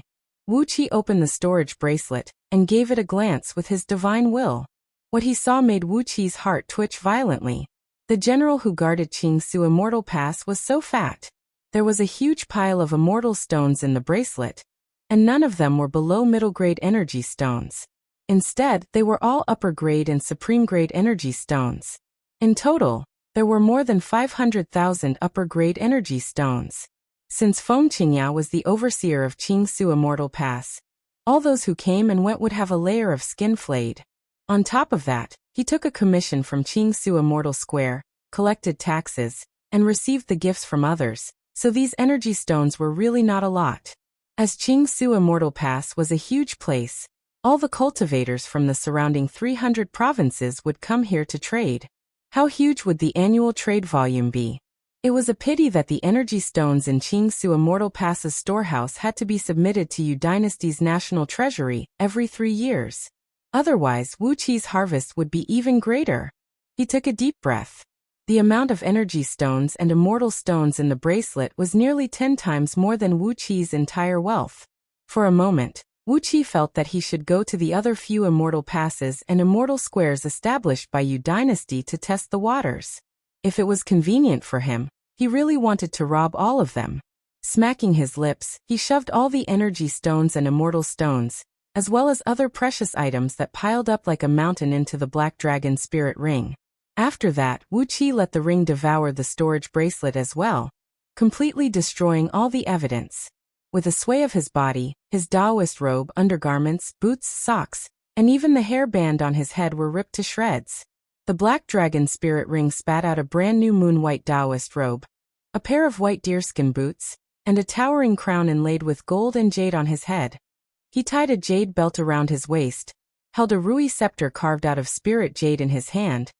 Wuxia opened the storage bracelet and gave it a glance with his divine will. What he saw made Wuqi's heart twitch violently. The general who guarded Qingsu Immortal Pass was so fat. There was a huge pile of immortal stones in the bracelet, and none of them were below middle-grade energy stones. Instead, they were all upper-grade and supreme-grade energy stones. In total, there were more than 500,000 upper-grade energy stones. Since Feng Qingyao was the overseer of Qingsu Immortal Pass, all those who came and went would have a layer of skin flayed. On top of that, he took a commission from Qingsu Immortal Square, collected taxes, and received the gifts from others, so these energy stones were really not a lot. As Qingsu Immortal Pass was a huge place, all the cultivators from the surrounding 300 provinces would come here to trade. How huge would the annual trade volume be? It was a pity that the energy stones in Qingsu Immortal Pass's storehouse had to be submitted to Yu Dynasty's national treasury every 3 years. Otherwise, Wuqi's harvest would be even greater. He took a deep breath. The amount of energy stones and immortal stones in the bracelet was nearly 10 times more than Wuqi's entire wealth. For a moment, Wuxia felt that he should go to the other few immortal passes and immortal squares established by Yu Dynasty to test the waters. If it was convenient for him, he really wanted to rob all of them. Smacking his lips, he shoved all the energy stones and immortal stones, as well as other precious items that piled up like a mountain into the Black Dragon Spirit Ring. After that, Wuxia let the ring devour the storage bracelet as well, completely destroying all the evidence. With a sway of his body, his Taoist robe, undergarments, boots, socks, and even the hairband on his head were ripped to shreds. The Black Dragon Spirit Ring spat out a brand new moon-white Taoist robe, a pair of white deerskin boots, and a towering crown inlaid with gold and jade on his head. He tied a jade belt around his waist, held a Rui scepter carved out of spirit jade in his hand,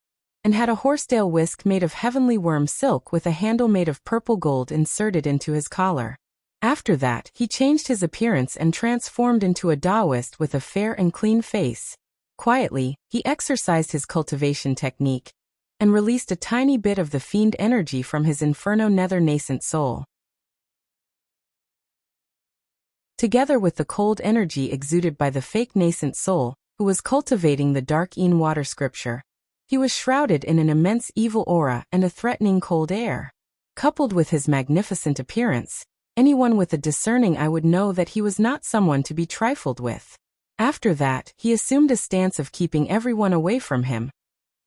and had a horsetail whisk made of heavenly worm silk with a handle made of purple gold inserted into his collar. After that, he changed his appearance and transformed into a Taoist with a fair and clean face. Quietly, he exercised his cultivation technique and released a tiny bit of the fiend energy from his inferno nether nascent soul. Together with the cold energy exuded by the fake nascent soul, who was cultivating the dark Yin water scripture, he was shrouded in an immense evil aura and a threatening cold air. Coupled with his magnificent appearance, anyone with a discerning eye would know that he was not someone to be trifled with. After that, he assumed a stance of keeping everyone away from him,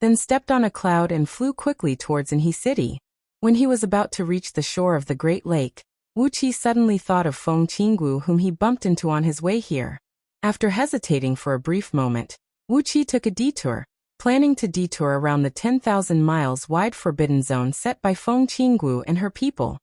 then stepped on a cloud and flew quickly towards Anhe City. When he was about to reach the shore of the Great Lake, Wuqia suddenly thought of Feng Qinggu, whom he bumped into on his way here. After hesitating for a brief moment, Wuqia took a detour, planning to detour around the 10,000 miles wide forbidden zone set by Feng Qinggu and her people.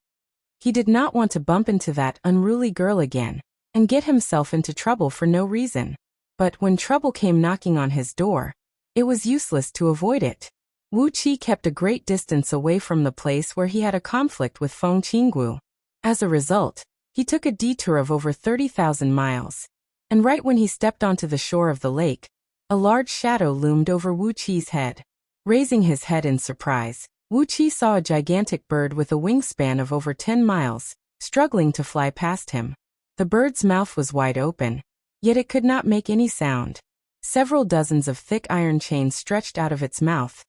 He did not want to bump into that unruly girl again and get himself into trouble for no reason. But when trouble came knocking on his door, it was useless to avoid it. Wuqia kept a great distance away from the place where he had a conflict with Feng Qinggu. As a result, he took a detour of over 30,000 miles. And right when he stepped onto the shore of the lake, a large shadow loomed over Wuqia's head. Raising his head in surprise, Wuqia saw a gigantic bird with a wingspan of over 10 miles, struggling to fly past him. The bird's mouth was wide open, yet it could not make any sound. Several dozens of thick iron chains stretched out of its mouth,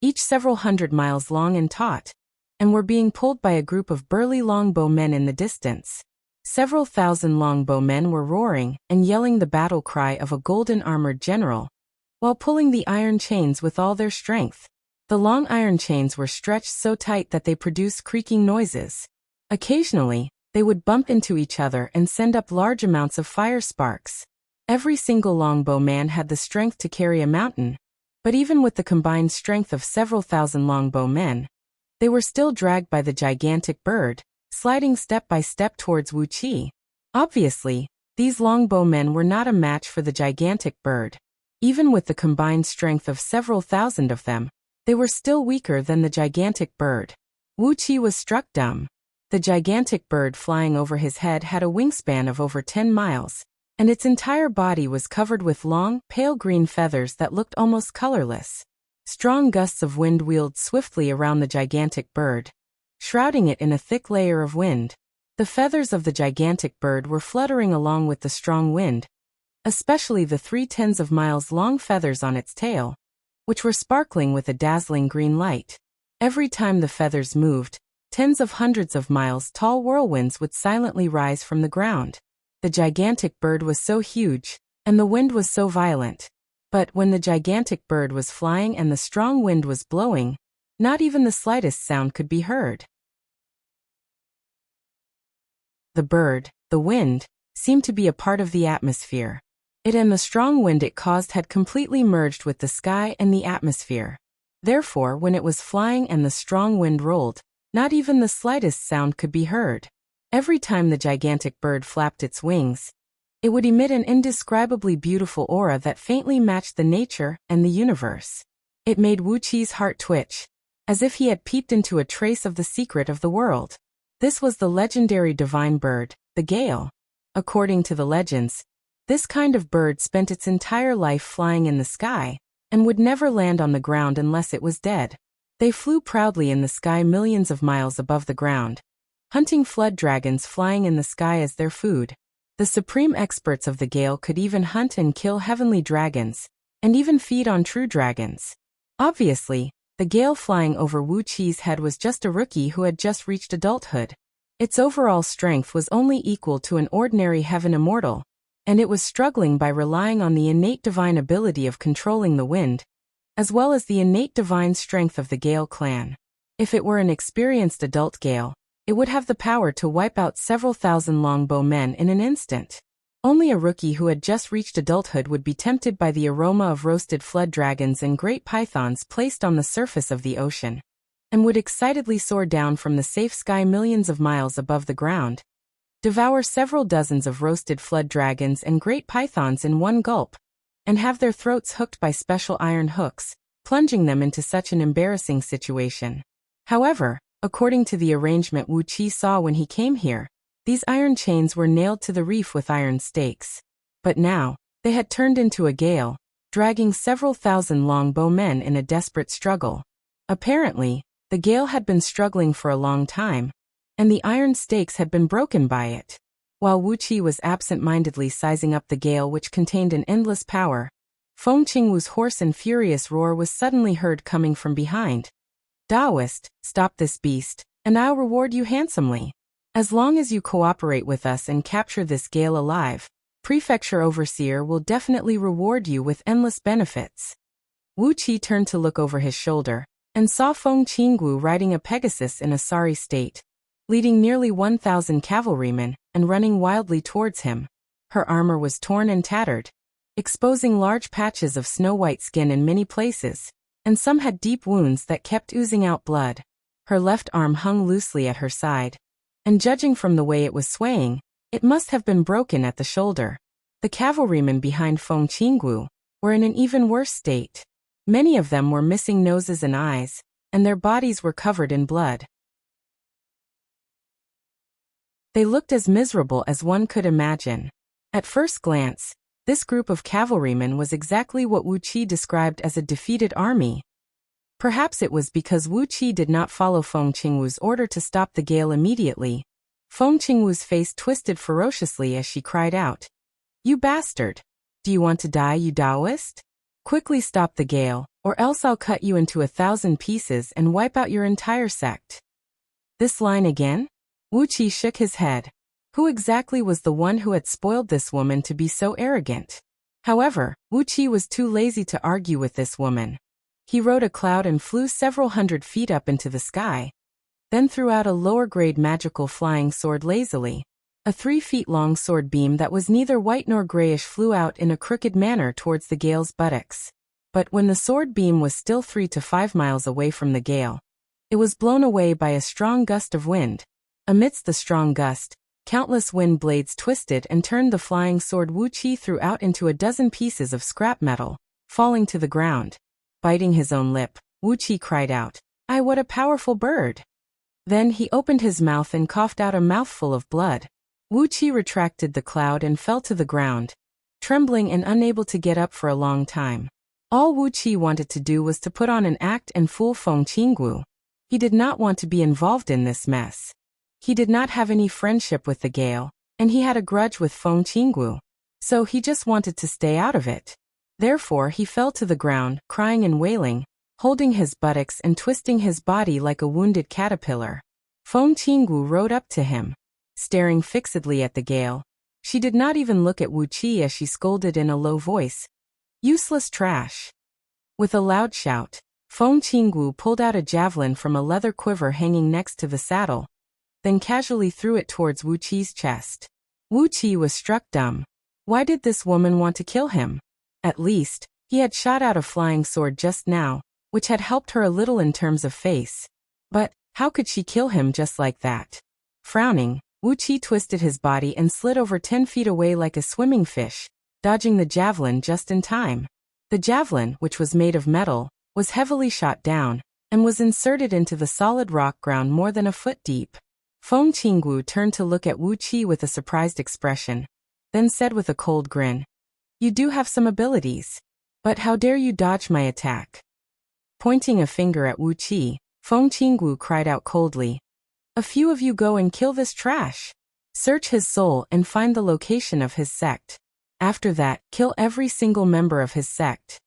each several hundred miles long and taut, and were being pulled by a group of burly longbow men in the distance. Several thousand longbow men were roaring and yelling the battle cry of a golden-armored general, while pulling the iron chains with all their strength. The long iron chains were stretched so tight that they produced creaking noises. Occasionally, they would bump into each other and send up large amounts of fire sparks. Every single longbow man had the strength to carry a mountain, but even with the combined strength of several thousand longbow men, they were still dragged by the gigantic bird, sliding step by step towards Wuqia. Obviously, these longbow men were not a match for the gigantic bird. Even with the combined strength of several thousand of them, they were still weaker than the gigantic bird. Wuqia was struck dumb. The gigantic bird flying over his head had a wingspan of over 10 miles, and its entire body was covered with long, pale green feathers that looked almost colorless. Strong gusts of wind wheeled swiftly around the gigantic bird, shrouding it in a thick layer of wind. The feathers of the gigantic bird were fluttering along with the strong wind, especially the 3/10 of miles long feathers on its tail, which were sparkling with a dazzling green light. Every time the feathers moved, tens of hundreds of miles tall whirlwinds would silently rise from the ground. The gigantic bird was so huge, and the wind was so violent. But when the gigantic bird was flying and the strong wind was blowing, not even the slightest sound could be heard. The bird, the wind, seemed to be a part of the atmosphere. It and the strong wind it caused had completely merged with the sky and the atmosphere. Therefore, when it was flying and the strong wind rolled, not even the slightest sound could be heard. Every time the gigantic bird flapped its wings, it would emit an indescribably beautiful aura that faintly matched the nature and the universe. It made Wuxi's heart twitch, as if he had peeped into a trace of the secret of the world. This was the legendary divine bird, the gale. According to the legends, this kind of bird spent its entire life flying in the sky, and would never land on the ground unless it was dead. They flew proudly in the sky millions of miles above the ground, hunting flood dragons flying in the sky as their food. The supreme experts of the gale could even hunt and kill heavenly dragons, and even feed on true dragons. Obviously, the gale flying over Wuxi's head was just a rookie who had just reached adulthood. Its overall strength was only equal to an ordinary heaven immortal, and it was struggling by relying on the innate divine ability of controlling the wind, as well as the innate divine strength of the Gale clan. If it were an experienced adult Gale, it would have the power to wipe out several thousand longbow men in an instant. Only a rookie who had just reached adulthood would be tempted by the aroma of roasted flood dragons and great pythons placed on the surface of the ocean, and would excitedly soar down from the safe sky millions of miles above the ground, devour several dozens of roasted flood dragons and great pythons in one gulp, and have their throats hooked by special iron hooks, plunging them into such an embarrassing situation. However, according to the arrangement Wuxi saw when he came here, these iron chains were nailed to the reef with iron stakes. But now, they had turned into a gale, dragging several thousand longbow men in a desperate struggle. Apparently, the gale had been struggling for a long time, and the iron stakes had been broken by it. While Wuxi was absent-mindedly sizing up the gale which contained an endless power, Feng Qingwu's hoarse and furious roar was suddenly heard coming from behind. "Daoist, stop this beast, and I'll reward you handsomely. As long as you cooperate with us and capture this gale alive, Prefecture Overseer will definitely reward you with endless benefits." Wuxi turned to look over his shoulder, and saw Feng Qingwu riding a Pegasus in a sorry state, leading nearly 1,000 cavalrymen, and running wildly towards him. Her armor was torn and tattered, exposing large patches of snow-white skin in many places, and some had deep wounds that kept oozing out blood. Her left arm hung loosely at her side, and judging from the way it was swaying, it must have been broken at the shoulder. The cavalrymen behind Feng Qingwu were in an even worse state. Many of them were missing noses and eyes, and their bodies were covered in blood. They looked as miserable as one could imagine. At first glance, this group of cavalrymen was exactly what Wuxi described as a defeated army. Perhaps it was because Wuxi did not follow Feng Qingwu's order to stop the gale immediately. Feng Qingwu's face twisted ferociously as she cried out, "You bastard! Do you want to die, you Taoist? Quickly stop the gale, or else I'll cut you into 1,000 pieces and wipe out your entire sect." This line again? Wuxi shook his head. Who exactly was the one who had spoiled this woman to be so arrogant? However, Wuxi was too lazy to argue with this woman. He rode a cloud and flew several hundred feet up into the sky, then threw out a lower-grade magical flying sword lazily. A 3-feet-long sword beam that was neither white nor grayish flew out in a crooked manner towards the gale's buttocks. But when the sword beam was still 3 to 5 miles away from the gale, it was blown away by a strong gust of wind. Amidst the strong gust, countless wind blades twisted and turned the flying sword Wuxi threw out into a dozen pieces of scrap metal, falling to the ground. Biting his own lip, Wuxi cried out, "What a powerful bird!" Then he opened his mouth and coughed out a mouthful of blood. Wuqi retracted the cloud and fell to the ground, trembling and unable to get up for a long time. All Wuqi wanted to do was to put on an act and fool Feng Qinggu. He did not want to be involved in this mess. He did not have any friendship with the Gale, and he had a grudge with Feng Qinggu, so he just wanted to stay out of it. Therefore he fell to the ground, crying and wailing, holding his buttocks and twisting his body like a wounded caterpillar. Feng Qinggu rode up to him, staring fixedly at the Gale. She did not even look at Wuqi as she scolded in a low voice, "Useless trash." With a loud shout, Feng Qinggu pulled out a javelin from a leather quiver hanging next to the saddle, then casually threw it towards Wuqi's chest. Wuqi was struck dumb. Why did this woman want to kill him? At least, he had shot out a flying sword just now, which had helped her a little in terms of face. But how could she kill him just like that? Frowning, Wuqi twisted his body and slid over 10 feet away like a swimming fish, dodging the javelin just in time. The javelin, which was made of metal, was heavily shot down, and was inserted into the solid rock ground more than a foot deep. Feng Qinggu turned to look at Wuqi with a surprised expression, then said with a cold grin, "You do have some abilities. But how dare you dodge my attack?" Pointing a finger at Wuqi, Feng Qinggu cried out coldly, "A few of you go and kill this trash. Search his soul and find the location of his sect. After that, kill every single member of his sect."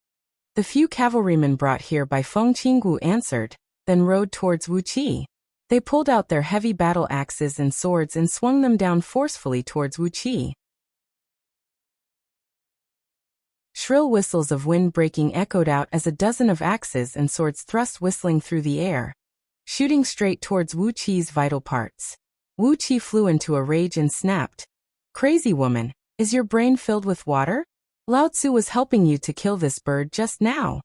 The few cavalrymen brought here by Feng Qinggu answered, then rode towards Wuqi. They pulled out their heavy battle axes and swords and swung them down forcefully towards Wuqi. Shrill whistles of wind breaking echoed out as a dozen of axes and swords thrust whistling through the air, shooting straight towards Wuqi's vital parts. Wuqi flew into a rage and snapped, "Crazy woman, is your brain filled with water? Lao Tzu was helping you to kill this bird just now."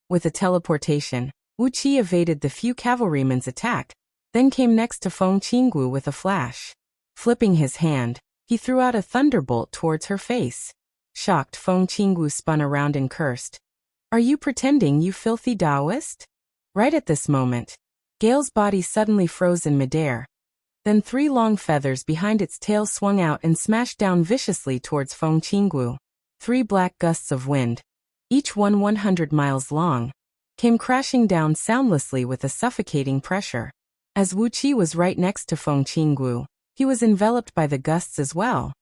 With a teleportation, Wuqi evaded the few cavalrymen's attack, then came next to Feng Qinggu with a flash. Flipping his hand, he threw out a thunderbolt towards her face. Shocked, Feng Qinggu spun around and cursed, "Are you pretending, you filthy Taoist?" Right at this moment, Gale's body suddenly froze in midair. Then 3 long feathers behind its tail swung out and smashed down viciously towards Feng Qinggu. 3 black gusts of wind, each one 100 miles long, came crashing down soundlessly with a suffocating pressure. As Wuqi was right next to Feng Qinggu, he was enveloped by the gusts as well.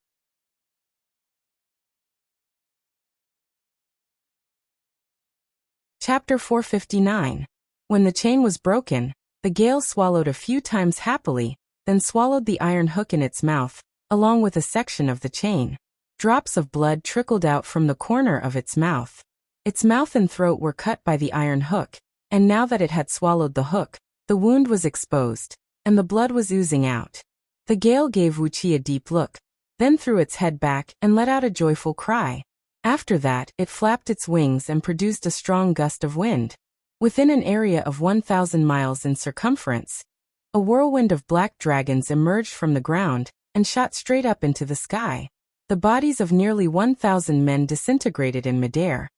Chapter 459. When the chain was broken, the Gale swallowed a few times happily, then swallowed the iron hook in its mouth, along with a section of the chain. Drops of blood trickled out from the corner of its mouth. Its mouth and throat were cut by the iron hook, and now that it had swallowed the hook, the wound was exposed, and the blood was oozing out. The Gale gave Wuqi a deep look, then threw its head back and let out a joyful cry. After that, it flapped its wings and produced a strong gust of wind. Within an area of 1,000 miles in circumference, a whirlwind of black dragons emerged from the ground and shot straight up into the sky. The bodies of nearly 1,000 men disintegrated in midair,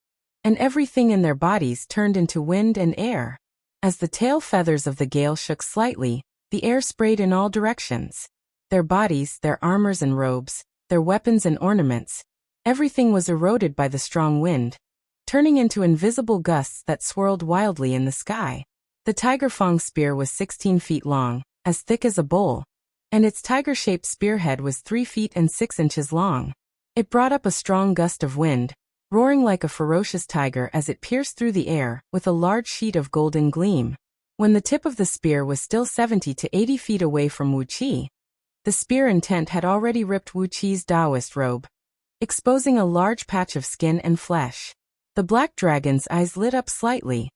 and everything in their bodies turned into wind and air. As the tail feathers of the Gale shook slightly, the air sprayed in all directions. Their bodies, their armors and robes, their weapons and ornaments, everything was eroded by the strong wind, turning into invisible gusts that swirled wildly in the sky. The Tiger Fang spear was 16 feet long, as thick as a bowl, and its tiger-shaped spearhead was 3 feet and 6 inches long. It brought up a strong gust of wind, roaring like a ferocious tiger as it pierced through the air with a large sheet of golden gleam. When the tip of the spear was still 70 to 80 feet away from Wuqi, the spear intent had already ripped Wuqi's Taoist robe, exposing a large patch of skin and flesh. The black dragon's eyes lit up slightly.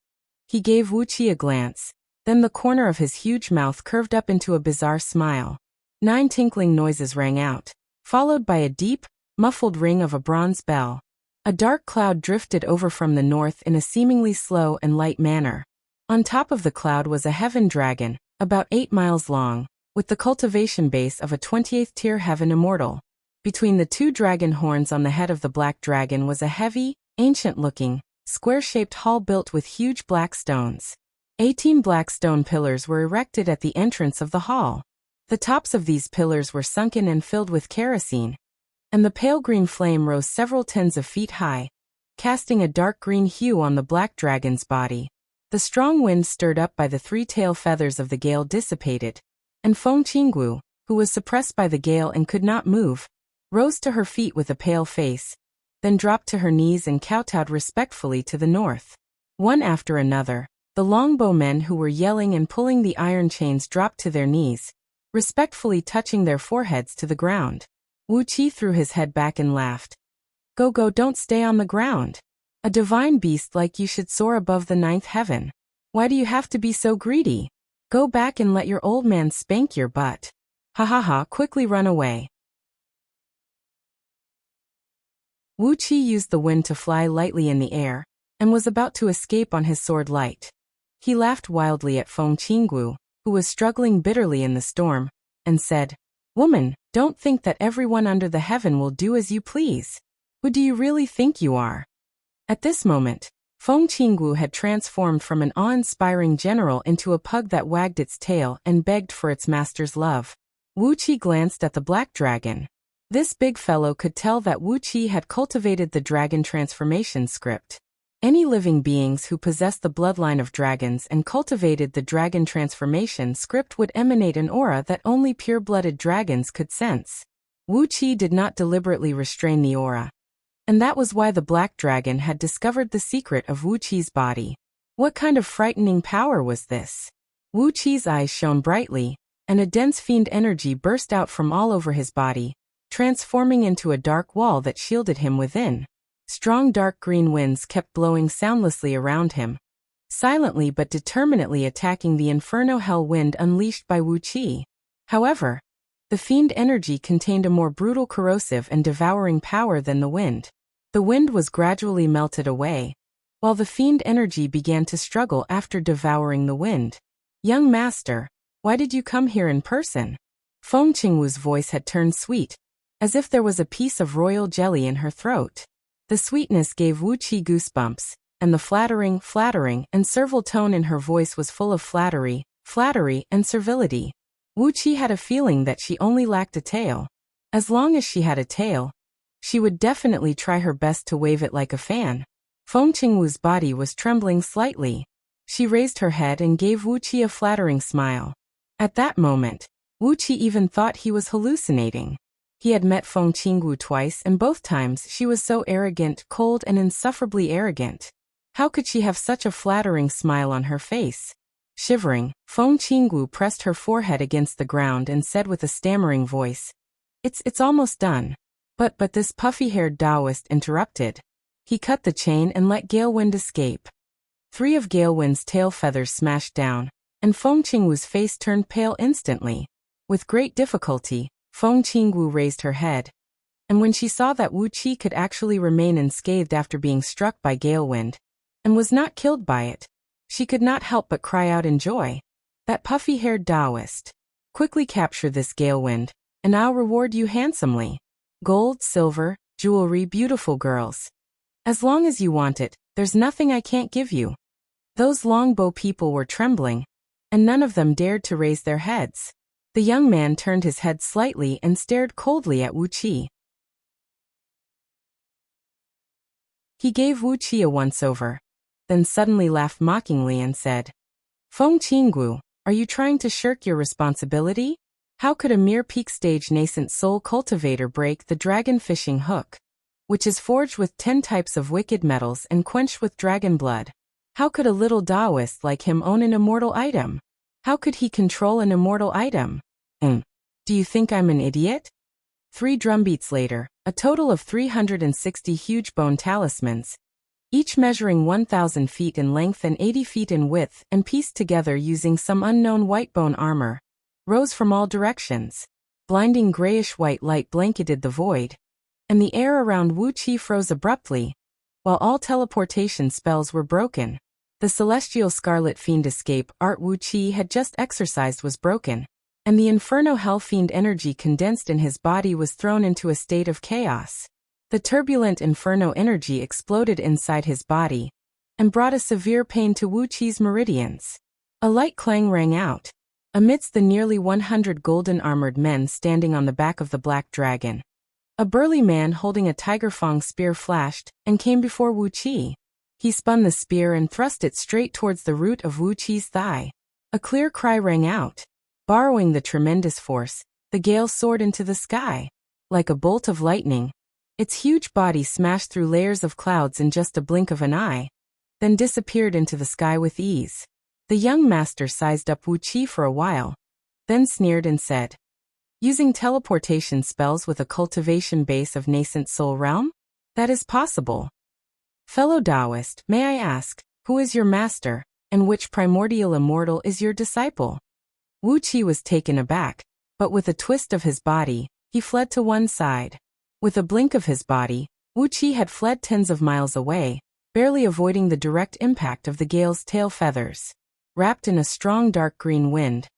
He gave Wuqi a glance, then the corner of his huge mouth curved up into a bizarre smile. 9 tinkling noises rang out, followed by a deep, muffled ring of a bronze bell. A dark cloud drifted over from the north in a seemingly slow and light manner. On top of the cloud was a heaven dragon, about 8 miles long, with the cultivation base of a 28th tier heaven immortal. Between the 2 dragon horns on the head of the black dragon was a heavy, ancient-looking, square-shaped hall built with huge black stones. 18 black stone pillars were erected at the entrance of the hall. The tops of these pillars were sunken and filled with kerosene, and the pale green flame rose several tens of feet high, casting a dark green hue on the black dragon's body. The strong wind stirred up by the 3 tail feathers of the gale dissipated, and Feng Qinggu, who was suppressed by the gale and could not move, rose to her feet with a pale face, then dropped to her knees and kowtowed respectfully to the north. One after another, the longbowmen who were yelling and pulling the iron chains dropped to their knees, respectfully touching their foreheads to the ground. Wuxia threw his head back and laughed. Go, don't stay on the ground. A divine beast like you should soar above the 9th heaven. Why do you have to be so greedy? Go back and let your old man spank your butt. Ha ha ha, quickly run away. Wuxia used the wind to fly lightly in the air, and was about to escape on his sword light. He laughed wildly at Feng Qinggu, who was struggling bitterly in the storm, and said, Woman, don't think that everyone under the heaven will do as you please. Who do you really think you are? At this moment, Feng Qinggu had transformed from an awe-inspiring general into a pug that wagged its tail and begged for its master's love. Wuxia glanced at the black dragon. This big fellow could tell that Wuxia had cultivated the dragon transformation script. Any living beings who possessed the bloodline of dragons and cultivated the dragon transformation script would emanate an aura that only pure-blooded dragons could sense. Wuxia did not deliberately restrain the aura, and that was why the black dragon had discovered the secret of Wuxia's body. What kind of frightening power was this? Wuxia's eyes shone brightly, and a dense fiend energy burst out from all over his body, transforming into a dark wall that shielded him within. Strong dark green winds kept blowing soundlessly around him, silently but determinately attacking the inferno hell wind unleashed by Wuxia. However, the fiend energy contained a more brutal, corrosive and devouring power than the wind. The wind was gradually melted away, while the fiend energy began to struggle after devouring the wind. Young master, why did you come here in person? Feng Qingwu's voice had turned sweet, as if there was a piece of royal jelly in her throat. The sweetness gave Wuxia goosebumps, and the flattering, and servile tone in her voice was full of flattery, and servility. Wuxia had a feeling that she only lacked a tail. As long as she had a tail, she would definitely try her best to wave it like a fan. Feng Qingwu's body was trembling slightly. She raised her head and gave Wuxia a flattering smile. At that moment, Wuxia even thought he was hallucinating. He had met Feng Qinggu twice, and both times she was so arrogant, cold and insufferably arrogant. How could she have such a flattering smile on her face? Shivering, Feng Qinggu pressed her forehead against the ground and said with a stammering voice, It's almost done. But this puffy-haired Taoist interrupted. He cut the chain and let Galewind escape. 3 of Galewind's tail feathers smashed down, and Feng Qingwu's face turned pale instantly. With great difficulty, Feng Qingwu raised her head, and when she saw that Wuxia could actually remain unscathed after being struck by Galewind, and was not killed by it, she could not help but cry out in joy. That puffy-haired Taoist. Quickly capture this Galewind, and I'll reward you handsomely. Gold, silver, jewelry, beautiful girls. As long as you want it, there's nothing I can't give you. Those longbow people were trembling, and none of them dared to raise their heads. The young man turned his head slightly and stared coldly at Wuxia. He gave Wuxia a once-over, then suddenly laughed mockingly and said, Feng Qinggu, are you trying to shirk your responsibility? How could a mere peak-stage nascent soul cultivator break the dragon fishing hook, which is forged with 10 types of wicked metals and quenched with dragon blood? How could a little Taoist like him own an immortal item? How could he control an immortal item? Do you think I'm an idiot? 3 drumbeats later, a total of 360 huge bone talismans, each measuring 1,000 feet in length and 80 feet in width and pieced together using some unknown white bone armor, rose from all directions. Blinding grayish-white light blanketed the void, and the air around Wuxia froze abruptly, while all teleportation spells were broken. The celestial scarlet fiend escape art Wuxia had just exercised was broken, and the inferno hell fiend energy condensed in his body was thrown into a state of chaos. The turbulent inferno energy exploded inside his body, and brought a severe pain to Wuxia's meridians. A light clang rang out. Amidst the nearly 100 golden-armored men standing on the back of the black dragon, a burly man holding a tiger fang spear flashed and came before Wu Qi. He spun the spear and thrust it straight towards the root of Wu Qi's thigh. A clear cry rang out. Borrowing the tremendous force, the gale soared into the sky. Like a bolt of lightning, its huge body smashed through layers of clouds in just a blink of an eye, then disappeared into the sky with ease. The young master sized up Wu Qi for a while, then sneered and said, "Using teleportation spells with a cultivation base of nascent soul realm? That is possible. Fellow Taoist, may I ask, who is your master, and which primordial immortal is your disciple?" Wu Qi was taken aback, but with a twist of his body, he fled to one side. With a blink of his body, Wu Qi had fled tens of miles away, barely avoiding the direct impact of the gale's tail feathers. Wrapped in a strong dark green wind,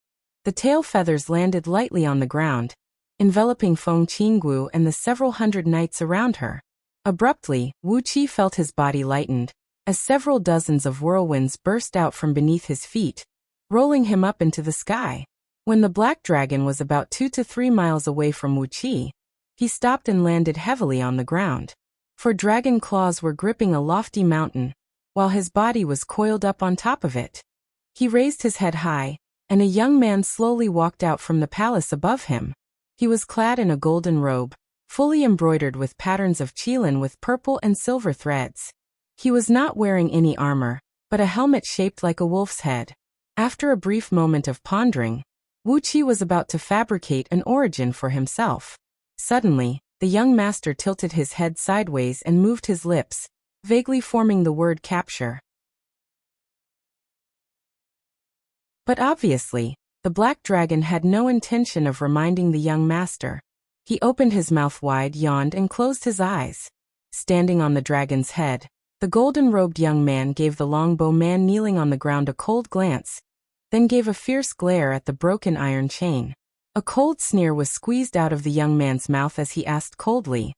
the tail feathers landed lightly on the ground, enveloping Feng Qinggu and the several hundred knights around her. Abruptly, Wu Qi felt his body lightened, as several dozens of whirlwinds burst out from beneath his feet, rolling him up into the sky. When the black dragon was about 2 to 3 miles away from Wu Qi, he stopped and landed heavily on the ground. For dragon claws were gripping a lofty mountain, while his body was coiled up on top of it. He raised his head high, and a young man slowly walked out from the palace above him. He was clad in a golden robe, fully embroidered with patterns of qilin with purple and silver threads. He was not wearing any armor, but a helmet shaped like a wolf's head. After a brief moment of pondering, Wu Qi was about to fabricate an origin for himself. Suddenly, the young master tilted his head sideways and moved his lips, vaguely forming the word capture. But obviously, the black dragon had no intention of reminding the young master. He opened his mouth wide, yawned, and closed his eyes. Standing on the dragon's head, the golden-robed young man gave the longbow man kneeling on the ground a cold glance, then gave a fierce glare at the broken iron chain. A cold sneer was squeezed out of the young man's mouth as he asked coldly,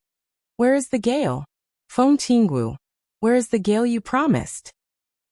"Where is the gale? Feng Qinggu, where is the gale you promised?"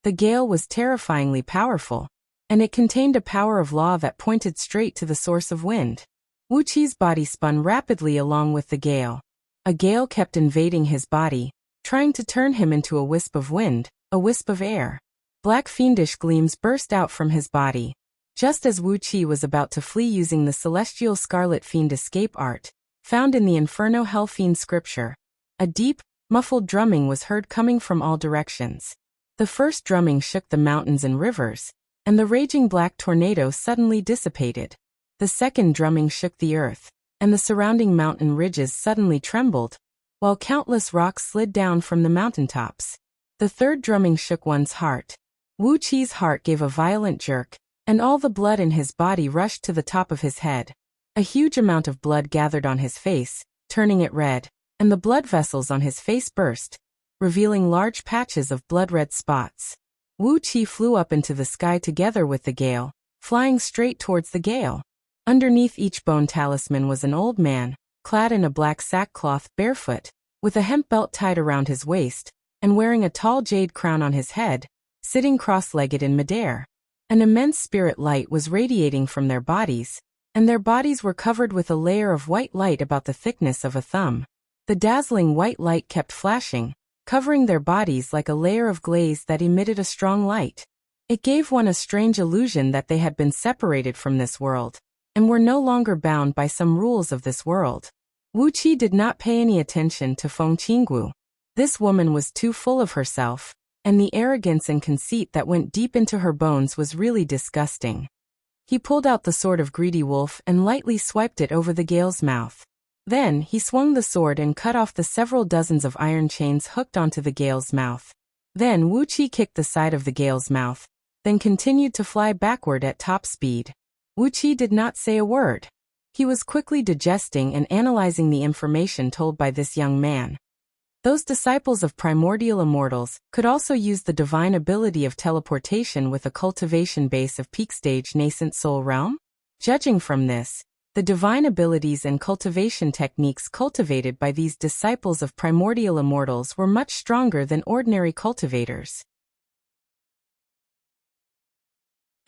The gale was terrifyingly powerful, and it contained a power of law that pointed straight to the source of wind. Wu Qi's body spun rapidly along with the gale. A gale kept invading his body, trying to turn him into a wisp of wind, a wisp of air. Black fiendish gleams burst out from his body. Just as Wu Qi was about to flee using the celestial scarlet fiend escape art, found in the Inferno Hell Fiend scripture, a deep, muffled drumming was heard coming from all directions. The first drumming shook the mountains and rivers, and the raging black tornado suddenly dissipated. The second drumming shook the earth, and the surrounding mountain ridges suddenly trembled, while countless rocks slid down from the mountaintops. The third drumming shook one's heart. Wu Qi's heart gave a violent jerk, and all the blood in his body rushed to the top of his head. A huge amount of blood gathered on his face, turning it red, and the blood vessels on his face burst, revealing large patches of blood-red spots. Wu Qi flew up into the sky together with the gale, flying straight towards the gale. Underneath each bone talisman was an old man, clad in a black sackcloth, barefoot, with a hemp belt tied around his waist, and wearing a tall jade crown on his head, sitting cross-legged in midair. An immense spirit light was radiating from their bodies, and their bodies were covered with a layer of white light about the thickness of a thumb. The dazzling white light kept flashing, covering their bodies like a layer of glaze that emitted a strong light. It gave one a strange illusion that they had been separated from this world, and were no longer bound by some rules of this world. Wu Qi did not pay any attention to Feng Qinggu. This woman was too full of herself, and the arrogance and conceit that went deep into her bones was really disgusting. He pulled out the sword of Greedy Wolf and lightly swiped it over the gale's mouth. Then he swung the sword and cut off the several dozens of iron chains hooked onto the gale's mouth. Then Wu Qi kicked the side of the gale's mouth, then continued to fly backward at top speed. Wu Qi did not say a word. He was quickly digesting and analyzing the information told by this young man. Those disciples of primordial immortals could also use the divine ability of teleportation with a cultivation base of peak stage nascent soul realm? Judging from this, the divine abilities and cultivation techniques cultivated by these disciples of primordial immortals were much stronger than ordinary cultivators.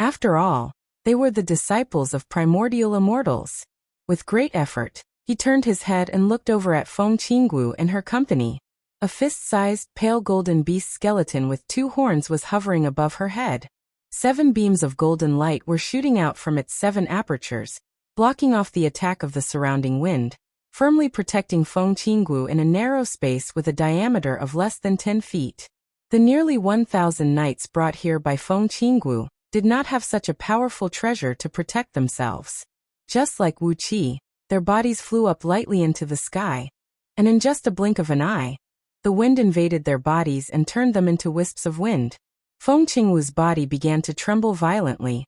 After all, they were the disciples of primordial immortals. With great effort, he turned his head and looked over at Feng Qinggu and her company. A fist-sized, pale golden beast skeleton with 2 horns was hovering above her head. 7 beams of golden light were shooting out from its 7 apertures, blocking off the attack of the surrounding wind, firmly protecting Feng Qinggu in a narrow space with a diameter of less than 10 feet. The nearly 1,000 knights brought here by Feng Qinggu did not have such a powerful treasure to protect themselves. Just like Wuxia, their bodies flew up lightly into the sky, and in just a blink of an eye, the wind invaded their bodies and turned them into wisps of wind. Feng Qingwu's body began to tremble violently,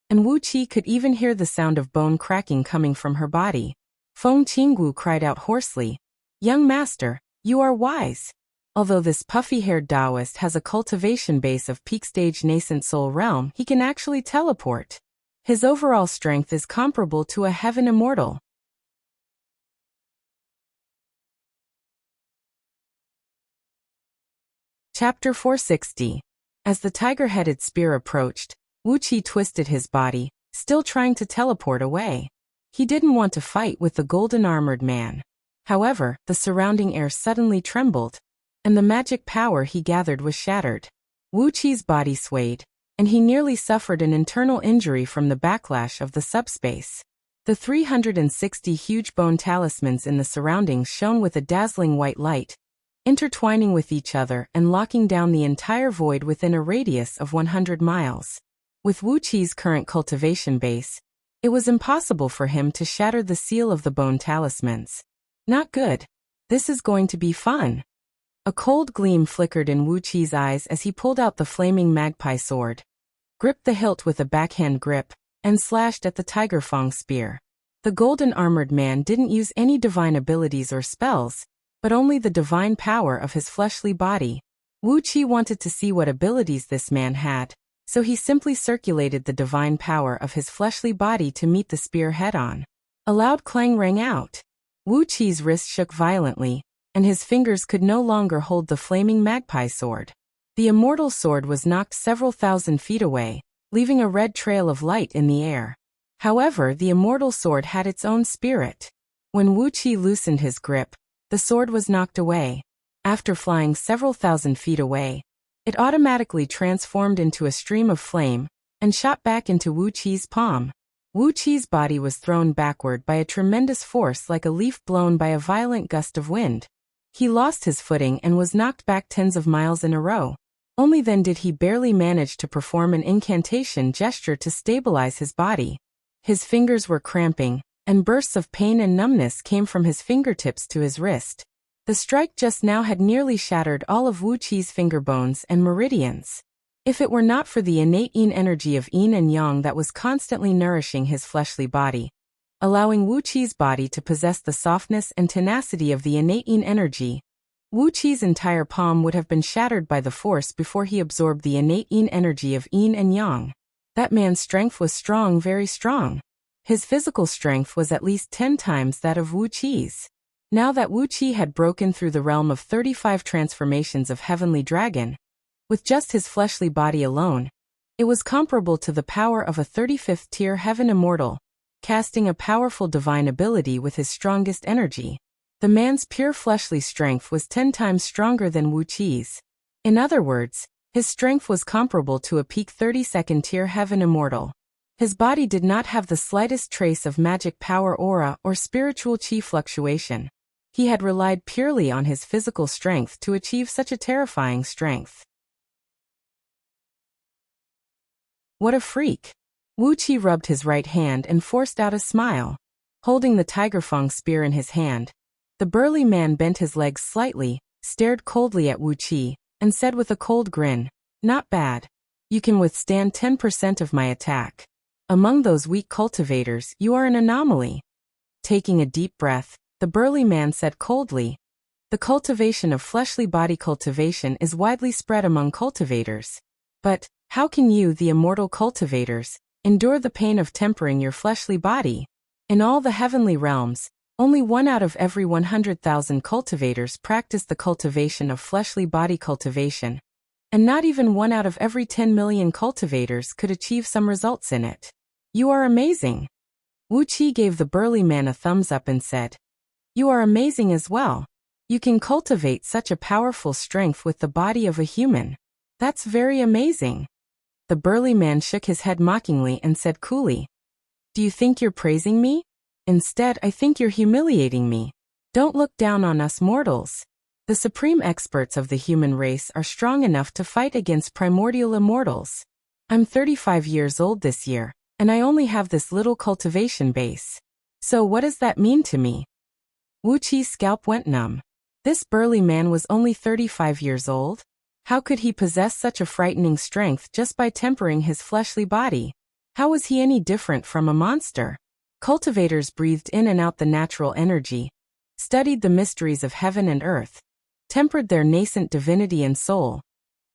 and Wuxia could even hear the sound of bone cracking coming from her body. Feng Qingwu cried out hoarsely, "Young master, you are wise." Although this puffy-haired Taoist has a cultivation base of peak-stage nascent soul realm, he can actually teleport. His overall strength is comparable to a heaven immortal. Chapter 460. As the tiger-headed spear approached, Wuxia twisted his body, still trying to teleport away. He didn't want to fight with the golden-armored man. However, the surrounding air suddenly trembled, and the magic power he gathered was shattered. Wuqi's body swayed, and he nearly suffered an internal injury from the backlash of the subspace. The 360 huge bone talismans in the surroundings shone with a dazzling white light, intertwining with each other and locking down the entire void within a radius of 100 miles. With Wuqi's current cultivation base, it was impossible for him to shatter the seal of the bone talismans. Not good. This is going to be fun. A cold gleam flickered in Wuqi's eyes as he pulled out the flaming magpie sword, gripped the hilt with a backhand grip, and slashed at the Tiger Fang spear. The golden-armored man didn't use any divine abilities or spells, but only the divine power of his fleshly body. Wuqi wanted to see what abilities this man had, so he simply circulated the divine power of his fleshly body to meet the spear head-on. A loud clang rang out. Wuqi's wrist shook violently, and his fingers could no longer hold the flaming magpie sword. The immortal sword was knocked several thousand feet away, leaving a red trail of light in the air. However, the immortal sword had its own spirit. When Wuqi loosened his grip, the sword was knocked away. After flying several thousand feet away, it automatically transformed into a stream of flame and shot back into Wuqi's palm. Wuqi's body was thrown backward by a tremendous force like a leaf blown by a violent gust of wind. He lost his footing and was knocked back tens of miles in a row. Only then did he barely manage to perform an incantation gesture to stabilize his body. His fingers were cramping, and bursts of pain and numbness came from his fingertips to his wrist. The strike just now had nearly shattered all of Wuqi's finger bones and meridians. If it were not for the innate yin energy of yin and yang that was constantly nourishing his fleshly body, allowing Wuqi's body to possess the softness and tenacity of the innate yin energy, Wuqi's entire palm would have been shattered by the force before he absorbed the innate yin energy of yin and yang. That man's strength was strong, very strong. His physical strength was at least 10 times that of Wuqi's. Now that Wuqi had broken through the realm of 35 transformations of Heavenly Dragon, with just his fleshly body alone, it was comparable to the power of a 35th tier Heaven Immortal, casting a powerful divine ability with his strongest energy. The man's pure fleshly strength was 10 times stronger than Wuqi's. In other words, his strength was comparable to a peak 32nd tier Heaven Immortal. His body did not have the slightest trace of magic power aura or spiritual chi fluctuation. He had relied purely on his physical strength to achieve such a terrifying strength. What a freak! Wuqi rubbed his right hand and forced out a smile. Holding the Tiger Fang spear in his hand, the burly man bent his legs slightly, stared coldly at Wuqi, and said with a cold grin, "Not bad. You can withstand 10% of my attack. Among those weak cultivators, you are an anomaly." Taking a deep breath, the burly man said coldly, "The cultivation of fleshly body cultivation is widely spread among cultivators. But, how can you, the immortal cultivators, endure the pain of tempering your fleshly body? In all the heavenly realms, only 1 out of every 100,000 cultivators practice the cultivation of fleshly body cultivation, and not even 1 out of every 10 million cultivators could achieve some results in it. You are amazing. Wuxia gave the burly man a thumbs up and said, You are amazing as well. You can cultivate such a powerful strength with the body of a human. That's very amazing. The burly man shook his head mockingly and said coolly, Do you think you're praising me? Instead, I think you're humiliating me. Don't look down on us mortals. The supreme experts of the human race are strong enough to fight against primordial immortals. I'm 35 years old this year, and I only have this little cultivation base. So what does that mean to me? Wuxia's scalp went numb. This burly man was only 35 years old? How could he possess such a frightening strength just by tempering his fleshly body? How was he any different from a monster? Cultivators breathed in and out the natural energy, studied the mysteries of heaven and earth, tempered their nascent divinity and soul,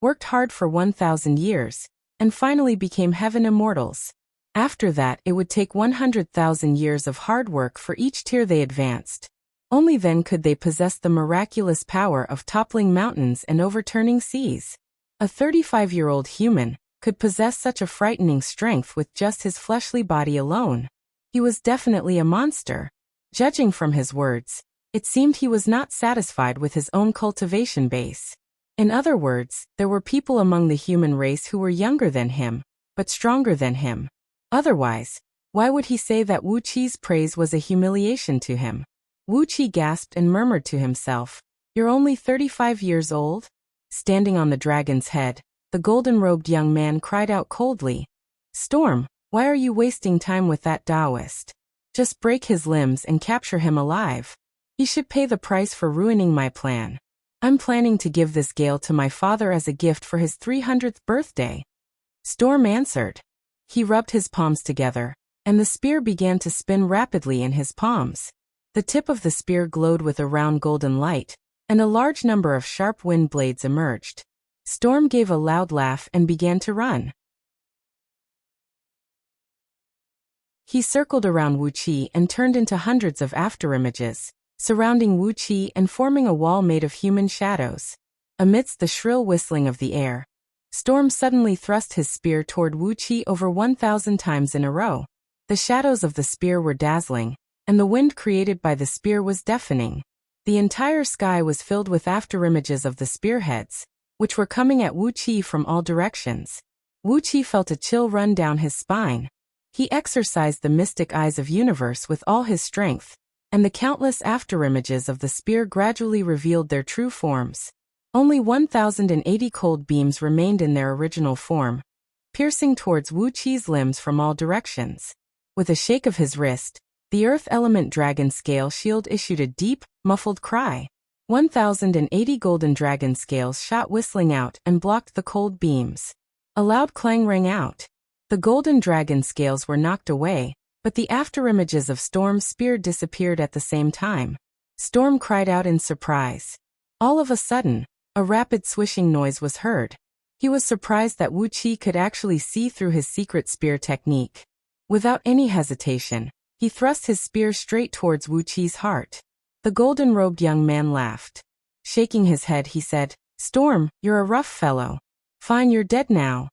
worked hard for 1,000 years, and finally became heaven immortals. After that, it would take 100,000 years of hard work for each tier they advanced. Only then could they possess the miraculous power of toppling mountains and overturning seas. A 35-year-old human could possess such a frightening strength with just his fleshly body alone. He was definitely a monster. Judging from his words, it seemed he was not satisfied with his own cultivation base. In other words, there were people among the human race who were younger than him, but stronger than him. Otherwise, why would he say that Wuxia's praise was a humiliation to him? Wuxia gasped and murmured to himself, You're only 35 years old? Standing on the dragon's head, the golden-robed young man cried out coldly, Storm, why are you wasting time with that Taoist? Just break his limbs and capture him alive. He should pay the price for ruining my plan. I'm planning to give this gale to my father as a gift for his 300th birthday. Storm answered. He rubbed his palms together, and the spear began to spin rapidly in his palms. The tip of the spear glowed with a round golden light, and a large number of sharp wind blades emerged. Storm gave a loud laugh and began to run. He circled around Wuxia and turned into hundreds of afterimages, surrounding Wuxia and forming a wall made of human shadows. Amidst the shrill whistling of the air, Storm suddenly thrust his spear toward Wuxia over 1,000 times in a row. The shadows of the spear were dazzling, and the wind created by the spear was deafening. The entire sky was filled with afterimages of the spearheads, which were coming at Wuxia from all directions. Wuxia felt a chill run down his spine. He exercised the mystic eyes of universe with all his strength, and the countless afterimages of the spear gradually revealed their true forms. Only 1,080 cold beams remained in their original form, piercing towards Wuxia's limbs from all directions. With a shake of his wrist, the earth element dragon scale shield issued a deep, muffled cry. 1,080 golden dragon scales shot whistling out and blocked the cold beams. A loud clang rang out. The golden dragon scales were knocked away, but the afterimages of Storm's spear disappeared at the same time. Storm cried out in surprise. All of a sudden, a rapid swishing noise was heard. He was surprised that Wuxia could actually see through his secret spear technique. Without any hesitation, he thrust his spear straight towards Wuxia's heart. The golden-robed young man laughed. Shaking his head, he said, Storm, you're a rough fellow. Fine, you're dead now.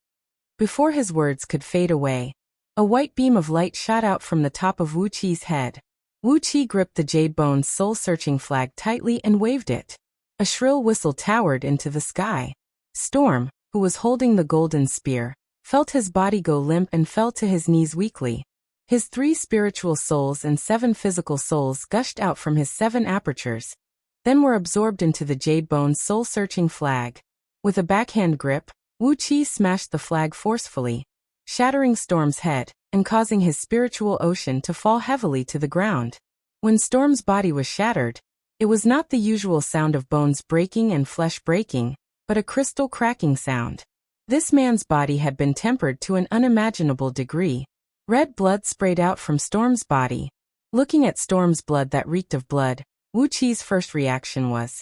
Before his words could fade away, a white beam of light shot out from the top of Wuxia's head. Wuxia gripped the Jade Bone's soul-searching flag tightly and waved it. A shrill whistle towered into the sky. Storm, who was holding the golden spear, felt his body go limp and fell to his knees weakly. His 3 spiritual souls and 7 physical souls gushed out from his 7 apertures, then were absorbed into the Jade Bone's soul-searching flag. With a backhand grip, Wuxia smashed the flag forcefully, shattering Storm's head and causing his spiritual ocean to fall heavily to the ground. When Storm's body was shattered, it was not the usual sound of bones breaking and flesh breaking, but a crystal cracking sound. This man's body had been tempered to an unimaginable degree. Red blood sprayed out from Storm's body. Looking at Storm's blood that reeked of blood, Wuxia's first reaction was,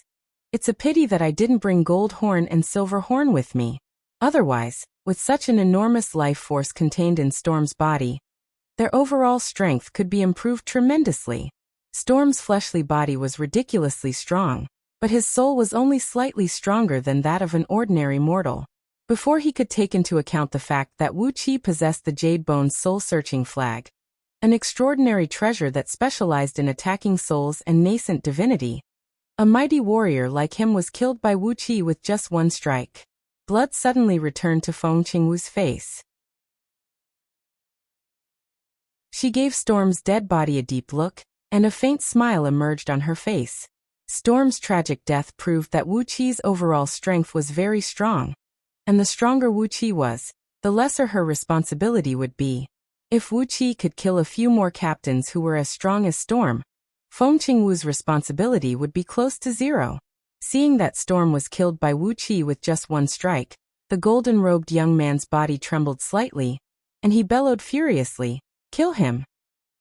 It's a pity that I didn't bring gold horn and silver horn with me. Otherwise, with such an enormous life force contained in Storm's body, their overall strength could be improved tremendously. Storm's fleshly body was ridiculously strong, but his soul was only slightly stronger than that of an ordinary mortal. Before he could take into account the fact that Wuxia possessed the Jade Bone's soul-searching flag, an extraordinary treasure that specialized in attacking souls and nascent divinity, a mighty warrior like him was killed by Wuxia with just one strike. Blood suddenly returned to Feng Qingwu's face. She gave Storm's dead body a deep look, and a faint smile emerged on her face. Storm's tragic death proved that Wuxia's overall strength was very strong, and the stronger Wuxia was, the lesser her responsibility would be. If Wuxia could kill a few more captains who were as strong as Storm, Feng Qingwu's responsibility would be close to zero. Seeing that Storm was killed by Wuxia with just one strike, the golden-robed young man's body trembled slightly, and he bellowed furiously, "Kill him!"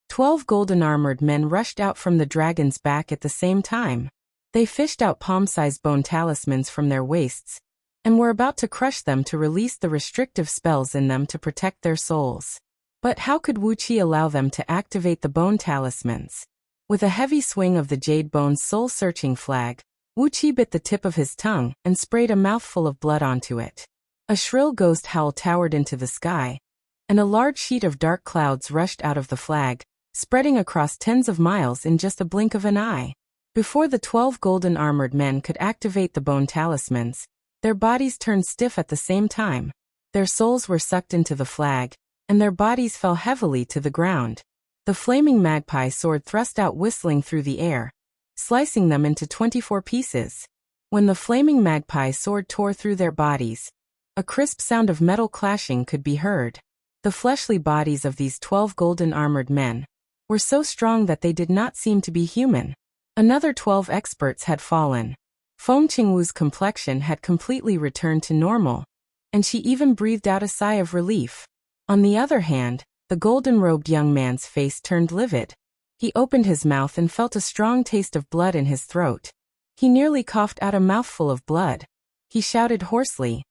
12 golden-armored men rushed out from the dragon's back at the same time. They fished out palm-sized bone talismans from their waists, and were about to crush them to release the restrictive spells in them to protect their souls. But how could Wuxia allow them to activate the bone talismans? With a heavy swing of the Jade Bone's soul-searching flag, Wuxia bit the tip of his tongue and sprayed a mouthful of blood onto it. A shrill ghost howl towered into the sky, and a large sheet of dark clouds rushed out of the flag, spreading across tens of miles in just a blink of an eye. Before the 12 golden-armored men could activate the bone talismans, their bodies turned stiff at the same time. Their souls were sucked into the flag, and their bodies fell heavily to the ground. The flaming magpie sword thrust out whistling through the air, slicing them into 24 pieces. When the flaming magpie sword tore through their bodies, a crisp sound of metal clashing could be heard. The fleshly bodies of these 12 golden-armored men were so strong that they did not seem to be human. Another 12 experts had fallen. Feng Qingwu's complexion had completely returned to normal, and she even breathed out a sigh of relief. On the other hand, the golden-robed young man's face turned livid. He opened his mouth and felt a strong taste of blood in his throat. He nearly coughed out a mouthful of blood. He shouted hoarsely,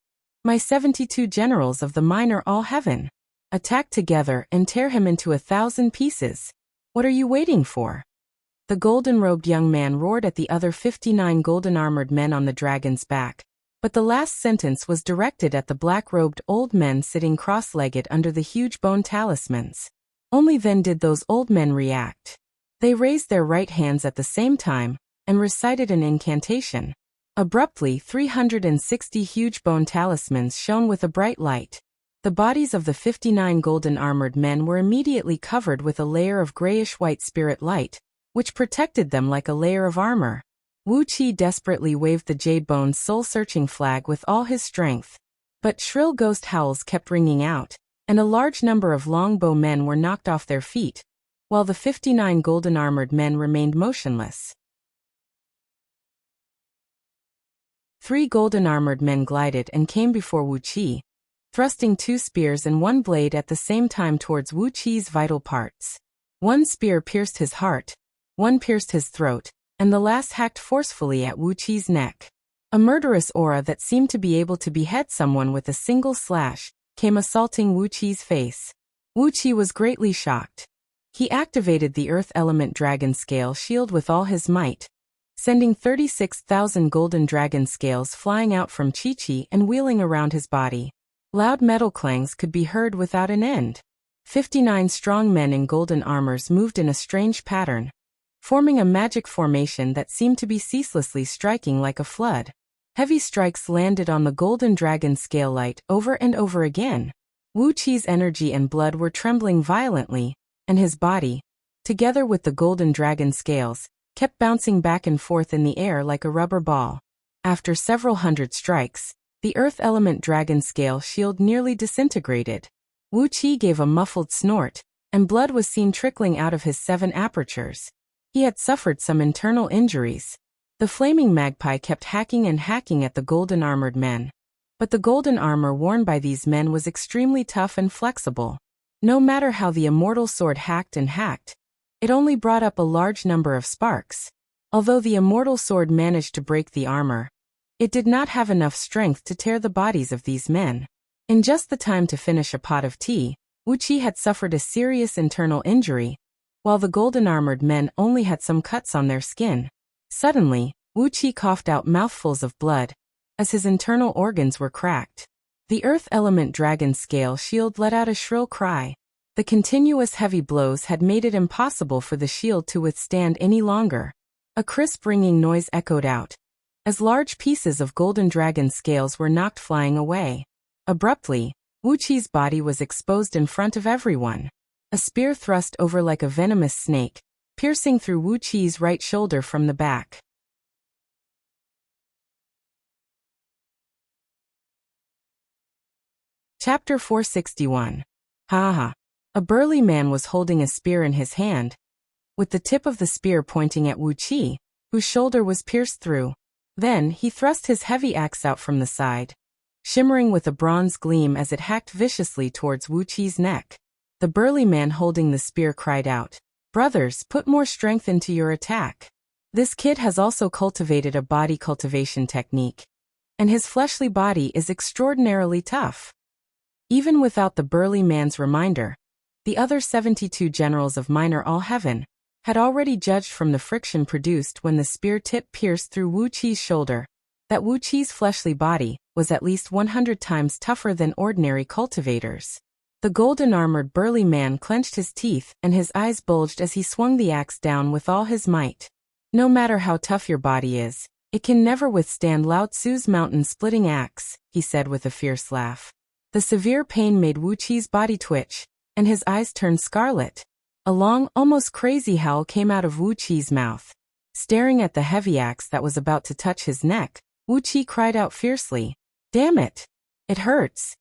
"My 72 generals of the minor all heaven! Attack together and tear him into 1,000 pieces! What are you waiting for?" The golden-robed young man roared at the other 59 golden-armored men on the dragon's back, but the last sentence was directed at the black-robed old men sitting cross-legged under the huge bone talismans. Only then did those old men react. They raised their right hands at the same time, and recited an incantation. Abruptly, 360 huge bone talismans shone with a bright light. The bodies of the 59 golden-armored men were immediately covered with a layer of grayish-white spirit light, which protected them like a layer of armor. Wuxia desperately waved the Jade Bone's soul-searching flag with all his strength. But shrill ghost howls kept ringing out, and a large number of longbow men were knocked off their feet, while the 59 golden-armored men remained motionless. 3 golden-armored men glided and came before Wuxia, thrusting 2 spears and 1 blade at the same time towards Wuqi's vital parts. 1 spear pierced his heart, 1 pierced his throat, and the last hacked forcefully at Wuqi's neck. A murderous aura that seemed to be able to behead someone with a single slash came assaulting Wuqi's face. Wuxia was greatly shocked. He activated the Earth Element Dragon Scale Shield with all his might, sending 36,000 golden dragon scales flying out from Chi-Chi and wheeling around his body. Loud metal clangs could be heard without an end. 59 strong men in golden armors moved in a strange pattern, forming a magic formation that seemed to be ceaselessly striking like a flood. Heavy strikes landed on the golden dragon scale light over and over again. Wuqi's energy and blood were trembling violently, and his body, together with the golden dragon scales, kept bouncing back and forth in the air like a rubber ball. After several hundred strikes, the Earth Element Dragon Scale Shield nearly disintegrated. Wuxia gave a muffled snort, and blood was seen trickling out of his 7 apertures. He had suffered some internal injuries. The flaming magpie kept hacking and hacking at the golden-armored men. But the golden armor worn by these men was extremely tough and flexible. No matter how the immortal sword hacked and hacked, it only brought up a large number of sparks. Although the immortal sword managed to break the armor, it did not have enough strength to tear the bodies of these men. In just the time to finish a pot of tea, Wuxia had suffered a serious internal injury, while the golden-armored men only had some cuts on their skin. Suddenly, Wuxia coughed out mouthfuls of blood, as his internal organs were cracked. The earth element dragon scale shield let out a shrill cry. The continuous heavy blows had made it impossible for the shield to withstand any longer. A crisp ringing noise echoed out, as large pieces of golden dragon scales were knocked flying away. Abruptly, Wuqi's body was exposed in front of everyone. A spear thrust over like a venomous snake, piercing through Wuqi's right shoulder from the back. Chapter 461. Ha ha. A burly man was holding a spear in his hand, with the tip of the spear pointing at Wuqi, whose shoulder was pierced through. Then he thrust his heavy axe out from the side, shimmering with a bronze gleam as it hacked viciously towards Wuqi's neck. The burly man holding the spear cried out, "Brothers, put more strength into your attack. This kid has also cultivated a body cultivation technique, and his fleshly body is extraordinarily tough." Even without the burly man's reminder, the other 72 generals of Minor All Heaven had already judged from the friction produced when the spear tip pierced through Wuqi's shoulder that Wuqi's fleshly body was at least 100 times tougher than ordinary cultivators. The golden-armored burly man clenched his teeth and his eyes bulged as he swung the axe down with all his might. No matter how tough your body is, it can never withstand Lao Tzu's mountain-splitting axe, he said with a fierce laugh. The severe pain made Wuqi's body twitch, and his eyes turned scarlet. A long, almost crazy howl came out of Wuqi's mouth. Staring at the heavy axe that was about to touch his neck, Wuqi cried out fiercely, "Damn it! It hurts!"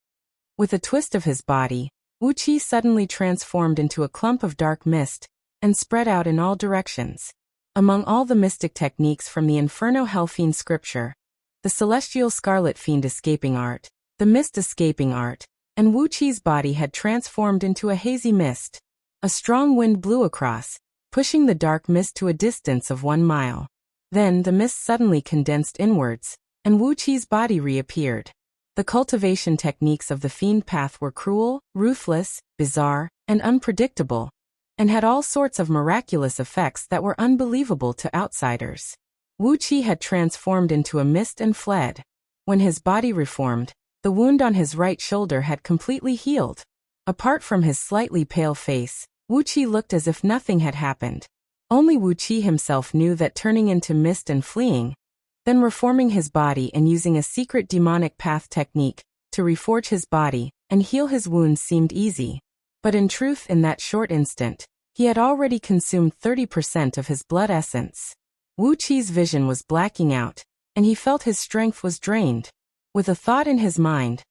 With a twist of his body, Wuqi suddenly transformed into a clump of dark mist and spread out in all directions. Among all the mystic techniques from the Inferno Hellfiend scripture, the Celestial Scarlet Fiend escaping art, the Mist escaping art, and Wuqi's body had transformed into a hazy mist. A strong wind blew across, pushing the dark mist to a distance of 1 mile. Then the mist suddenly condensed inwards, and Wuqi's body reappeared. The cultivation techniques of the fiend path were cruel, ruthless, bizarre, and unpredictable, and had all sorts of miraculous effects that were unbelievable to outsiders. Wuqi had transformed into a mist and fled. When his body reformed, the wound on his right shoulder had completely healed. Apart from his slightly pale face, Wuqi looked as if nothing had happened. Only Wuqi himself knew that turning into mist and fleeing, then reforming his body and using a secret demonic path technique to reforge his body and heal his wounds seemed easy. But in truth, in that short instant, he had already consumed 30% of his blood essence. Wuqi's vision was blacking out, and he felt his strength was drained. With a thought in his mind,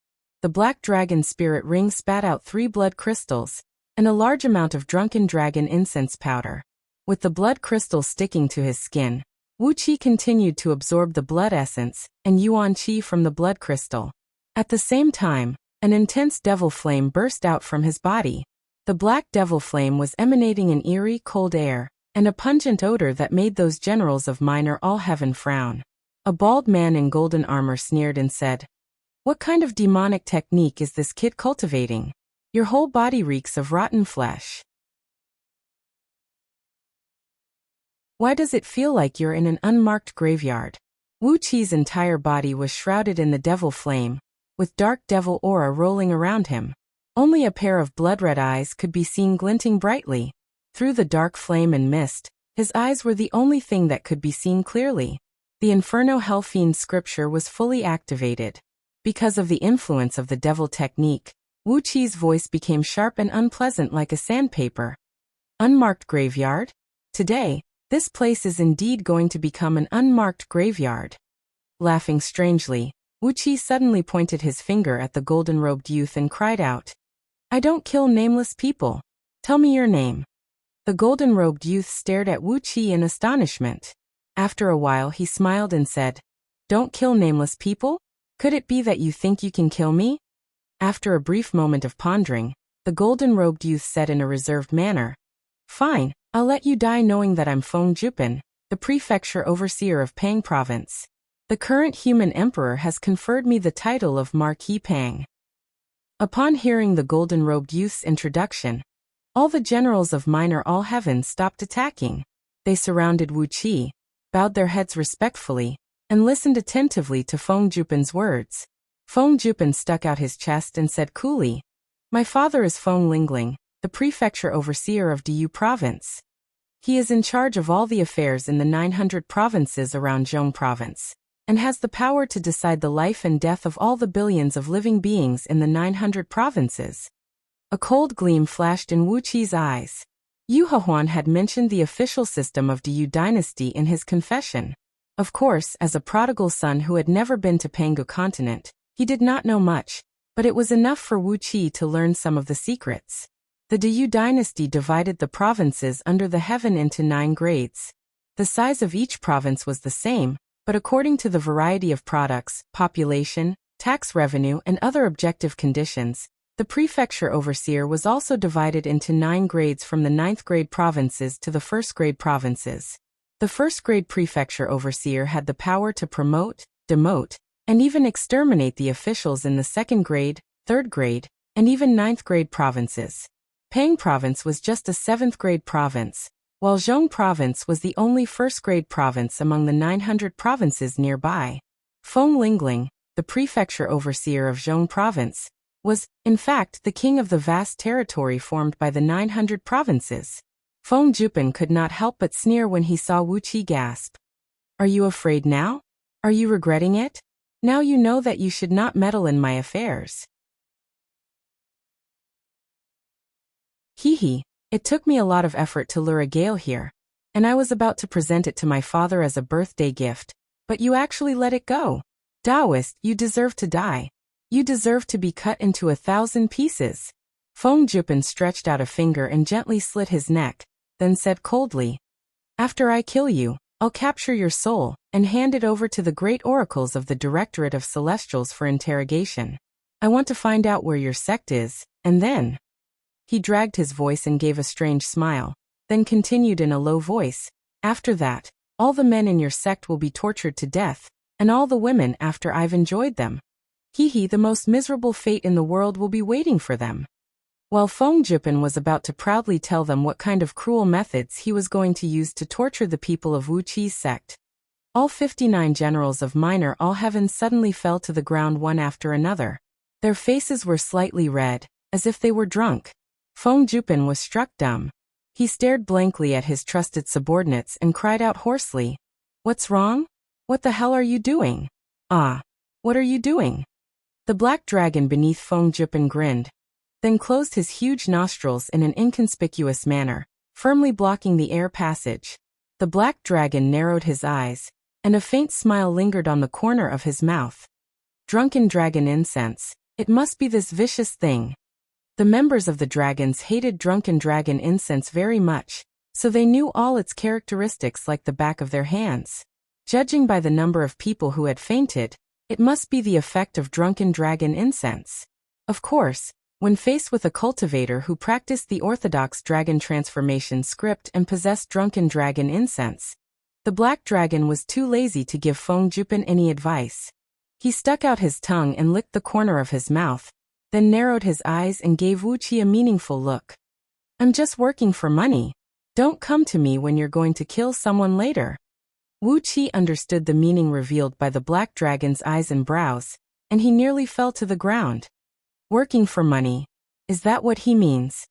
the black dragon spirit ring spat out 3 blood crystals and a large amount of drunken dragon incense powder. With the blood crystals sticking to his skin, Wuqi continued to absorb the blood essence and yuan qi from the blood crystal. At the same time, an intense devil flame burst out from his body. The black devil flame was emanating an eerie, cold air and a pungent odor that made those generals of Minor All Heaven frown. A bald man in golden armor sneered and said, "What kind of demonic technique is this kid cultivating? Your whole body reeks of rotten flesh. Why does it feel like you're in an unmarked graveyard?" Wuqi's entire body was shrouded in the devil flame, with dark devil aura rolling around him. Only a pair of blood-red eyes could be seen glinting brightly. Through the dark flame and mist, his eyes were the only thing that could be seen clearly. The Inferno Hellfiend scripture was fully activated. Because of the influence of the devil technique, Wuqi's voice became sharp and unpleasant like a sandpaper. Unmarked graveyard? Today, this place is indeed going to become an unmarked graveyard. Laughing strangely, Wuqi suddenly pointed his finger at the golden-robed youth and cried out, "I don't kill nameless people. Tell me your name." The golden-robed youth stared at Wuqi in astonishment. After a while he smiled and said, "Don't kill nameless people? Could it be that you think you can kill me?" After a brief moment of pondering, the golden-robed youth said in a reserved manner, "Fine, I'll let you die knowing that I'm Feng Jupin, the prefecture overseer of Pang province. The current human emperor has conferred me the title of Marquis Pang." Upon hearing the golden-robed youth's introduction, all the generals of Minor All Heaven stopped attacking. They surrounded Wuqi, bowed their heads respectfully, and listened attentively to Feng Jupin's words. Feng Jupen stuck out his chest and said coolly, "My father is Feng Lingling, the prefecture overseer of Diyu province. He is in charge of all the affairs in the 900 provinces around Zhong province, and has the power to decide the life and death of all the billions of living beings in the 900 provinces." A cold gleam flashed in Wu Qi's eyes. Yu Hehuan had mentioned the official system of Diyu dynasty in his confession. Of course, as a prodigal son who had never been to Pangu continent, he did not know much, but it was enough for Wu Qi to learn some of the secrets. The Diyu dynasty divided the provinces under the heaven into 9 grades. The size of each province was the same, but according to the variety of products, population, tax revenue, and other objective conditions, the prefecture overseer was also divided into 9 grades from the 9th grade provinces to the 1st grade provinces. The 1st grade prefecture overseer had the power to promote, demote, and even exterminate the officials in the 2nd grade, 3rd grade, and even 9th grade provinces. Pang province was just a 7th grade province, while Zhong province was the only 1st grade province among the 900 provinces nearby. Feng Lingling, the prefecture overseer of Zhong province, was, in fact, the king of the vast territory formed by the 900 provinces. Feng Jupen could not help but sneer when he saw Wu Qi gasp. "Are you afraid now? Are you regretting it? Now you know that you should not meddle in my affairs." Hee, it took me a lot of effort to lure a Gale here, and I was about to present it to my father as a birthday gift, but you actually let it go. Taoist, you deserve to die. You deserve to be cut into 1,000 pieces. Feng Jupen stretched out a finger and gently slit his neck, then said coldly, "After I kill you, I'll capture your soul and hand it over to the great oracles of the Directorate of Celestials for interrogation. I want to find out where your sect is, and then..." He dragged his voice and gave a strange smile, then continued in a low voice, "After that, all the men in your sect will be tortured to death, and all the women after I've enjoyed them. The most miserable fate in the world will be waiting for them." While Feng Jupen was about to proudly tell them what kind of cruel methods he was going to use to torture the people of Wu Qi's sect, all 59 generals of Minor All Heaven suddenly fell to the ground one after another. Their faces were slightly red, as if they were drunk. Feng Jupen was struck dumb. He stared blankly at his trusted subordinates and cried out hoarsely, "What's wrong? What the hell are you doing? What are you doing?" The black dragon beneath Feng Jupen grinned, then closed his huge nostrils in an inconspicuous manner, firmly blocking the air passage. The black dragon narrowed his eyes, and a faint smile lingered on the corner of his mouth. Drunken dragon incense, it must be this vicious thing. The members of the dragons hated drunken dragon incense very much, so they knew all its characteristics like the back of their hands. Judging by the number of people who had fainted, it must be the effect of drunken dragon incense. Of course, when faced with a cultivator who practiced the orthodox dragon transformation script and possessed drunken dragon incense, the black dragon was too lazy to give Feng Jupen any advice. He stuck out his tongue and licked the corner of his mouth, then narrowed his eyes and gave Wu Qi a meaningful look. "I'm just working for money. Don't come to me when you're going to kill someone later." Wu Qi understood the meaning revealed by the black dragon's eyes and brows, and he nearly fell to the ground. Working for money. Is that what he means?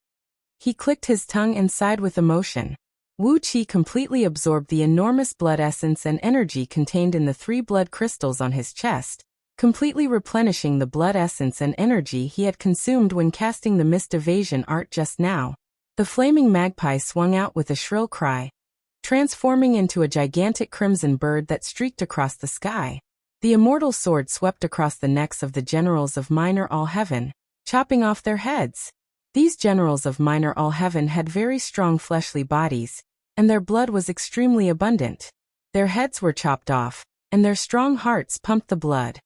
He clicked his tongue and sighed with emotion. Wu Qi completely absorbed the enormous blood essence and energy contained in the 3 blood crystals on his chest, completely replenishing the blood essence and energy he had consumed when casting the mist evasion art just now. The flaming magpie swung out with a shrill cry, transforming into a gigantic crimson bird that streaked across the sky. The immortal sword swept across the necks of the generals of Minor All Heaven, chopping off their heads. These generals of Minor All Heaven had very strong fleshly bodies, and their blood was extremely abundant. Their heads were chopped off, and their strong hearts pumped the blood.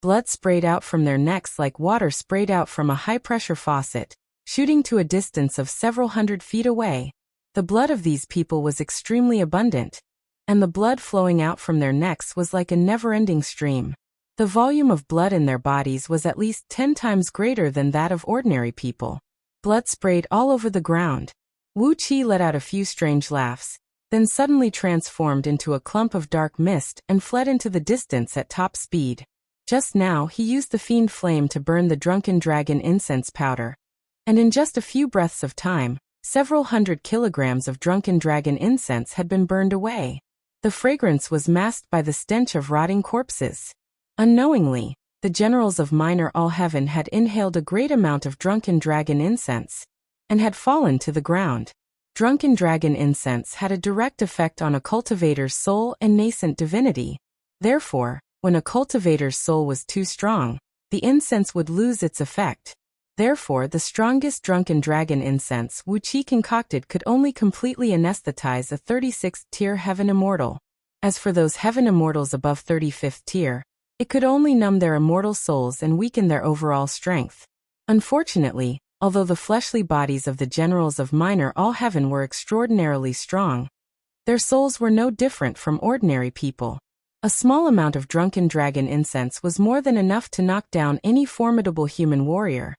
Blood sprayed out from their necks like water sprayed out from a high-pressure faucet, shooting to a distance of several hundred feet away. The blood of these people was extremely abundant, and the blood flowing out from their necks was like a never-ending stream. The volume of blood in their bodies was at least 10 times greater than that of ordinary people. Blood sprayed all over the ground. Wu Qi let out a few strange laughs, then suddenly transformed into a clump of dark mist and fled into the distance at top speed. Just now he used the fiend flame to burn the drunken dragon incense powder, and in just a few breaths of time, several 100 kilograms of drunken dragon incense had been burned away. The fragrance was masked by the stench of rotting corpses. Unknowingly, the generals of Minor All Heaven had inhaled a great amount of drunken dragon incense and had fallen to the ground. Drunken dragon incense had a direct effect on a cultivator's soul and nascent divinity. Therefore, when a cultivator's soul was too strong, the incense would lose its effect. Therefore, the strongest drunken dragon incense Wuxia concocted could only completely anesthetize a 36th tier heaven immortal. As for those heaven immortals above 35th tier, it could only numb their immortal souls and weaken their overall strength. Unfortunately, although the fleshly bodies of the generals of Minor All Heaven were extraordinarily strong, their souls were no different from ordinary people. A small amount of drunken dragon incense was more than enough to knock down any formidable human warrior,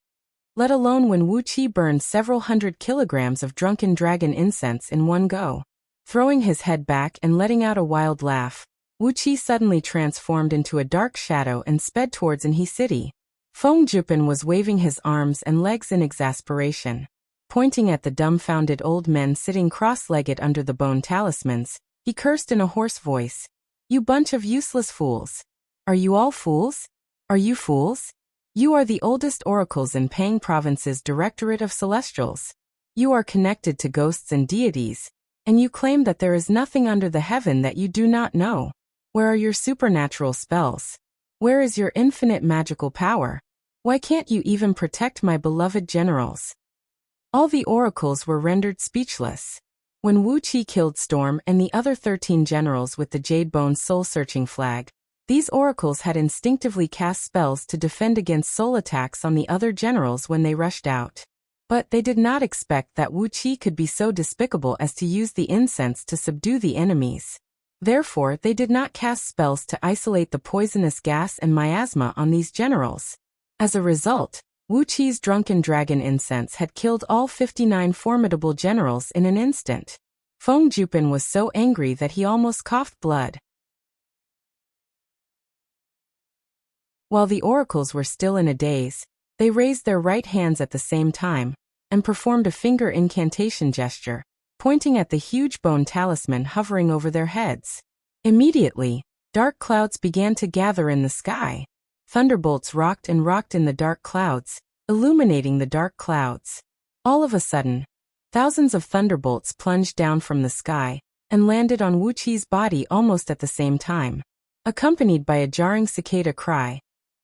let alone when Wuxia burned several 100 kilograms of drunken dragon incense in one go. Throwing his head back and letting out a wild laugh, Wuxia suddenly transformed into a dark shadow and sped towards Anhe City. Feng Jupin was waving his arms and legs in exasperation. Pointing at the dumbfounded old men sitting cross-legged under the bone talismans, he cursed in a hoarse voice, "You bunch of useless fools! Are you all fools? Are you fools? You are the oldest oracles in Pang Province's Directorate of Celestials. You are connected to ghosts and deities, and you claim that there is nothing under the heaven that you do not know. Where are your supernatural spells? Where is your infinite magical power? Why can't you even protect my beloved generals?" All the oracles were rendered speechless. When Wuxia killed Storm and the other 13 generals with the Jade Bone soul-searching flag, these oracles had instinctively cast spells to defend against soul attacks on the other generals when they rushed out. But they did not expect that Wuxia could be so despicable as to use the incense to subdue the enemies. Therefore, they did not cast spells to isolate the poisonous gas and miasma on these generals. As a result, Wuxia's drunken dragon incense had killed all 59 formidable generals in an instant. Feng Jupin was so angry that he almost coughed blood. While the oracles were still in a daze, they raised their right hands at the same time and performed a finger incantation gesture, pointing at the huge bone talisman hovering over their heads. Immediately, dark clouds began to gather in the sky. Thunderbolts rocked and rocked in the dark clouds, illuminating the dark clouds. All of a sudden, thousands of thunderbolts plunged down from the sky and landed on Wuxia's body almost at the same time. Accompanied by a jarring cicada cry,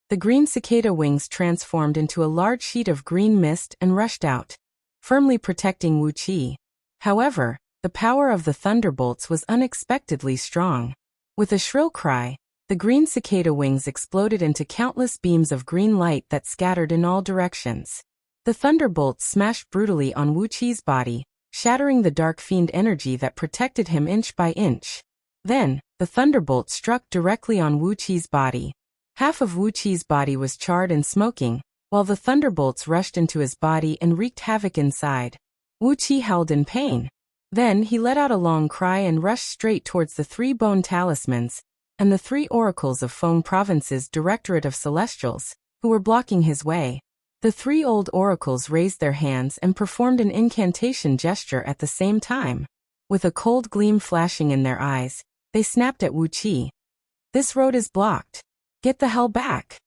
the green cicada wings transformed into a large sheet of green mist and rushed out, firmly protecting Wuxia. However, the power of the thunderbolts was unexpectedly strong. With a shrill cry, the green cicada wings exploded into countless beams of green light that scattered in all directions. The thunderbolts smashed brutally on Wuxia's body, shattering the dark fiend energy that protected him inch by inch. Then, the thunderbolt struck directly on Wuxia's body. Half of Wuxia's body was charred and smoking, while the thunderbolts rushed into his body and wreaked havoc inside. Wuxia howled in pain. Then he let out a long cry and rushed straight towards the 3 bone talismans and the 3 oracles of Feng Province's Directorate of Celestials, who were blocking his way. The 3 old oracles raised their hands and performed an incantation gesture at the same time. With a cold gleam flashing in their eyes, they snapped at Wuxia. "This road is blocked. Get the hell back."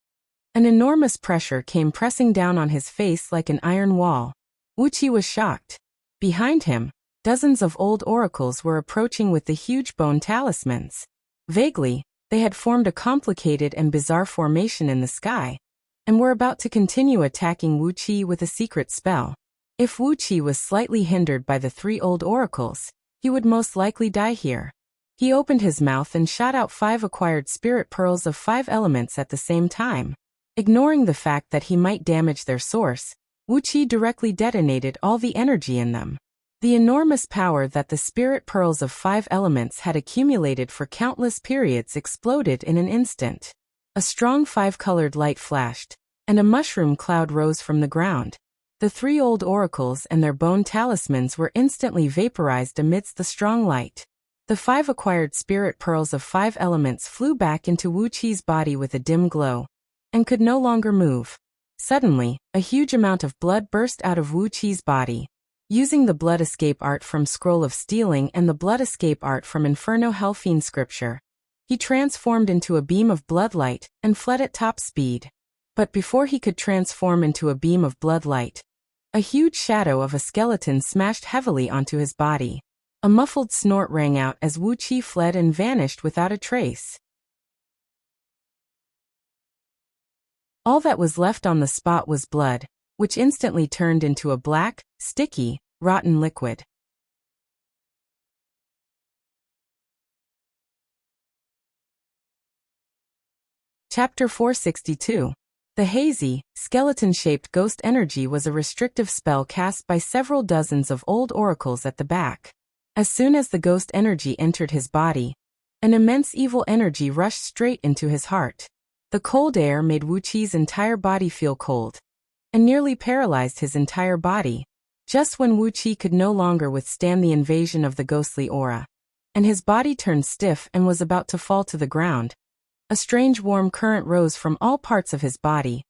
An enormous pressure came pressing down on his face like an iron wall. Wuxia was shocked. Behind him, dozens of old oracles were approaching with the huge bone talismans. Vaguely, they had formed a complicated and bizarre formation in the sky, and were about to continue attacking Wuxia with a secret spell. If Wuxia was slightly hindered by the 3 old oracles, he would most likely die here. He opened his mouth and shot out 5 acquired spirit pearls of 5 elements at the same time. Ignoring the fact that he might damage their source, Wuxia directly detonated all the energy in them. The enormous power that the spirit pearls of 5 elements had accumulated for countless periods exploded in an instant. A strong 5-colored light flashed, and a mushroom cloud rose from the ground. The 3 old oracles and their bone talismans were instantly vaporized amidst the strong light. The 5 acquired spirit pearls of 5 elements flew back into Wuqi's body with a dim glow, and could no longer move. Suddenly, a huge amount of blood burst out of Wuqi's body. Using the blood escape art from Scroll of Stealing and the blood escape art from Inferno Hellfiend scripture, he transformed into a beam of bloodlight and fled at top speed. But before he could transform into a beam of bloodlight, a huge shadow of a skeleton smashed heavily onto his body. A muffled snort rang out as Wuqi fled and vanished without a trace. All that was left on the spot was blood, which instantly turned into a black, sticky, rotten liquid. Chapter 462. The hazy, skeleton-shaped ghost energy was a restrictive spell cast by several dozens of old oracles at the back. As soon as the ghost energy entered his body, an immense evil energy rushed straight into his heart. The cold air made Wuqi's entire body feel cold, and nearly paralyzed his entire body. Just when Wuqi could no longer withstand the invasion of the ghostly aura, and his body turned stiff and was about to fall to the ground, a strange warm current rose from all parts of his body,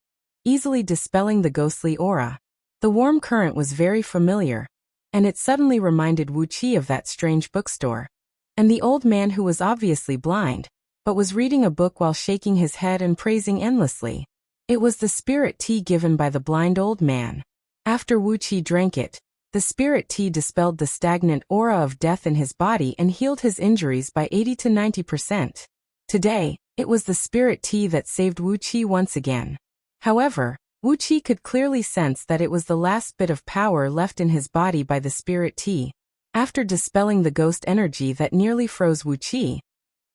easily dispelling the ghostly aura. The warm current was very familiar, and it suddenly reminded Wuqi of that strange bookstore, and the old man who was obviously blind, but was reading a book while shaking his head and praising endlessly. It was the spirit tea given by the blind old man. After Wuqi drank it, the spirit tea dispelled the stagnant aura of death in his body and healed his injuries by 80 to 90%. Today, it was the spirit tea that saved Wuqi once again. However, Wuqi could clearly sense that it was the last bit of power left in his body by the spirit tea. After dispelling the ghost energy that nearly froze Wuqi,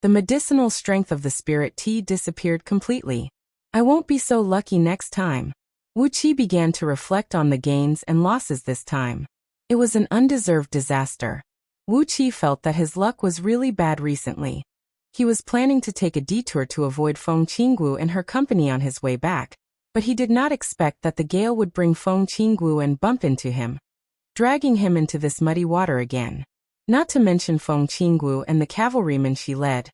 the medicinal strength of the spirit tea disappeared completely. I won't be so lucky next time. Wuqi began to reflect on the gains and losses this time. It was an undeserved disaster. Wuqi felt that his luck was really bad recently. He was planning to take a detour to avoid Feng Qinggu and her company on his way back, but he did not expect that the gale would bring Feng Qinggu and bump into him, dragging him into this muddy water again. Not to mention Feng Qinggu and the cavalrymen she led.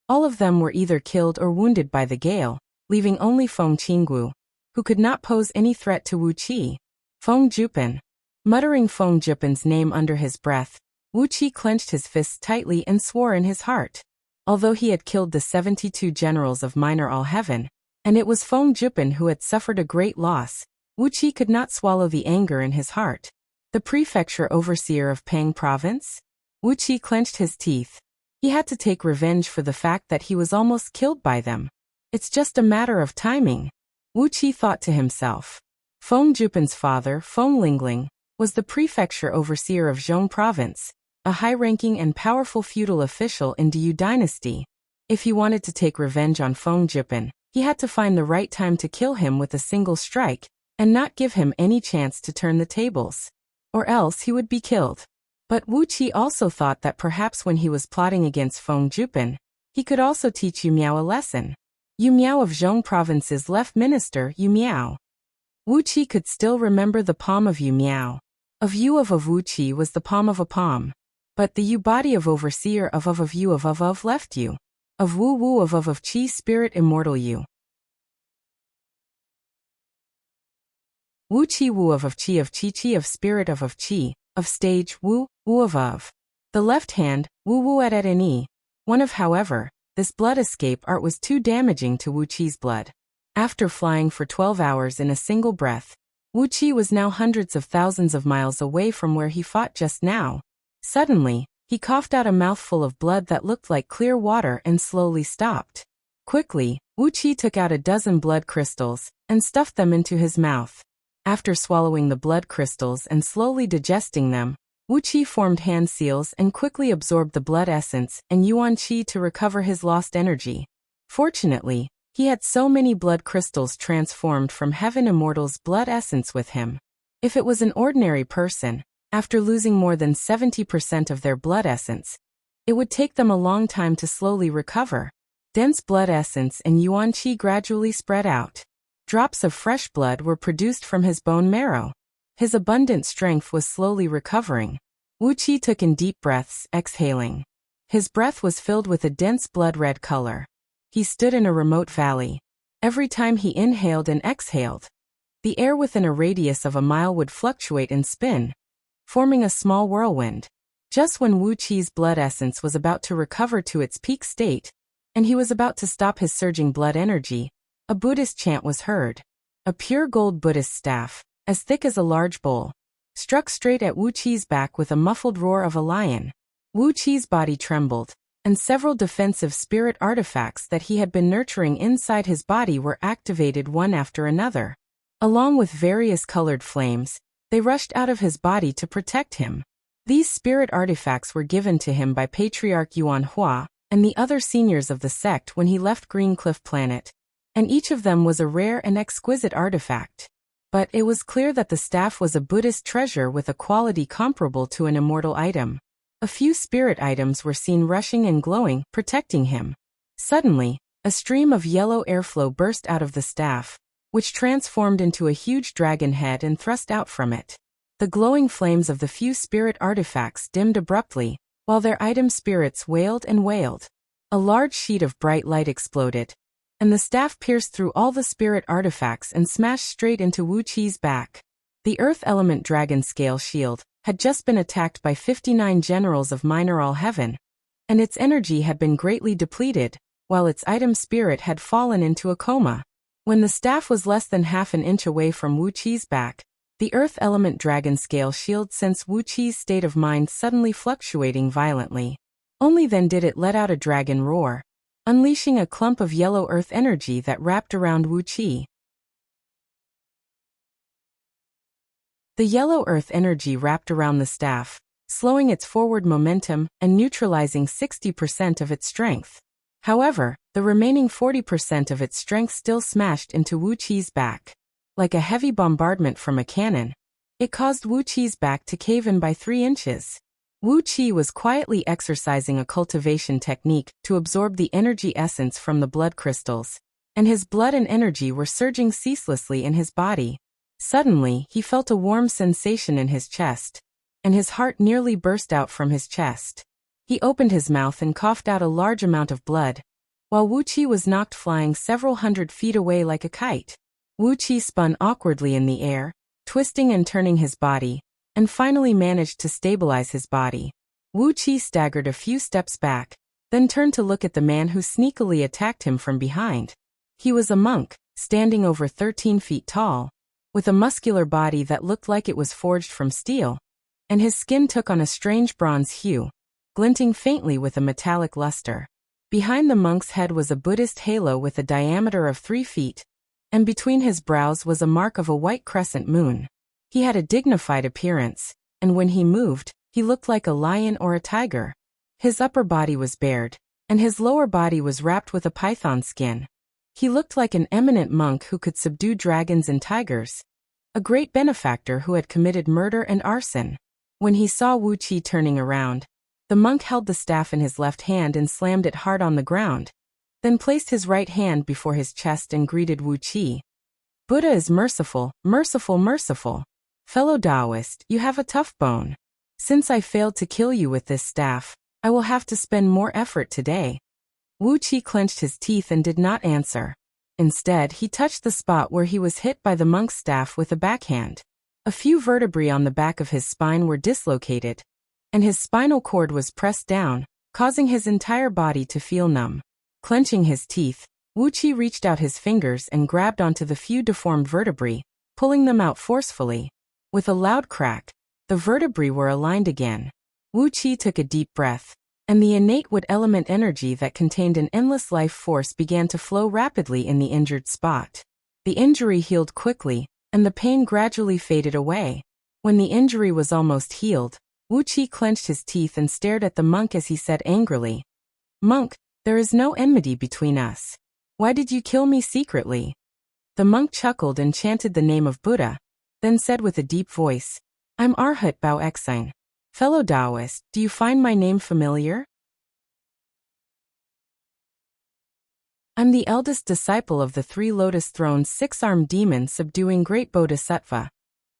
All of them were either killed or wounded by the gale, leaving only Feng Qinggu, who could not pose any threat to Wuqi. Feng Jupen. Muttering Feng Jupen's name under his breath, Wuqi clenched his fists tightly and swore in his heart. Although he had killed the 72 generals of Minor All Heaven, and it was Feng Jupen who had suffered a great loss, Wuqi could not swallow the anger in his heart. The prefecture overseer of Pang province? Wuqi clenched his teeth. He had to take revenge for the fact that he was almost killed by them. It's just a matter of timing, Wuqi thought to himself. Feng Jupen's father, Feng Lingling, was the prefecture overseer of Zhong province, a high-ranking and powerful feudal official in Diyu dynasty. If he wanted to take revenge on Feng Jupen, he had to find the right time to kill him with a single strike, and not give him any chance to turn the tables. Or else he would be killed. But Wuqi also thought that perhaps when he was plotting against Feng Jupen, he could also teach Yu Miao a lesson. Yu Miao of Zhong province's left minister, Yu Miao. Wuqi could still remember the palm of Yu Miao. Of Yu of Wuqi was the palm of a palm. But the Yu body of overseer of Yu of left Yu. Of Wu Wu of Qi spirit immortal Yu. Wuqi Wu of Qi of spirit of Qi, of stage Wu, Wu of. The left hand, Wu Wu at Ni. One of however, this blood escape art was too damaging to Wuqi's blood. After flying for 12 hours in a single breath, Wuqi was now hundreds of thousands of miles away from where he fought just now. Suddenly, he coughed out a mouthful of blood that looked like clear water and slowly stopped. Quickly, Wuqi took out a dozen blood crystals and stuffed them into his mouth. After swallowing the blood crystals and slowly digesting them, Wuqi formed hand seals and quickly absorbed the blood essence and yuan qi to recover his lost energy. Fortunately, he had so many blood crystals transformed from Heaven Immortal's blood essence with him. If it was an ordinary person, after losing more than 70% of their blood essence, it would take them a long time to slowly recover. Dense blood essence and yuan qi gradually spread out. Drops of fresh blood were produced from his bone marrow. His abundant strength was slowly recovering. Wuxia took in deep breaths, exhaling. His breath was filled with a dense blood-red color. He stood in a remote valley. Every time he inhaled and exhaled, the air within a radius of a mile would fluctuate and spin, forming a small whirlwind. Just when Wuxia's blood essence was about to recover to its peak state, and he was about to stop his surging blood energy, a Buddhist chant was heard. A pure gold Buddhist staff, as thick as a large bowl, struck straight at Wuxia's back with a muffled roar of a lion. Wuxia's body trembled, and several defensive spirit artifacts that he had been nurturing inside his body were activated one after another. Along with various colored flames, they rushed out of his body to protect him. These spirit artifacts were given to him by Patriarch Yuan Hua and the other seniors of the sect when he left Green Cliff Planet, and each of them was a rare and exquisite artifact. But it was clear that the staff was a Buddhist treasure with a quality comparable to an immortal item. A few spirit items were seen rushing and glowing, protecting him. Suddenly, a stream of yellow airflow burst out of the staff, which transformed into a huge dragon head and thrust out from it. The glowing flames of the few spirit artifacts dimmed abruptly, while their item spirits wailed and wailed. A large sheet of bright light exploded, and the staff pierced through all the spirit artifacts and smashed straight into Wuxia's back. The Earth Element Dragon Scale Shield had just been attacked by 59 generals of Mineral Heaven, and its energy had been greatly depleted, while its item spirit had fallen into a coma. When the staff was less than half an inch away from Wuxia's back, the Earth Element Dragon Scale Shield sensed Wuxia's state of mind suddenly fluctuating violently. Only then did it let out a dragon roar, unleashing a clump of yellow earth energy that wrapped around Wuxia. The yellow earth energy wrapped around the staff, slowing its forward momentum and neutralizing 60% of its strength. However, the remaining 40% of its strength still smashed into Wuxia's back. Like a heavy bombardment from a cannon, it caused Wuxia's back to cave in by 3 inches. Wuxia was quietly exercising a cultivation technique to absorb the energy essence from the blood crystals, and his blood and energy were surging ceaselessly in his body. Suddenly, he felt a warm sensation in his chest, and his heart nearly burst out from his chest. He opened his mouth and coughed out a large amount of blood, while Wuxia was knocked flying several hundred feet away like a kite. Wuxia spun awkwardly in the air, twisting and turning his body, and finally managed to stabilize his body. Wuxia staggered a few steps back, then turned to look at the man who sneakily attacked him from behind. He was a monk, standing over 13 feet tall, with a muscular body that looked like it was forged from steel, and his skin took on a strange bronze hue, glinting faintly with a metallic luster. Behind the monk's head was a Buddhist halo with a diameter of 3 feet, and between his brows was a mark of a white crescent moon. He had a dignified appearance, and when he moved, he looked like a lion or a tiger. His upper body was bared, and his lower body was wrapped with a python skin. He looked like an eminent monk who could subdue dragons and tigers, a great benefactor who had committed murder and arson. When he saw Wuxia turning around, the monk held the staff in his left hand and slammed it hard on the ground, then placed his right hand before his chest and greeted Wuxia. Buddha is merciful, merciful, merciful. Fellow Taoist, you have a tough bone. Since I failed to kill you with this staff, I will have to spend more effort today. Wuxia clenched his teeth and did not answer. Instead, he touched the spot where he was hit by the monk's staff with a backhand. A few vertebrae on the back of his spine were dislocated, and his spinal cord was pressed down, causing his entire body to feel numb. Clenching his teeth, Wuxia reached out his fingers and grabbed onto the few deformed vertebrae, pulling them out forcefully. With a loud crack, the vertebrae were aligned again. Wuxia took a deep breath, and the innate wood element energy that contained an endless life force began to flow rapidly in the injured spot. The injury healed quickly, and the pain gradually faded away. When the injury was almost healed, Wuxia clenched his teeth and stared at the monk as he said angrily, "Monk, there is no enmity between us. Why did you kill me secretly?" The monk chuckled and chanted the name of Buddha, then said with a deep voice, "I'm Arhat Bao Exine. Fellow Taoist, do you find my name familiar? I'm the eldest disciple of the 3 Lotus Throne's 6-armed demon subduing great Bodhisattva.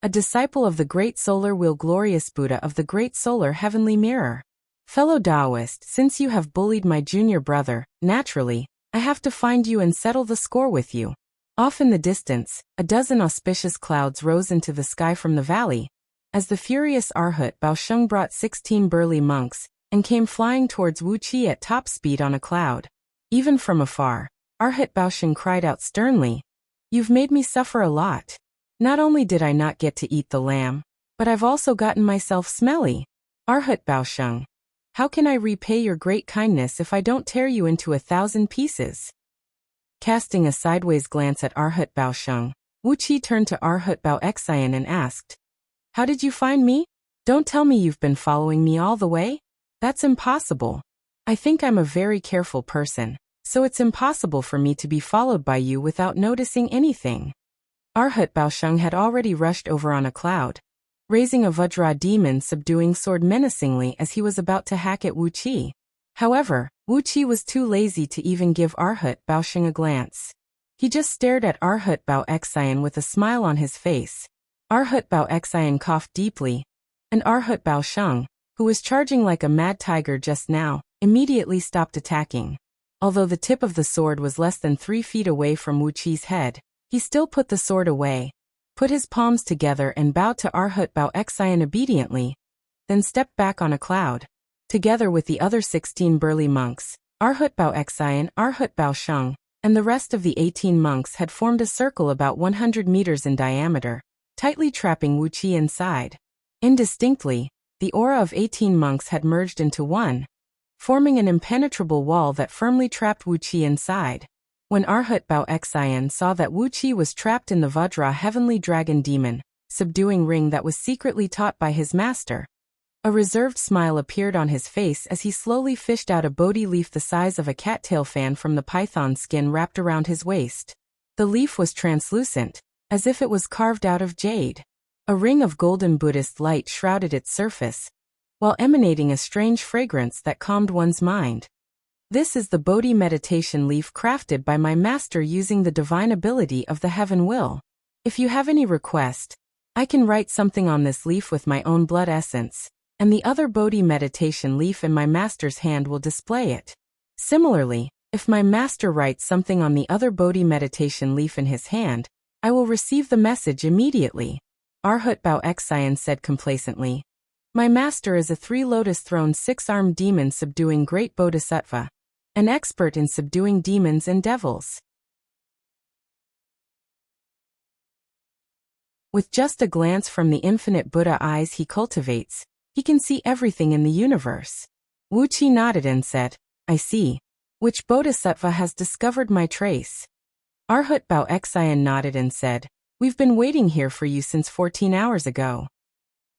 a disciple of the Great Solar Wheel, glorious Buddha of the Great Solar Heavenly Mirror. Fellow Taoist, since you have bullied my junior brother, naturally, I have to find you and settle the score with you. Off in the distance, a dozen auspicious clouds rose into the sky from the valley, as the furious Arhat Baosheng brought 16 burly monks, and came flying towards Wuxia at top speed on a cloud. Even from afar, Arhat Baosheng cried out sternly, "You've made me suffer a lot. Not only did I not get to eat the lamb, but I've also gotten myself smelly. Arhat Baosheng, how can I repay your great kindness if I don't tear you into 1,000 pieces?" Casting a sideways glance at Arhat Baosheng, Wuxia turned to Arhat Baoxian and asked, "How did you find me? Don't tell me you've been following me all the way? That's impossible. I think I'm a very careful person, so it's impossible for me to be followed by you without noticing anything." Arhat Baosheng had already rushed over on a cloud, raising a Vajra demon subduing sword menacingly as he was about to hack at Wuxia. However, Wuxia was too lazy to even give Arhat Baosheng a glance. He just stared at Arhat Baoxian with a smile on his face. Arhat Baoxian coughed deeply, and Arhat Baosheng, who was charging like a mad tiger just now, immediately stopped attacking. Although the tip of the sword was less than 3 feet away from Wuqi's head, he still put the sword away, put his palms together and bowed to Arhat Baoxian obediently, then stepped back on a cloud. Together with the other 16 burly monks, Arhat Baoxian, Arhat Baosheng, and the rest of the 18 monks had formed a circle about 100 meters in diameter, tightly trapping Wuxia inside. Indistinctly, the aura of 18 monks had merged into one, forming an impenetrable wall that firmly trapped Wuxia inside. When Arhat Baoxian saw that Wuxia was trapped in the Vajra Heavenly Dragon Demon, subduing ring that was secretly taught by his master, a reserved smile appeared on his face as he slowly fished out a Bodhi leaf the size of a cattail fan from the python skin wrapped around his waist. The leaf was translucent, as if it was carved out of jade. A ring of golden Buddhist light shrouded its surface, while emanating a strange fragrance that calmed one's mind. "This is the Bodhi meditation leaf crafted by my master using the divine ability of the heaven will. If you have any request, I can write something on this leaf with my own blood essence, and the other Bodhi meditation leaf in my master's hand will display it. Similarly, if my master writes something on the other Bodhi meditation leaf in his hand, I will receive the message immediately." Arhat Baoxian said complacently, "My master is a 3-lotus-throned 6-armed demon subduing great bodhisattva, an expert in subduing demons and devils. With just a glance from the infinite Buddha eyes he cultivates, he can see everything in the universe." Wuxia nodded and said, "I see. Which bodhisattva has discovered my trace?" Arhat Baoxian nodded and said, "We've been waiting here for you since 14 hours ago."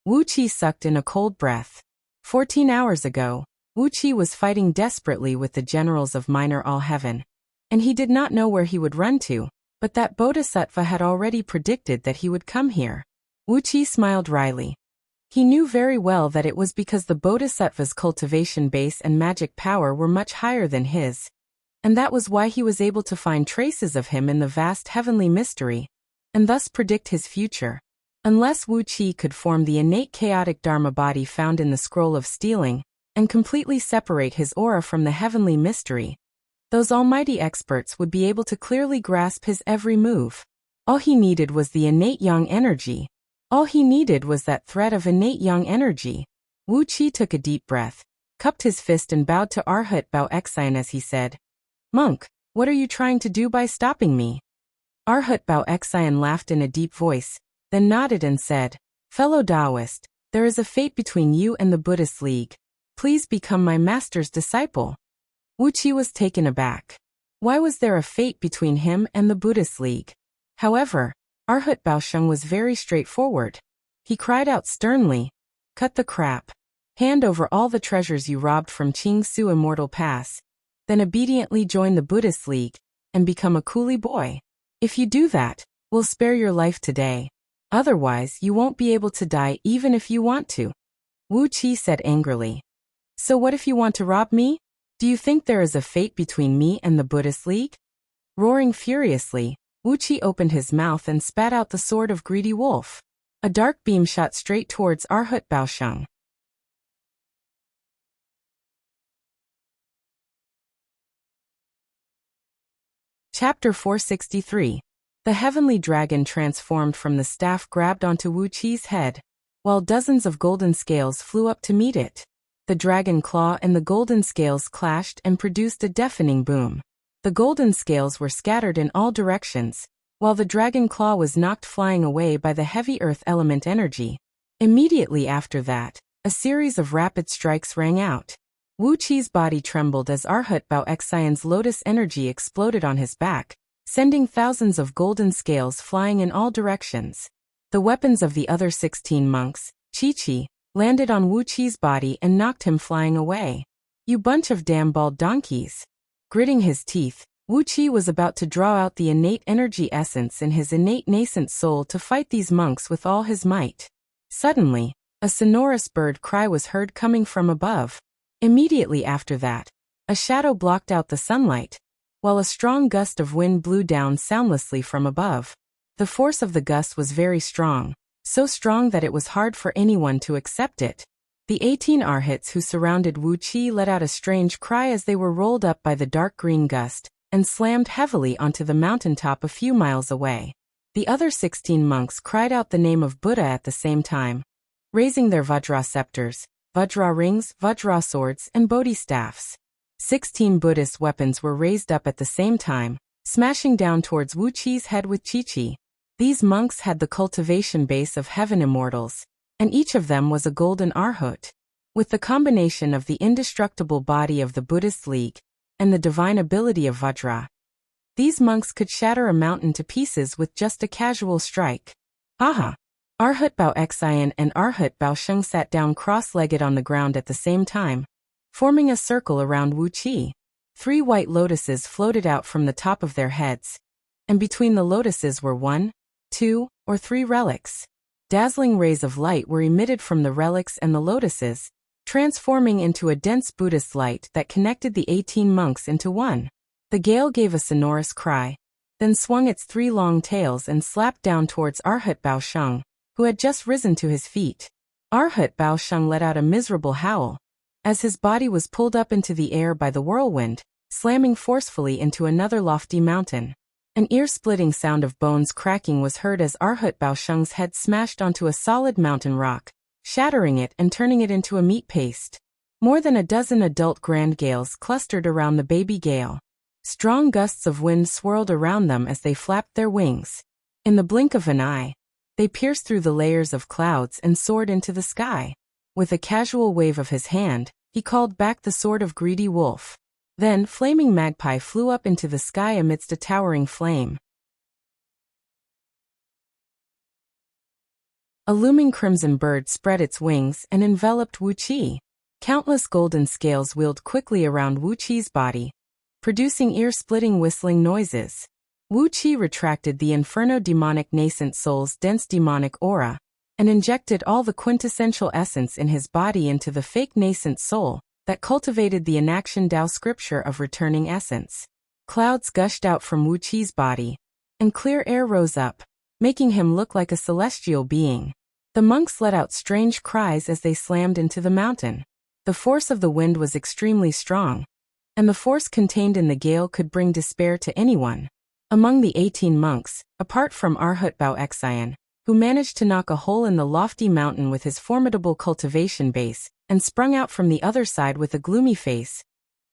Wuxia sucked in a cold breath. 14 hours ago, Wuxia was fighting desperately with the generals of Minor All Heaven, and he did not know where he would run to, but that bodhisattva had already predicted that he would come here. Wuxia smiled wryly. He knew very well that it was because the bodhisattva's cultivation base and magic power were much higher than his, and that was why he was able to find traces of him in the vast heavenly mystery, and thus predict his future. Unless Wuxia could form the innate chaotic Dharma body found in the scroll of stealing, and completely separate his aura from the heavenly mystery, those almighty experts would be able to clearly grasp his every move. All he needed was the innate yang energy. All he needed was that thread of innate yang energy. Wuxia took a deep breath, cupped his fist and bowed to Arhat Baoxian as he said, "Monk, what are you trying to do by stopping me?" Arhat Baoxian laughed in a deep voice, then nodded and said, "Fellow Taoist, there is a fate between you and the Buddhist League. Please become my master's disciple." Wuxia was taken aback. Why was there a fate between him and the Buddhist League? However, Arhat Baosheng was very straightforward. He cried out sternly, "Cut the crap. Hand over all the treasures you robbed from Qingsu Immortal Pass, then obediently join the Buddhist League, and become a coolie boy. If you do that, we'll spare your life today. Otherwise, you won't be able to die even if you want to." Wuxia said angrily, "So what if you want to rob me? Do you think there is a fate between me and the Buddhist League?" Roaring furiously, Wuxia opened his mouth and spat out the sword of Greedy Wolf. A dark beam shot straight towards Arhut Baosheng. Chapter 463. The heavenly dragon transformed from the staff grabbed onto Wu Qi's head, while dozens of golden scales flew up to meet it. The dragon claw and the golden scales clashed and produced a deafening boom. The golden scales were scattered in all directions, while the dragon claw was knocked flying away by the heavy earth element energy. Immediately after that, a series of rapid strikes rang out. Wu Qi's body trembled as Arhut Baoxian's lotus energy exploded on his back, sending thousands of golden scales flying in all directions. The weapons of the other 16 monks, Chi-Chi, landed on Wu Qi's body and knocked him flying away. "You bunch of damn bald donkeys." Gritting his teeth, Wu Qi was about to draw out the innate energy essence in his innate nascent soul to fight these monks with all his might. Suddenly, a sonorous bird cry was heard coming from above. Immediately after that, a shadow blocked out the sunlight, while a strong gust of wind blew down soundlessly from above. The force of the gust was very strong, so strong that it was hard for anyone to accept it. The 18 arhats who surrounded Wu Qi let out a strange cry as they were rolled up by the dark green gust and slammed heavily onto the mountaintop a few miles away. The other 16 monks cried out the name of Buddha at the same time, raising their Vajra scepters, Vajra rings, Vajra swords, and Bodhi staffs. 16 Buddhist weapons were raised up at the same time, smashing down towards Wu Qi's head with Chi-Chi. These monks had the cultivation base of heaven immortals, and each of them was a golden arhut. With the combination of the indestructible body of the Buddhist League and the divine ability of Vajra, these monks could shatter a mountain to pieces with just a casual strike. Aha! Arhut Baoxian and Arhut Baosheng sat down cross-legged on the ground at the same time, forming a circle around Wu Qi. 3 white lotuses floated out from the top of their heads, and between the lotuses were 1, 2, or 3 relics. Dazzling rays of light were emitted from the relics and the lotuses, transforming into a dense Buddhist light that connected the 18 monks into one. The gale gave a sonorous cry, then swung its 3 long tails and slapped down towards Arhut Baosheng, who had just risen to his feet. Arhut Baosheng let out a miserable howl, as his body was pulled up into the air by the whirlwind, slamming forcefully into another lofty mountain. An ear-splitting sound of bones cracking was heard as Arhut Baosheng's head smashed onto a solid mountain rock, shattering it and turning it into a meat paste. More than a dozen adult grand gales clustered around the baby gale. Strong gusts of wind swirled around them as they flapped their wings. In the blink of an eye, they pierced through the layers of clouds and soared into the sky. With a casual wave of his hand, he called back the sword of greedy wolf. Then Flaming Magpie flew up into the sky amidst a towering flame. A looming crimson bird spread its wings and enveloped Wu Qi. Countless golden scales wheeled quickly around Wu Qi's body, producing ear-splitting whistling noises. Wu Qi retracted the Inferno demonic nascent soul's dense demonic aura, and injected all the quintessential essence in his body into the fake nascent soul that cultivated the inaction Tao scripture of returning essence. Clouds gushed out from Wu Qi's body, and clear air rose up, making him look like a celestial being. The monks let out strange cries as they slammed into the mountain. The force of the wind was extremely strong, and the force contained in the gale could bring despair to anyone. Among the 18 monks, apart from Arhut Baoxian, who managed to knock a hole in the lofty mountain with his formidable cultivation base, and sprung out from the other side with a gloomy face,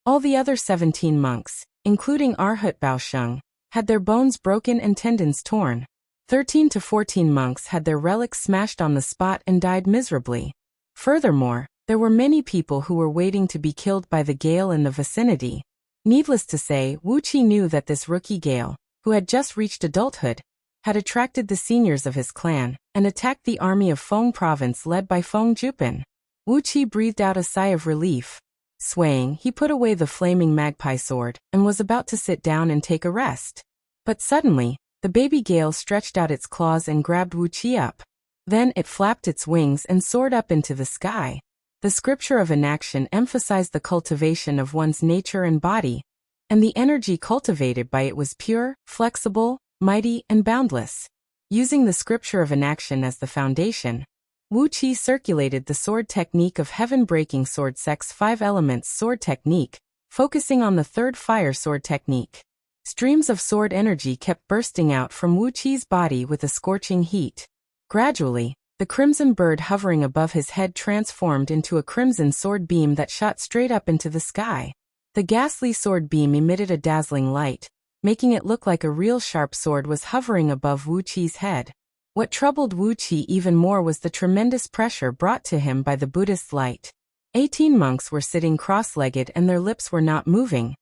all the other 17 monks, including Arhut Baosheng, had their bones broken and tendons torn. 13 to 14 monks had their relics smashed on the spot and died miserably. Furthermore, there were many people who were waiting to be killed by the gale in the vicinity. Needless to say, Wu Qi knew that this rookie gale, who had just reached adulthood, had attracted the seniors of his clan and attacked the army of Feng province led by Feng Jupin. Wu Qi breathed out a sigh of relief. Swaying, he put away the flaming magpie sword and was about to sit down and take a rest. But suddenly, the baby gale stretched out its claws and grabbed Wu Qi up. Then it flapped its wings and soared up into the sky. The scripture of inaction emphasized the cultivation of one's nature and body, and the energy cultivated by it was pure, flexible, mighty, and boundless. Using the scripture of inaction as the foundation, Wuxia circulated the sword technique of heaven-breaking sword sex 5 elements sword technique, focusing on the third fire sword technique. Streams of sword energy kept bursting out from Wuxia's body with a scorching heat. Gradually, the crimson bird hovering above his head transformed into a crimson sword beam that shot straight up into the sky. The ghastly sword beam emitted a dazzling light, making it look like a real sharp sword was hovering above Wuxia's head. What troubled Wuxia even more was the tremendous pressure brought to him by the Buddhist light. 18 monks were sitting cross-legged and their lips were not moving,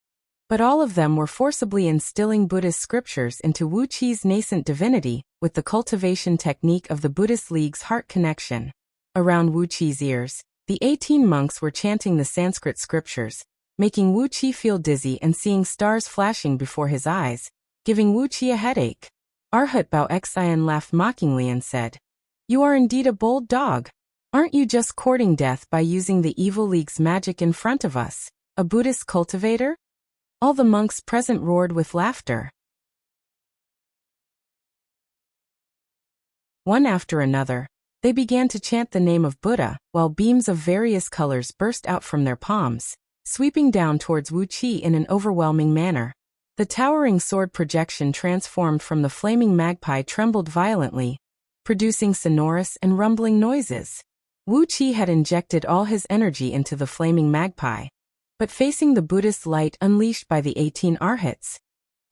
but all of them were forcibly instilling Buddhist scriptures into Wuxia's nascent divinity with the cultivation technique of the Buddhist League's heart connection. Around Wuxia's ears, the 18 monks were chanting the Sanskrit scriptures, making Wuxia feel dizzy and seeing stars flashing before his eyes, giving Wuxia a headache. Arhat Bao Xian laughed mockingly and said, "You are indeed a bold dog. Aren't you just courting death by using the Evil League's magic in front of us, a Buddhist cultivator?" All the monks present roared with laughter. One after another, they began to chant the name of Buddha, while beams of various colors burst out from their palms, sweeping down towards Wuxia in an overwhelming manner. The towering sword projection transformed from the flaming magpie trembled violently, producing sonorous and rumbling noises. Wuxia had injected all his energy into the flaming magpie, but facing the Buddhist light unleashed by the 18 arhats,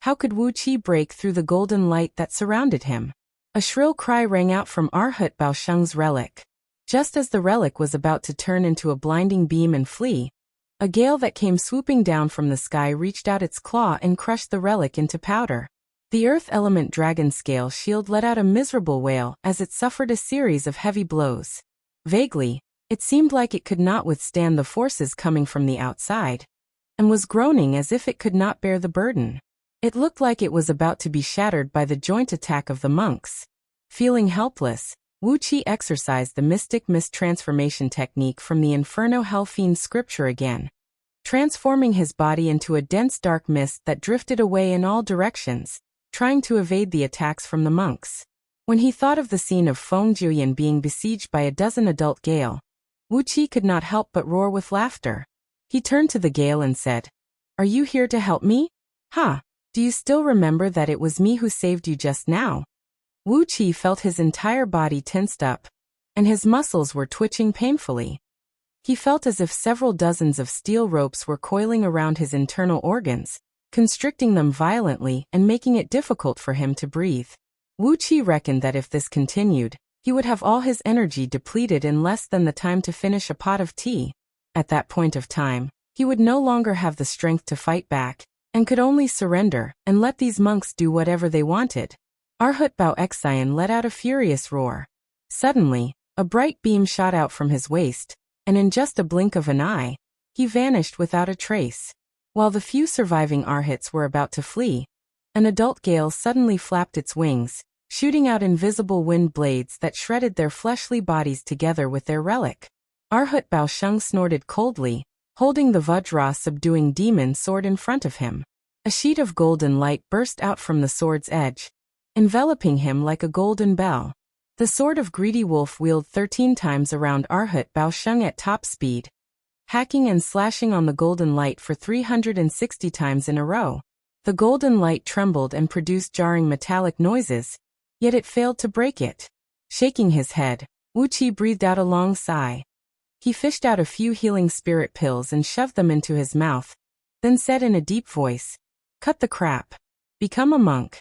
how could Wuxia break through the golden light that surrounded him? A shrill cry rang out from Arhat Baosheng's relic. Just as the relic was about to turn into a blinding beam and flee, a gale that came swooping down from the sky reached out its claw and crushed the relic into powder. The earth element dragon scale shield let out a miserable wail as it suffered a series of heavy blows. Vaguely, it seemed like it could not withstand the forces coming from the outside, and was groaning as if it could not bear the burden. It looked like it was about to be shattered by the joint attack of the monks. Feeling helpless, Wuxia exercised the mystic mist transformation technique from the Inferno Hellfiend scripture again, transforming his body into a dense dark mist that drifted away in all directions, trying to evade the attacks from the monks. When he thought of the scene of Fengjuyan being besieged by a dozen adult Gale, Wuxia could not help but roar with laughter. He turned to the Gale and said, "Are you here to help me? Ha! Do you still remember that it was me who saved you just now?" Wuxia felt his entire body tensed up, and his muscles were twitching painfully. He felt as if several dozens of steel ropes were coiling around his internal organs, constricting them violently and making it difficult for him to breathe. Wuxia reckoned that if this continued, he would have all his energy depleted in less than the time to finish a pot of tea. At that point of time, he would no longer have the strength to fight back, and could only surrender and let these monks do whatever they wanted. Arhat Bao Xian let out a furious roar. Suddenly, a bright beam shot out from his waist, and in just a blink of an eye, he vanished without a trace. While the few surviving arhats were about to flee, an adult Gale suddenly flapped its wings, shooting out invisible wind blades that shredded their fleshly bodies together with their relic. Arhat Baosheng snorted coldly, holding the Vajra subduing demon sword in front of him. A sheet of golden light burst out from the sword's edge, enveloping him like a golden bell. The sword of Greedy Wolf wheeled 13 times around Arhat Baosheng at top speed, hacking and slashing on the golden light for 360 times in a row. The golden light trembled and produced jarring metallic noises, yet it failed to break it. Shaking his head, Wuxia breathed out a long sigh. He fished out a few healing spirit pills and shoved them into his mouth, then said in a deep voice, "Cut the crap. Become a monk.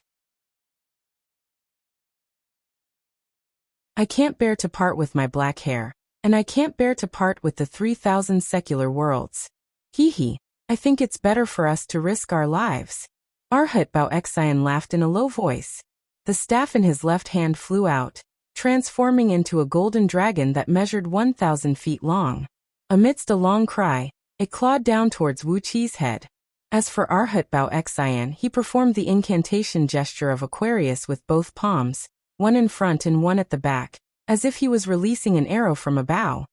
I can't bear to part with my black hair, and I can't bear to part with the 3,000 secular worlds. Hee, I think it's better for us to risk our lives." Arhat Bao Xian laughed in a low voice. The staff in his left hand flew out, transforming into a golden dragon that measured 1,000 feet long. Amidst a long cry, it clawed down towards Wuxia's head. As for Arhat Bao Xian, he performed the incantation gesture of Aquarius with both palms, one in front and one at the back, as if he was releasing an arrow from a bow.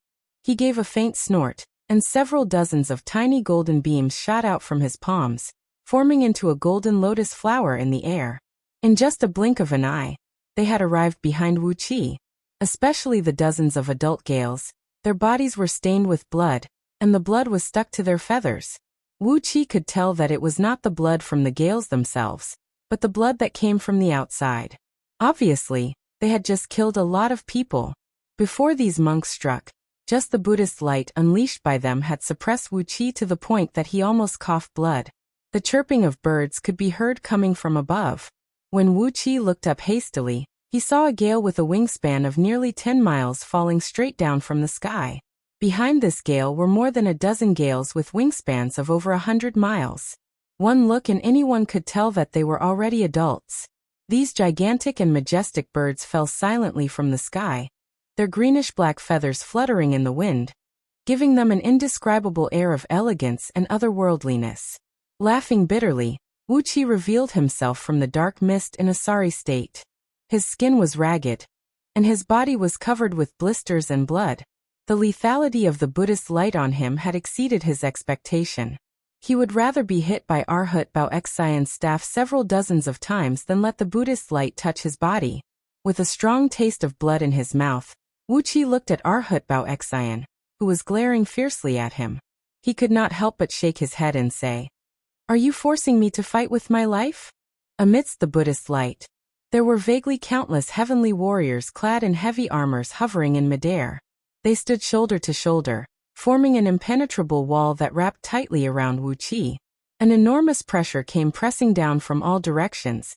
He gave a faint snort, and several dozens of tiny golden beams shot out from his palms, forming into a golden lotus flower in the air. In just a blink of an eye, they had arrived behind Wuxia. Especially the dozens of adult Gales, their bodies were stained with blood, and the blood was stuck to their feathers. Wuxia could tell that it was not the blood from the Gales themselves, but the blood that came from the outside. Obviously, they had just killed a lot of people. Before these monks struck, just the Buddhist light unleashed by them had suppressed Wuxia to the point that he almost coughed blood. The chirping of birds could be heard coming from above. When Wuxia looked up hastily, he saw a gale with a wingspan of nearly 10 miles falling straight down from the sky. Behind this gale were more than a dozen gales with wingspans of over 100 miles. One look and anyone could tell that they were already adults. These gigantic and majestic birds fell silently from the sky, their greenish-black feathers fluttering in the wind, giving them an indescribable air of elegance and otherworldliness. Laughing bitterly, Wuxia revealed himself from the dark mist in a sorry state. His skin was ragged, and his body was covered with blisters and blood. The lethality of the Buddhist light on him had exceeded his expectation. He would rather be hit by Arhat Bao Xian's staff several dozens of times than let the Buddhist light touch his body. With a strong taste of blood in his mouth, Wuxia looked at Arhat Bao Xian, who was glaring fiercely at him. He could not help but shake his head and say, "Are you forcing me to fight with my life?" Amidst the Buddhist light, there were vaguely countless heavenly warriors clad in heavy armors hovering in midair. They stood shoulder to shoulder, forming an impenetrable wall that wrapped tightly around Wuxia. An enormous pressure came pressing down from all directions,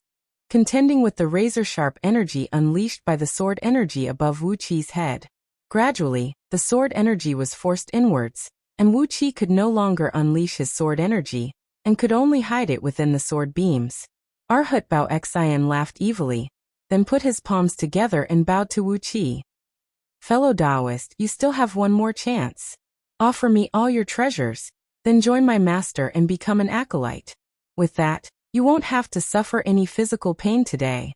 contending with the razor-sharp energy unleashed by the sword energy above Wuqi's head. Gradually, the sword energy was forced inwards, and Wuxia could no longer unleash his sword energy, and could only hide it within the sword beams. Arhat Bao Xian laughed evilly, then put his palms together and bowed to Wuxia. "Fellow Taoist, you still have one more chance. Offer me all your treasures, then join my master and become an acolyte. With that, you won't have to suffer any physical pain today."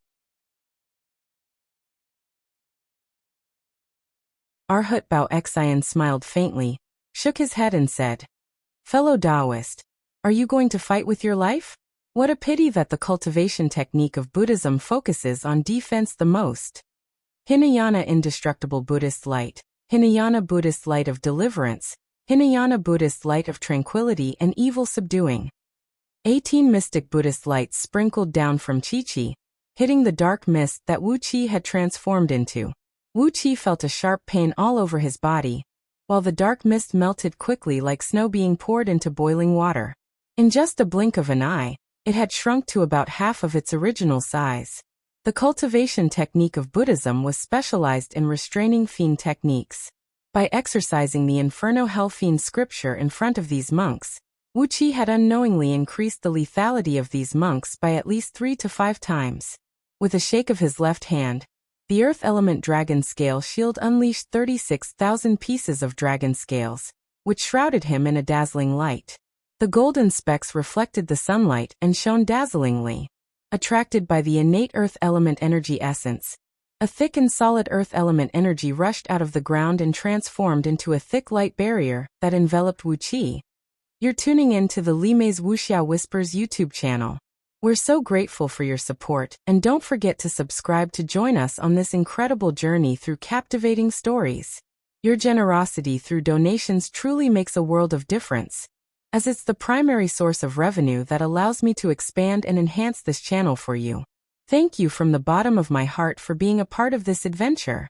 Arhat Bao Xian smiled faintly, shook his head and said, "Fellow Taoist, are you going to fight with your life? What a pity that the cultivation technique of Buddhism focuses on defense the most. Hinayana Indestructible Buddhist Light, Hinayana Buddhist Light of Deliverance, Hinayana Buddhist Light of Tranquility and Evil Subduing." 18 mystic Buddhist lights sprinkled down from Chi-Chi, hitting the dark mist that Wuxia had transformed into. Wuxia felt a sharp pain all over his body, while the dark mist melted quickly like snow being poured into boiling water. In just a blink of an eye, it had shrunk to about half of its original size. The cultivation technique of Buddhism was specialized in restraining fiend techniques. By exercising the Inferno Hell Fiend scripture in front of these monks, Wuxia had unknowingly increased the lethality of these monks by at least 3 to 5 times. With a shake of his left hand, the Earth Element Dragon Scale Shield unleashed 36,000 pieces of dragon scales, which shrouded him in a dazzling light. The golden specks reflected the sunlight and shone dazzlingly. Attracted by the innate Earth Element energy essence, a thick and solid Earth Element energy rushed out of the ground and transformed into a thick light barrier that enveloped Wuxia. You're tuning in to the Limei's Wuxia Whispers YouTube channel. We're so grateful for your support, and don't forget to subscribe to join us on this incredible journey through captivating stories. Your generosity through donations truly makes a world of difference, as it's the primary source of revenue that allows me to expand and enhance this channel for you. Thank you from the bottom of my heart for being a part of this adventure.